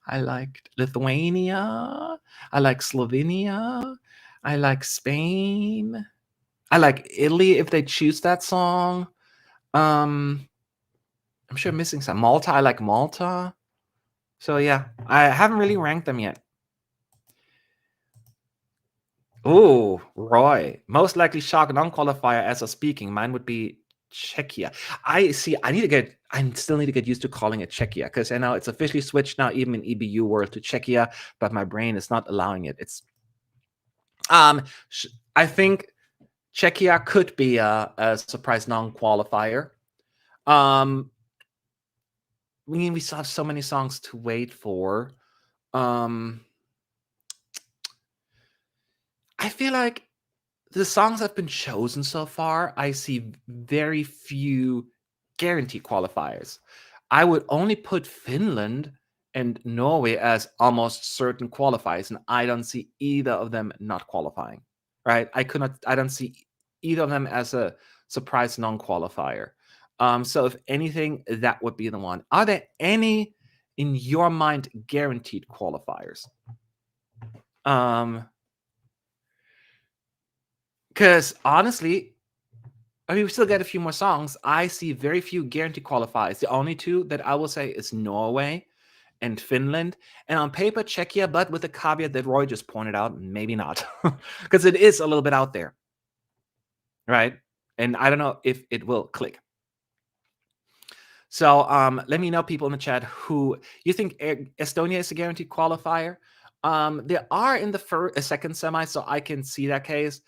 I liked Lithuania. I like Slovenia. I like Spain. I like Italy if they choose that song. I'm sure I'm missing some. Malta, I like Malta. So yeah, I haven't really ranked them yet. Oh, Roy. Most likely shock non-qualifier as of speaking. Mine would be Czechia. I still need to get used to calling it Czechia, because I know it's officially switched now, even in EBU world, to Czechia, but my brain is not allowing it. It's I think Czechia could be a surprise non-qualifier. We still have so many songs to wait for. I feel like the songs that have been chosen so far, I see very few guaranteed qualifiers. I would only put Finland and Norway as almost certain qualifiers, and I don't see either of them not qualifying. Right? I don't see either of them as a surprise non-qualifier. So if anything, that would be the one. Are there any in your mind guaranteed qualifiers? Because honestly, I mean, we still get a few more songs. I see very few guaranteed qualifiers. The only two that I will say is Norway and Finland. And on paper, Czechia, but with the caveat that Roy just pointed out, maybe not. Because it is a little bit out there. Right? And I don't know if it will click. So let me know, people in the chat, who you think Estonia is a guaranteed qualifier. There are in the second semi, so I can see that case.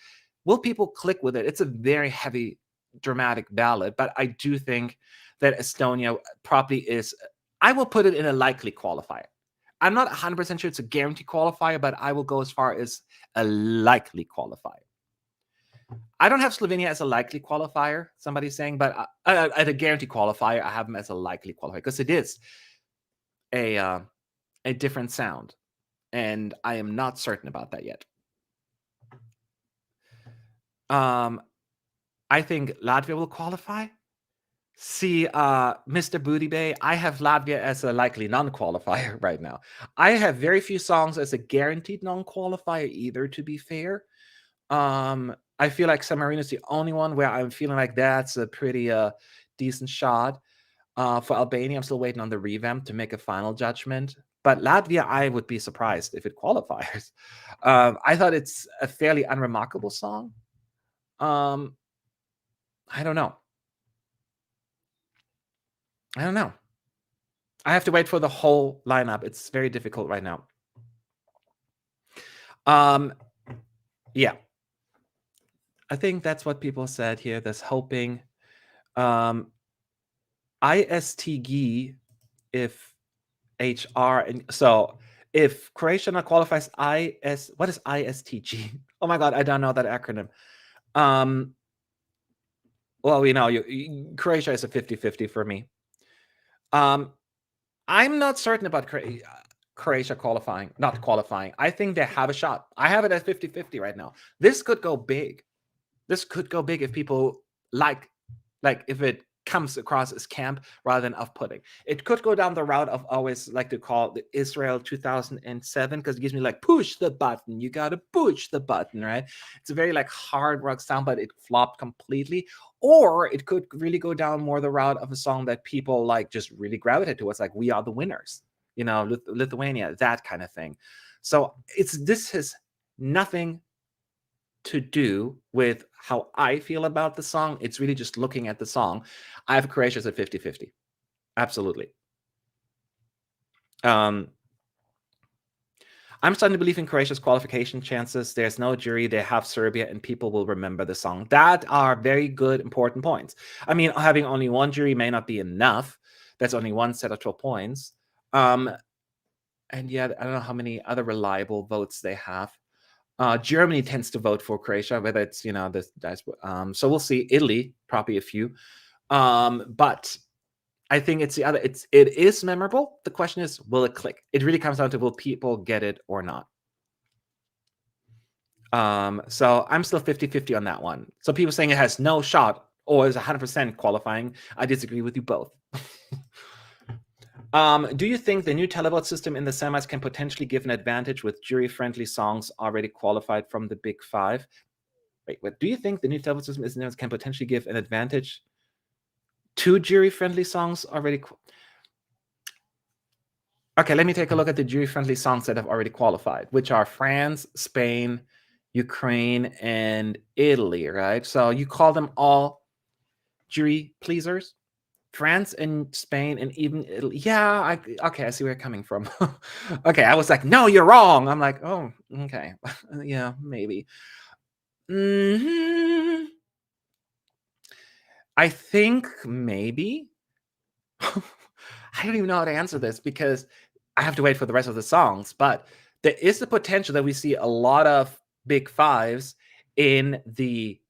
Will people click with it? It's a very heavy, dramatic ballad, but I do think that Estonia probably is. I will put it in a likely qualifier. I'm not 100% sure it's a guaranteed qualifier, but I will go as far as a likely qualifier. I don't have Slovenia as a likely qualifier, somebody's saying, but at a guaranteed qualifier, I have them as a likely qualifier because it is a different sound, and I am not certain about that yet. I think Latvia will qualify. See, Mr. Booty Bay, I have Latvia as a likely non-qualifier right now. I have very few songs as a guaranteed non-qualifier either, to be fair. I feel like San Marino is the only one where I'm feeling like that's a pretty decent shot. For Albania, I'm still waiting on the revamp to make a final judgment. But Latvia, I would be surprised if it qualifies. I thought it's a fairly unremarkable song. I don't know. I have to wait for the whole lineup. It's very difficult right now. Yeah. I think that's what people said here. There's hoping. ISTG if HR. And so if Croatia not qualifies, what is ISTG? Oh my God, I don't know that acronym. Well, we know Croatia is a 50-50 for me. I'm not certain about Croatia not qualifying. I think they have a shot. I have it at 50-50 right now. This could go big. This could go big if people like if it comes across as camp rather than off-putting. It could go down the route of always like to call the Israel 2007, because it gives me like push the button. You gotta push the button, right? It's a very like hard rock sound, but it flopped completely. Or it could really go down more the route of a song that people like just really gravitate towards, like We Are the Winners, Lithuania, that kind of thing. So this has nothing to do with how I feel about the song. It's really just looking at the song. I have Croatia at 50-50. Absolutely. I'm starting to believe in Croatia's qualification chances. There's no jury. They have Serbia, and people will remember the song. That are very good, important points. I mean, having only one jury may not be enough. That's only one set of 12 points. And yeah, I don't know how many other reliable votes they have. Germany tends to vote for Croatia, whether it's so we'll see. Italy, probably a few, but I think it's the other. It is memorable. The question is, will it click? It really comes down to will people get it or not. So I'm still 50-50 on that one. So people saying it has no shot or is 100% qualifying. I disagree with you both. Do you think the new televote system in the semis can potentially give an advantage with jury-friendly songs already qualified from the Big Five? Wait, what? Do you think the new televote system can potentially give an advantage 2 jury-friendly songs already. Okay, let me take a look at the jury-friendly songs that have already qualified, which are France, Spain, Ukraine, and Italy, right? So you call them all jury pleasers? France and Spain and even Italy. Yeah, okay, I see where you're coming from. Okay, I was like, no, you're wrong. I'm like, oh, okay. Yeah, maybe. Hmm. I think maybe. I don't even know how to answer this because I have to wait for the rest of the songs, but there is the potential that we see a lot of big fives on the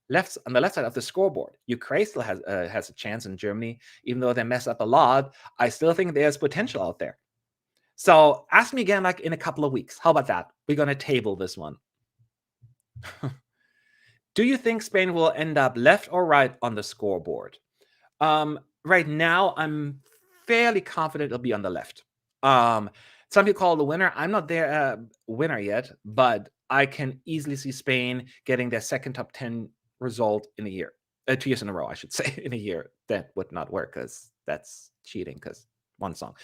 left side of the scoreboard. Ukraine still has a chance in Germany, even though they mess up a lot. I still think there's potential out there. So ask me again, like in a couple of weeks. How about that? We're gonna table this one. Do you think Spain will end up left or right on the scoreboard? Right now, I'm fairly confident it'll be on the left. Some people call it the winner. I'm not their winner yet, but I can easily see Spain getting their second top 10 result in a year. 2 years in a row, I should say, in a year. That would not work because that's cheating because one song.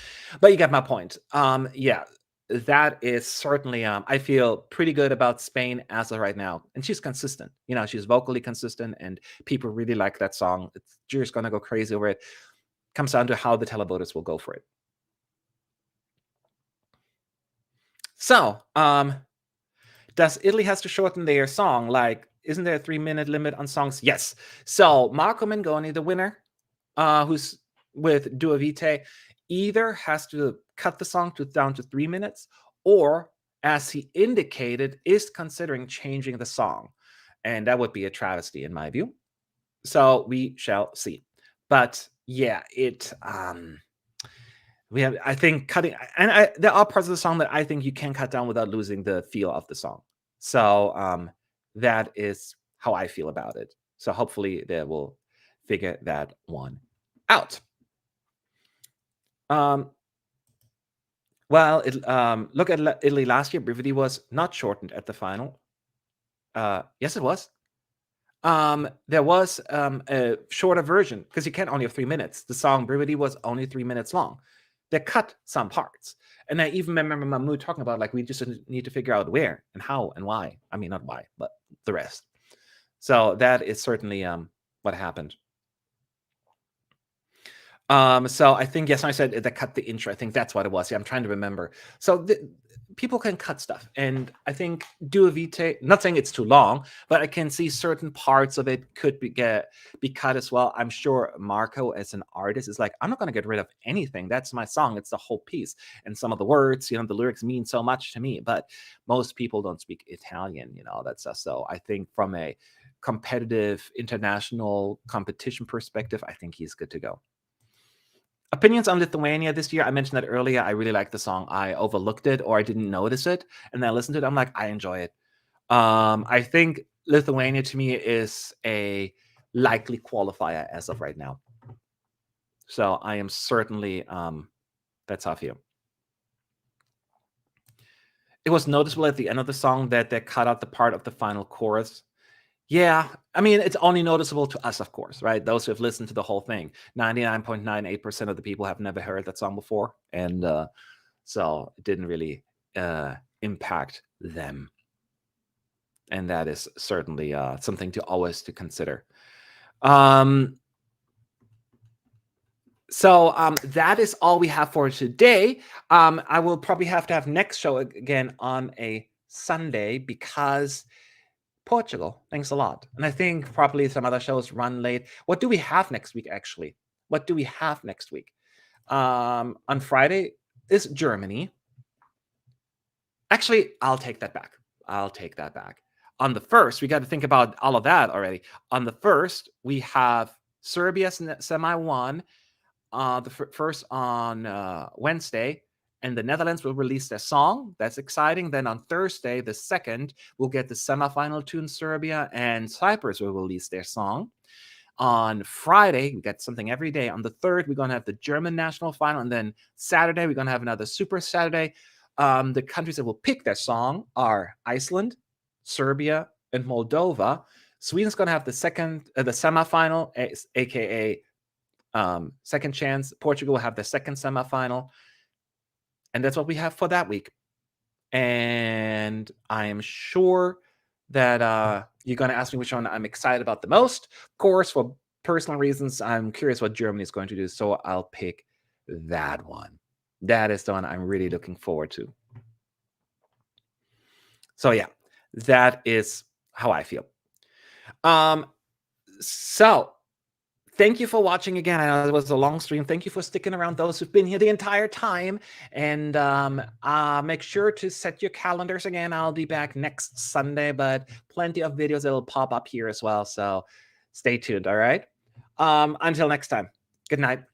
But you get my point. Yeah, that is certainly, I feel pretty good about Spain as of right now. And she's consistent. She's vocally consistent and people really like that song. Jury's going to go crazy over it. Comes down to how the televoters will go for it. So, does Italy has to shorten their song? Like, isn't there a 3-minute limit on songs? Yes. So Marco Mengoni, the winner, who's with Dua Vitae, either has to cut the song down to 3 minutes, or, as he indicated, is considering changing the song. And that would be a travesty in my view. So we shall see. But yeah, I think cutting, and there are parts of the song that I think you can cut down without losing the feel of the song. So that is how I feel about it. So hopefully they will figure that one out. Well, look at Italy last year. Brividi was not shortened at the final. Yes, it was. There was a shorter version because you can't only have 3 minutes. The song Brividi was only 3 minutes long. They cut some parts. And I even remember Mahmoud talking about, like, we just need to figure out where and how and why. I mean, not why, but the rest. So that is certainly what happened. So I think, yes, I said they cut the intro. I think that's what it was. Yeah, I'm trying to remember. So people can cut stuff. And I think Dua Vitae, not saying it's too long, but I can see certain parts of it could be cut as well. I'm sure Marco, as an artist, is like, I'm not going to get rid of anything. That's my song. It's the whole piece. And some of the words, the lyrics mean so much to me. But most people don't speak Italian, that stuff. So I think from a competitive international competition perspective, I think he's good to go. Opinions on Lithuania this year. I mentioned that earlier. I really like the song. I overlooked it or I didn't notice it. And then I listened to it. I'm like, I enjoy it. I think Lithuania to me is a likely qualifier as of right now. So I am certainly, that's how I feel. It was noticeable at the end of the song that they cut out the part of the final chorus. Yeah, I mean, it's only noticeable to us, of course, right? Those who have listened to the whole thing. 99.98% of the people have never heard that song before. And so it didn't really impact them. And that is certainly something to always to consider. So that is all we have for today. I will probably have to have next show again on a Sunday because Portugal, thanks a lot. And I think probably some other shows run late. What do we have next week, actually? What do we have next week? On Friday is Germany. Actually, I'll take that back. On the 1st, we got to think about all of that already. On the 1st, we have Serbia semi 1. The first on Wednesday. And the Netherlands will release their song. That's exciting. Then on Thursday, the 2nd, we'll get the semifinal tune Serbia, and Cyprus will release their song. On Friday, we get something every day. On the 3rd, we're going to have the German national final. And then Saturday, we're going to have another Super Saturday. The countries that will pick their song are Iceland, Serbia, and Moldova. Sweden's going to have the semifinal, aka second chance. Portugal will have the second semifinal. And that's what we have for that week. And I am sure that you're going to ask me which one I'm excited about the most. Of course, for personal reasons, I'm curious what Germany is going to do. So I'll pick that one. That is the one I'm really looking forward to. So yeah, that is how I feel. So thank you for watching again. I know it was a long stream. Thank you for sticking around, those who've been here the entire time. And make sure to set your calendars again. I'll be back next Sunday, but plenty of videos that will pop up here as well. So stay tuned, all right? Until next time, good night.